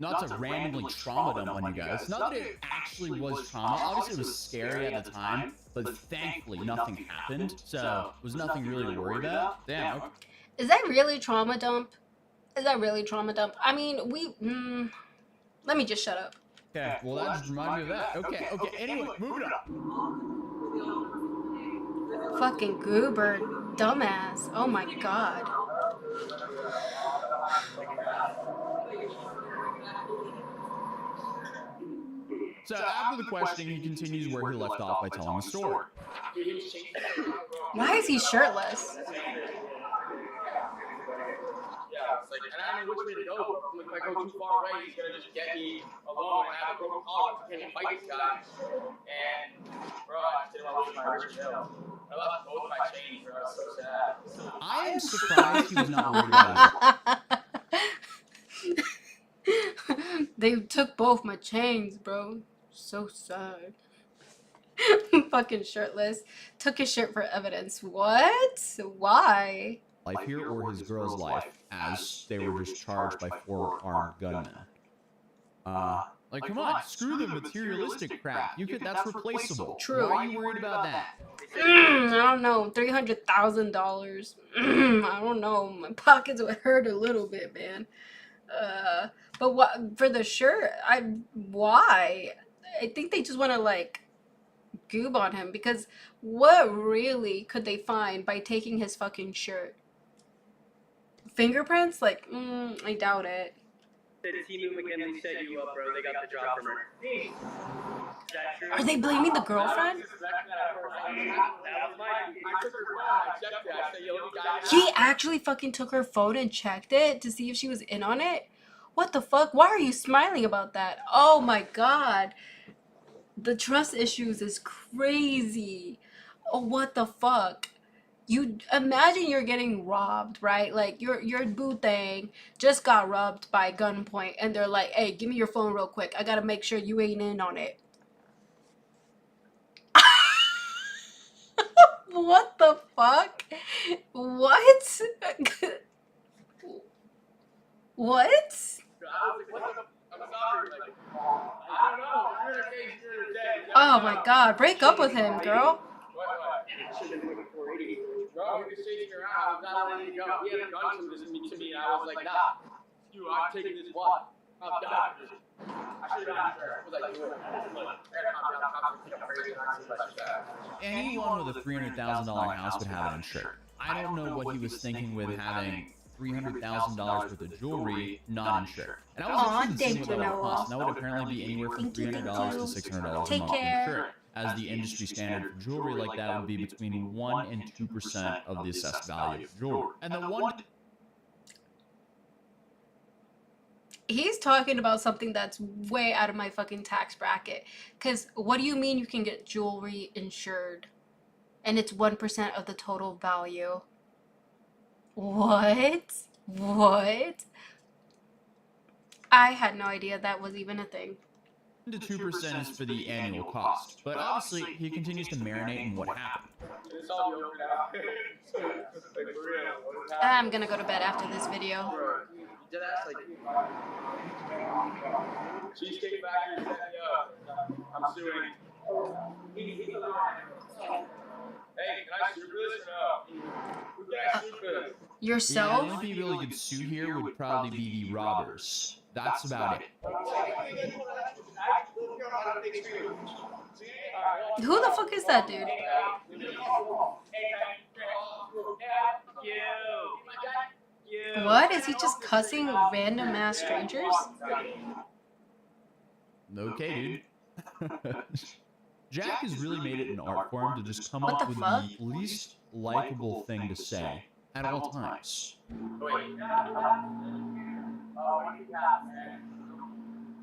not to randomly trauma dump on you guys, not that it actually was trauma, obviously it was scary at the time, but thankfully nothing happened, so it was nothing really to worry about. Damn, okay. Is that really trauma dump? Is that really trauma dump? I mean, let me just shut up. Okay, well that just reminded me of that. Okay, anyway, moving on. Fucking goober, dumbass. Oh my god. So after the questioning, he continues where he left off by telling the story. Why is he shirtless? Yeah, it's like, and I don't know which way to go. If I go too far away, he's gonna just get me alone and have a broken collar to can't fight this guy. And, bro, I just didn't want to lose my rich bill. I lost both my chains, bro. It's so sad. I am surprised he was not worried about it. They took both my chains, bro. So sad. Fucking shirtless. Took his shirt for evidence. What? Why? Life here or his girl's life, as they were just charged by 4 armed gunmen. Like, come on, screw the materialistic crap. That's replaceable. True. Why are you worried about that? I don't know. $300,000. I don't know. My pockets would hurt a little bit, man. But what for the shirt? Why? I think they just want to like goob on him, because what really could they find by taking his fucking shirt? Fingerprints? Like, I doubt it. Did Timu McKinley set you up, bro? They got the job from her. Is that true? Are they blaming the girlfriend? He actually fucking took her phone and checked it to see if she was in on it? What the fuck? Why are you smiling about that? Oh my god. The trust issues is crazy. Oh, what the fuck? You imagine you're getting robbed, right? Like your boo thing just got robbed by gunpoint, and they're like, "Hey, give me your phone real quick. I gotta make sure you ain't in on it." What the fuck? What? What? Oh my god, break up with him, girl. Bro, he was chasing me around. I was not letting him go. He had a gun to me, and I was like, nah, I'm taking this one. I'm done. I should have gotten her. I was like, look, I gotta calm down. I'm think I'm crazy. I'm not like that. Anyone with a $300,000 house would have it insured. I don't know what he was thinking with having $300,000 worth of jewelry not insured. And I was interested to see what that would cost. And that would apparently be anywhere from $300 to $600 a month insured. As the industry standard for jewelry like that would be between 1% and 2% of the assessed value of jewelry. And the one... He's talking about something that's way out of my fucking tax bracket. Because what do you mean you can get jewelry insured? And it's 1% of the total value. What? What? I had no idea that was even a thing. To 2% is for the annual cost, but obviously he continues to marinate in what happened. I'm gonna go to bed after this video. Cheesecake Factory set me up. I'm suing. Hey, can I sue for this or no? Who can I sue for this? Yourself? Yeah, the only people who could sue here would probably be the robbers. That's about it. Who the fuck is that dude? What? Is he just cussing random ass strangers? Okay, dude. Jack has really made it an art form to just come What up the with fuck? the least likable thing to say at all times. Wait. What do you have, man?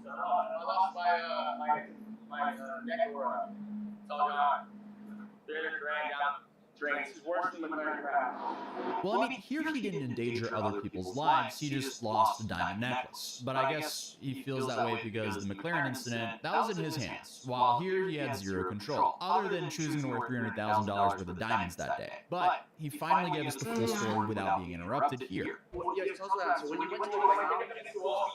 So, I lost my neck aura. It's all gone. They're dragged down drains. It's worse than McLaren crap. Well, I mean, here he didn't endanger other people's lives, he just lost a diamond necklace. But I guess he feels that way because the McLaren incident, that was in his hands, while here he had zero control, other than choosing to wear $300,000 worth of diamonds that day. But he finally gave us the full story without being interrupted here. Well, yeah, tell us that. So when you went to the wall,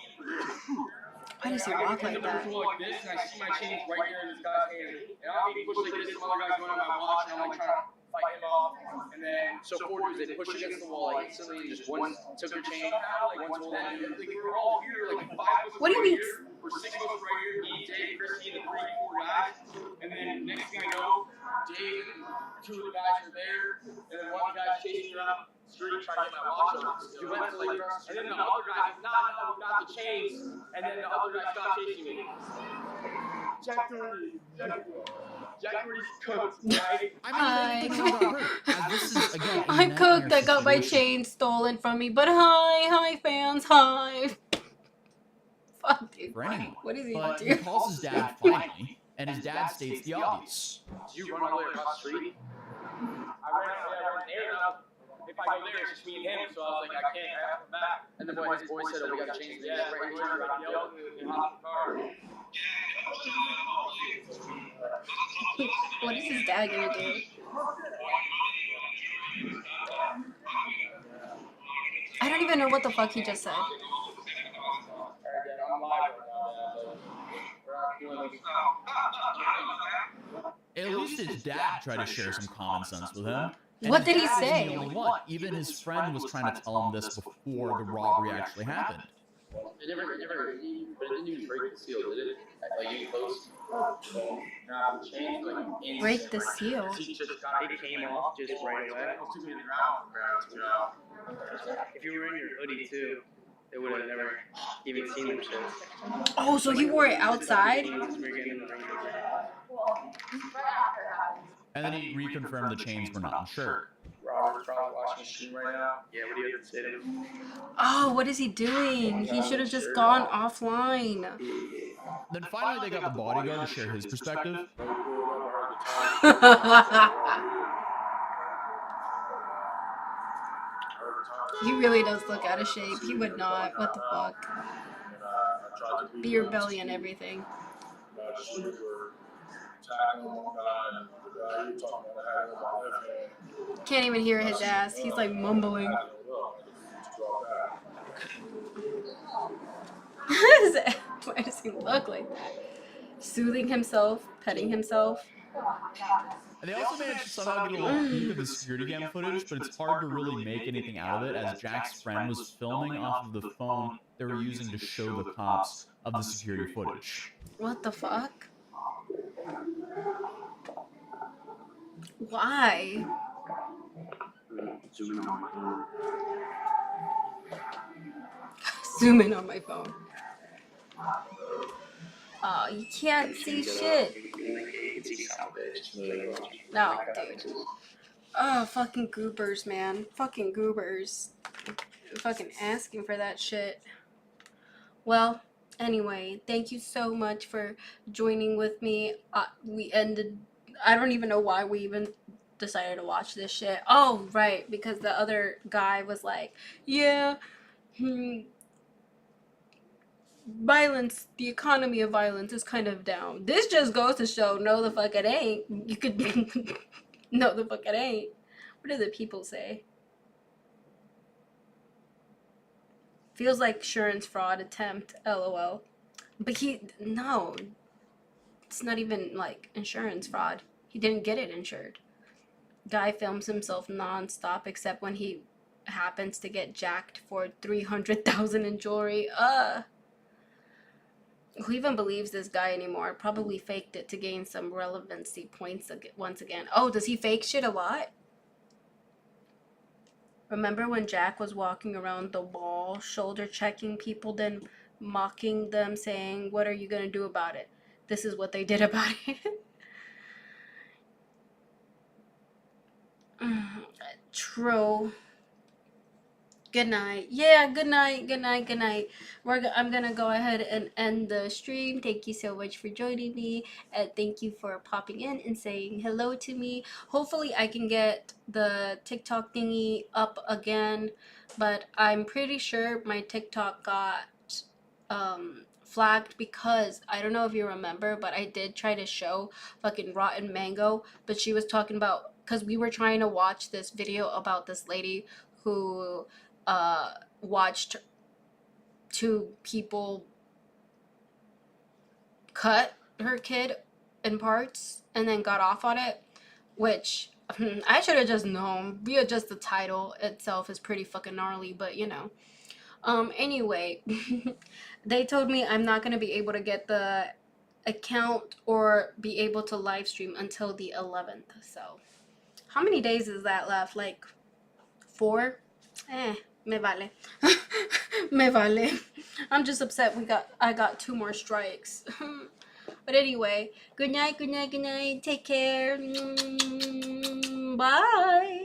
Why does he walk like that? like this, and I see my chains right there in this guy's hand, and I'm being pushed like this. Some other guy's going on my watch, and I'm like trying to fight him off. And then, so forward, they push against the wall, like instantly, just one took your chain out, like one told them, like we were all here, like 5 of us. What do you mean? We're 6 of us right here, me, Dave, Christy, and the 3, 4 guys. And then next thing I know, Dave and 2 of the guys are there, and then one guy's chasing me around the street trying to get my watch over. You went to like, and then the other guy, no, we got the chains, and then the other guy stopped chasing me. Jack Doherty's cooked, right? I'm cooked. I got my chain stolen from me. But hi fans, hi. Fuck, dude. What is he But doing? he calls his dad finally, and his dad states the obvious. Did you run all the way across the street? I ran there. If I go there, it's just me and him. So I was like, I can't. I have to come back. And then his boy said, oh, we got to change the right here. I yelled and hopped in the car. What is his dad gonna do? I don't even know what the fuck he just said. At least his dad tried to share some common sense with him. And What his did he dad wasn't say? the only one. Even his friend was trying to tell him this before the robbery actually happened. It didn't even break the seal, did it? Like, you close? Nah, the chain, like, instant. Break the seal? It came off just right away. It took me to the ground. If you were in your hoodie, too, they would have never even seen them shit. Oh, so he wore it outside? And then he reconfirmed the chains were not insured. Robert's probably watching the stream right now. Yeah, what do you have to say to him? Oh, what is he doing? He should have just gone offline. Then finally they got the bodyguard to share his perspective. He really does look out of shape. He would not. What the fuck? Beer belly and everything. Can't even hear his ass. He's like mumbling. Why does he look like that? Soothing himself, petting himself. And they also managed to somehow get a little peek of the security cam footage, but it's hard to really make anything out of it as Jack's friend was filming off of the phone they were using to show the cops of the security footage. What the fuck? Why? Zoom in on my phone. Oh, you can't see shit. No, dude. Oh, fucking goobers, man. Fucking goobers. Fucking asking for that shit. Well, anyway, thank you so much for joining with me. We ended... I don't even know why we even decided to watch this shit. Oh, right, because the other guy was like, yeah, violence, the economy of violence is kind of down. This just goes to show, no the fuck it ain't. You could, no the fuck it ain't. What do the people say? Feels like insurance fraud attempt, lol. But no. It's not even like insurance fraud. He didn't get it insured. Guy films himself non-stop except when he happens to get jacked for $300,000 in jewelry. Who even believes this guy anymore? Probably faked it to gain some relevancy points once again. Oh, does he fake shit a lot? Remember when Jack was walking around the wall, shoulder checking people, then mocking them, saying, "What are you gonna do about it?" This is what they did about it. True. Good night. Yeah, good night, good night, good night. I'm gonna go ahead and end the stream. Thank you so much for joining me, and thank you for popping in and saying hello to me. Hopefully I can get the TikTok thingy up again, but I'm pretty sure my TikTok got flagged because I don't know if you remember, but I did try to show fucking Rotten Mango, but she was talking about, because we were trying to watch this video about this lady who watched two people cut her kid in parts and then got off on it, which I should have just known. Just the title itself is pretty fucking gnarly, but you know. Anyway, they told me I'm not gonna be able to get the account or be able to live stream until the 11th. So how many days is that left? Like 4? Me vale. Me vale. I'm just upset I got 2 more strikes. But anyway, good night, good night, good night. Take care. Bye.